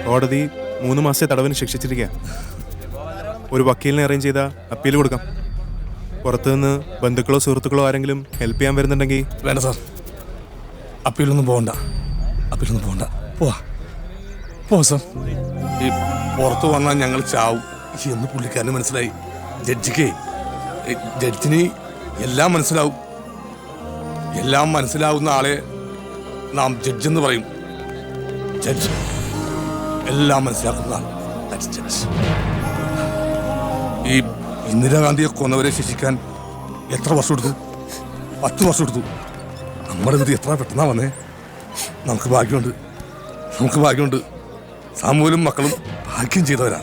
കോടതി 3 മാസത്തെ തടവിന് ശിക്ഷിച്ചിരിക്കുക. ഒരു വക്കീലിനെ അറേഞ്ച് ചെയ്താൽ അപ്പീൽ കൊടുക്കാം. പുറത്തുനിന്ന് ബന്ധുക്കളോ സുഹൃത്തുക്കളോ ആരെങ്കിലും ഹെൽപ്പ് ചെയ്യാൻ വരുന്നുണ്ടെങ്കിൽ. വേണ്ട സാർ, അപ്പീലൊന്നും പോകണ്ട. പോവാ സാർ. ഈ പുറത്ത് വന്നാൽ ഞങ്ങൾ ചാവും എന്ന് പുള്ളിക്കാരന് മനസ്സിലായി. ജഡ്ജിന് എല്ലാം മനസ്സിലാവും. എല്ലാം മനസ്സിലാവുന്ന ആളെ നാം ജഡ്ജെന്ന് പറയും. ജഡ്ജ് എല്ലാം മനസ്സിലാക്കുന്ന ആൾ. ഈ ഇന്ദിരാഗാന്ധിയെ കൊന്നവരെ ശിക്ഷിക്കാൻ എത്ര വർഷം എടുത്തു? 10 വർഷം എടുത്തു. നമ്മുടെ വിധി എത്ര പെട്ടെന്നാ വന്നേ. നമുക്ക് ഭാഗ്യമുണ്ട്. സാമൂലും മക്കളും ഭാഗ്യം ചെയ്തവരാ.